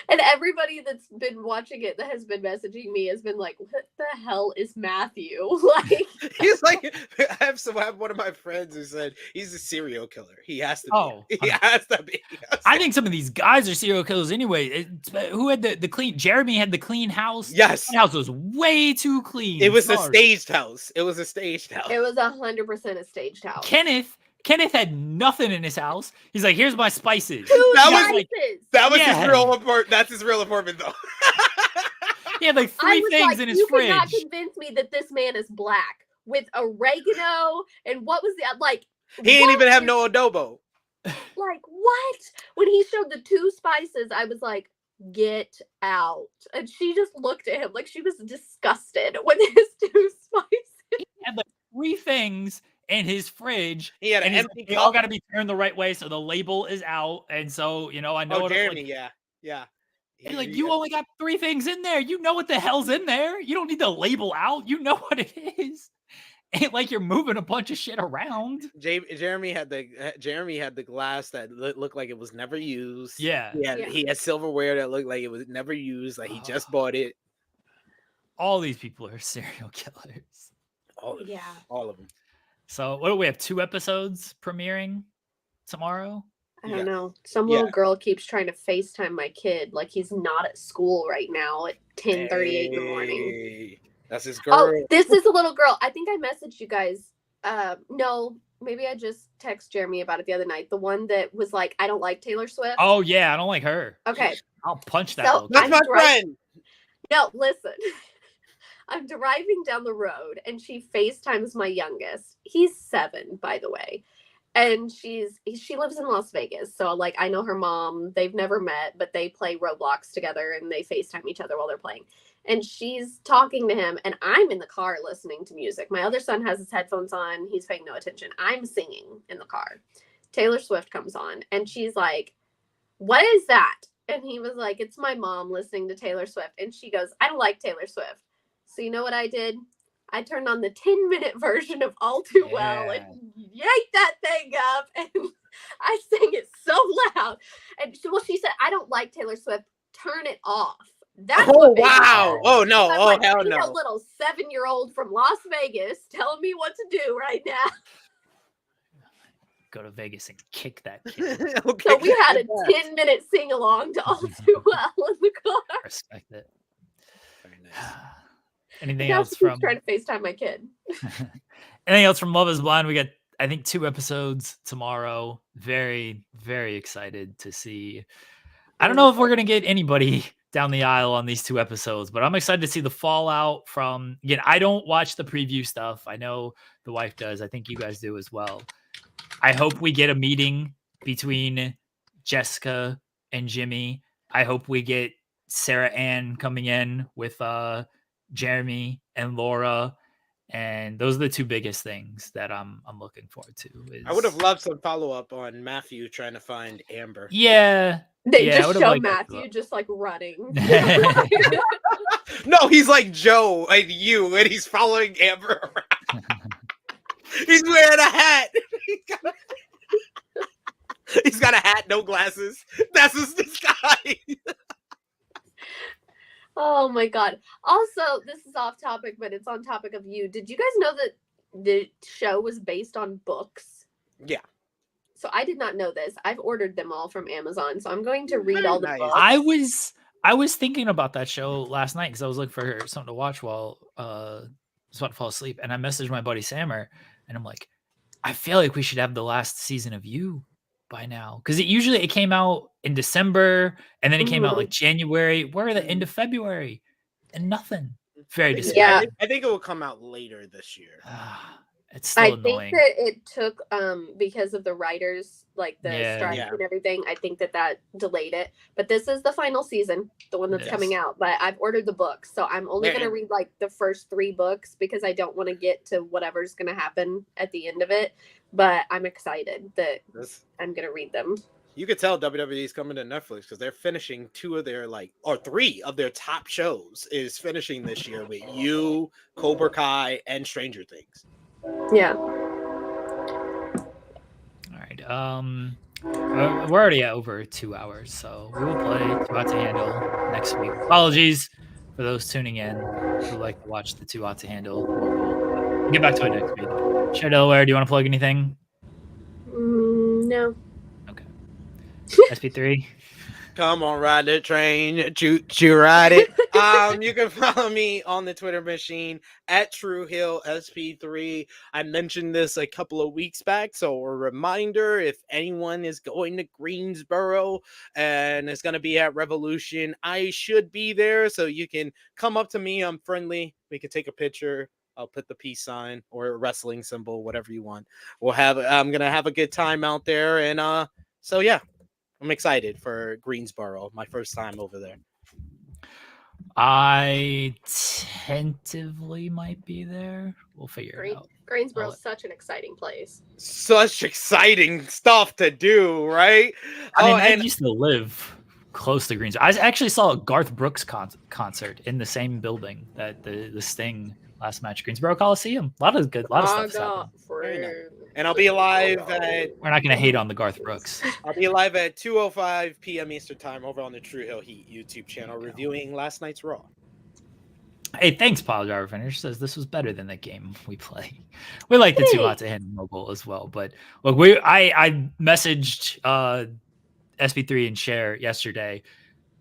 And everybody that's been watching it that has been messaging me has been like, what the hell is Matthew? Like, He's like, I have one of my friends who said he's a serial killer. He has to be. Oh, He has to be. I think some of these guys are serial killers anyway. Who had the clean? Jeremy had the clean house. Yes. That house was way too clean. It was a Sorry. staged house. It was a staged house. it was 100% a staged house. Kenneth had nothing in his house. He's like, here's my spices. That was Yeah. his real apartment. That's his real apartment, though. He had like three things in his you fridge. You cannot convince me that this man is black with oregano and what was the like? He ain't even have no adobo. Like what? When he showed the 2 spices, I was like, get out. And she just looked at him like she was disgusted with his 2 spices. He had like 3 things in his fridge. He had an and empty they all got to be turned the right way, so the label is out. And so, I know Oh, what Jeremy, like, yeah. Like, you only got 3 things in there. You know what the hell's in there. You don't need the label out. You know what it is. Ain't like you're moving a bunch of shit around. Jeremy had the glass that looked like it was never used. Yeah. He had silverware that looked like it was never used. Like he just bought it. All these people are serial killers. All of them. So what do we have? 2 episodes premiering tomorrow? I don't know. Some little girl keeps trying to FaceTime my kid like he's not at school right now at 10:38 in the morning. That's his girl. Oh, this is a little girl. I think I messaged you guys. No, maybe I just texted Jeremy about it the other night. The one that was like, I don't like Taylor Swift. Oh, yeah. I don't like her. Okay. I'll punch that. So, That's my friend. No, listen. I'm driving down the road and she FaceTimes my youngest. He's 7, by the way. And she lives in Las Vegas. So like I know her mom. They've never met, but they play Roblox together and they FaceTime each other while they're playing. And she's talking to him and I'm in the car listening to music. My other son has his headphones on. He's paying no attention. I'm singing in the car. Taylor Swift comes on and she's like, what is that? And he was like, it's my mom listening to Taylor Swift. And she goes, I don't like Taylor Swift. So you know what I did? I turned on the 10-minute version of All Too Well and yanked that thing up. And I sang it so loud. And she said, I don't like Taylor Swift. Turn it off. That's wow. Oh, no. I'm Oh, like, hell no. A little 7-year-old from Las Vegas telling me what to do right now. Go to Vegas and kick that kid. Okay. So we had a 10-minute sing-along to All Too Well in the car. Respect it. Very nice. Anything else from trying to FaceTime my kid? Anything else from Love Is Blind? We got, I think, 2 episodes tomorrow. Very, very excited to see. I don't know if we're gonna get anybody down the aisle on these 2 episodes, but I'm excited to see the fallout from. Again, I don't watch the preview stuff. I know the wife does. I think you guys do as well. I hope we get a meeting between Jessica and Jimmy. I hope we get Sarah Ann coming in with Jeremy and Laura, and those are the 2 biggest things that I'm looking forward to. I would have loved some follow-up on Matthew trying to find Amber. Yeah. They Yeah, I just would've show liked that Matthew just like running. No, he's like Joe and you, and he's following Amber around. He's wearing a hat. He's got a hat, no glasses. That's his disguise. Oh my god. Also, this is off topic, but it's on topic of you. Did you guys know that the show was based on books? Yeah. So I did not know this. I've ordered them all from Amazon, so I'm going to read all the Nice. books. I was thinking about that show last night because I was looking for something to watch while I was about to fall asleep, and I messaged my buddy Sammer, and I'm like, I feel like we should have the last season of You by now, because it came out in December, and then it came out like January. We're at the end of February, and nothing. Very disappointing. I think it will come out later this year. It's still annoying. Think that it took because of the writers, like the strike Yeah. and everything. I think that delayed it. But this is the final season, the one that's Yes. coming out. But I've ordered the books, so I'm only Yeah. going to read like the first 3 books because I don't want to get to whatever's going to happen at the end of it. But I'm excited that I'm going to read them. You could tell WWE is coming to Netflix because they're finishing 2 of their 3 of their top shows is finishing this year with You, Cobra Kai, and Stranger Things. Yeah. All right. We're already at over 2 hours, so we will play Two Out to Handle next week. Apologies for those tuning in who like to watch the Two Out to Handle mobile. We'll get back to it next week. Cher Delaware, do you want to plug anything? No. Okay. SP3. Come on, ride the train, choo ride it. You can follow me on the Twitter machine at TrueHillSP3. I mentioned this a couple of weeks back, so a reminder: if anyone is going to Greensboro and it's going to be at Revolution, I should be there, so you can come up to me. I'm friendly. We can take a picture. I'll put the peace sign or a wrestling symbol, whatever you want. I'm gonna have a good time out there, and so yeah. I'm excited for Greensboro, my first time over there. I tentatively might be there. We'll figure it out. Greensboro is such an exciting place. Such exciting stuff to do, right? I mean, I used to live close to Greensboro. I actually saw a Garth Brooks concert in the same building that the Sting last match, Greensboro Coliseum. A lot of stuff's happened. And I'll be live at... We're not going to hate on the Garth Brooks. I'll be live at 2:05 p.m. Eastern Time over on the True Hill Heat YouTube channel reviewing last night's Raw. Hey, thanks, Pile Driver Finish says this was better than the game we play. We like the Two Out to Handle mobile as well, but look, I messaged SP3 and Cher yesterday.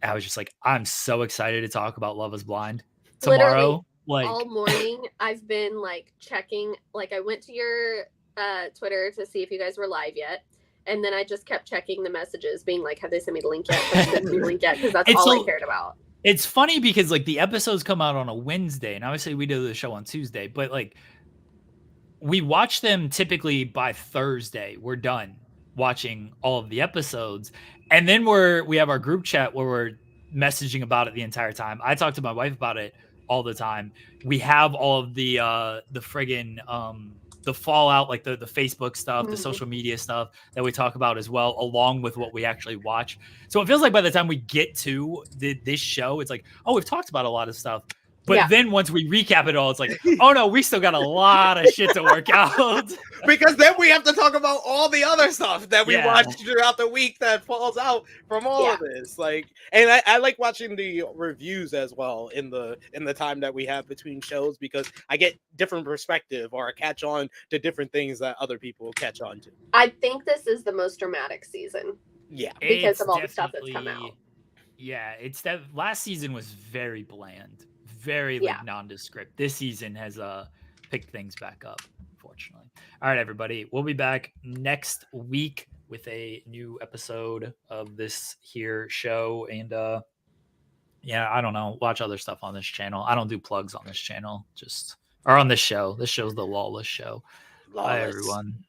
I was just like, I'm so excited to talk about Love Is Blind tomorrow. Literally, all morning I've been like checking. Like I went to your Twitter to see if you guys were live yet, and then I just kept checking the messages, being like, "Have they sent me the link yet? Have they sent me the link yet?" Because that's all I cared about. It's funny because like the episodes come out on a Wednesday, and obviously we do the show on Tuesday, but like we watch them typically by Thursday. We're done watching all of the episodes, and then we have our group chat where we're messaging about it the entire time. I talk to my wife about it all the time. We have all of the friggin' the fallout, like the Facebook stuff, the social media stuff that we talk about as well, along with what we actually watch. So it feels like by the time we get to this show, it's like, oh, we've talked about a lot of stuff. But then once we recap it all, it's like, oh no, we still got a lot of shit to work out. Because then we have to talk about all the other stuff that we watched throughout the week that falls out from all of this. Like, and I like watching the reviews as well in the time that we have between shows, because I get different perspective or I catch on to different things that other people catch on to. I think this is the most dramatic season. Yeah. Because of all the stuff that's come out. Yeah, it's that last season was very bland. Very nondescript. This season has picked things back up, unfortunately. All right, everybody. We'll be back next week with a new episode of this here show. And I don't know. Watch other stuff on this channel. I don't do plugs on this channel. Or on this show. This show's the Lawless Show. Bye, everyone.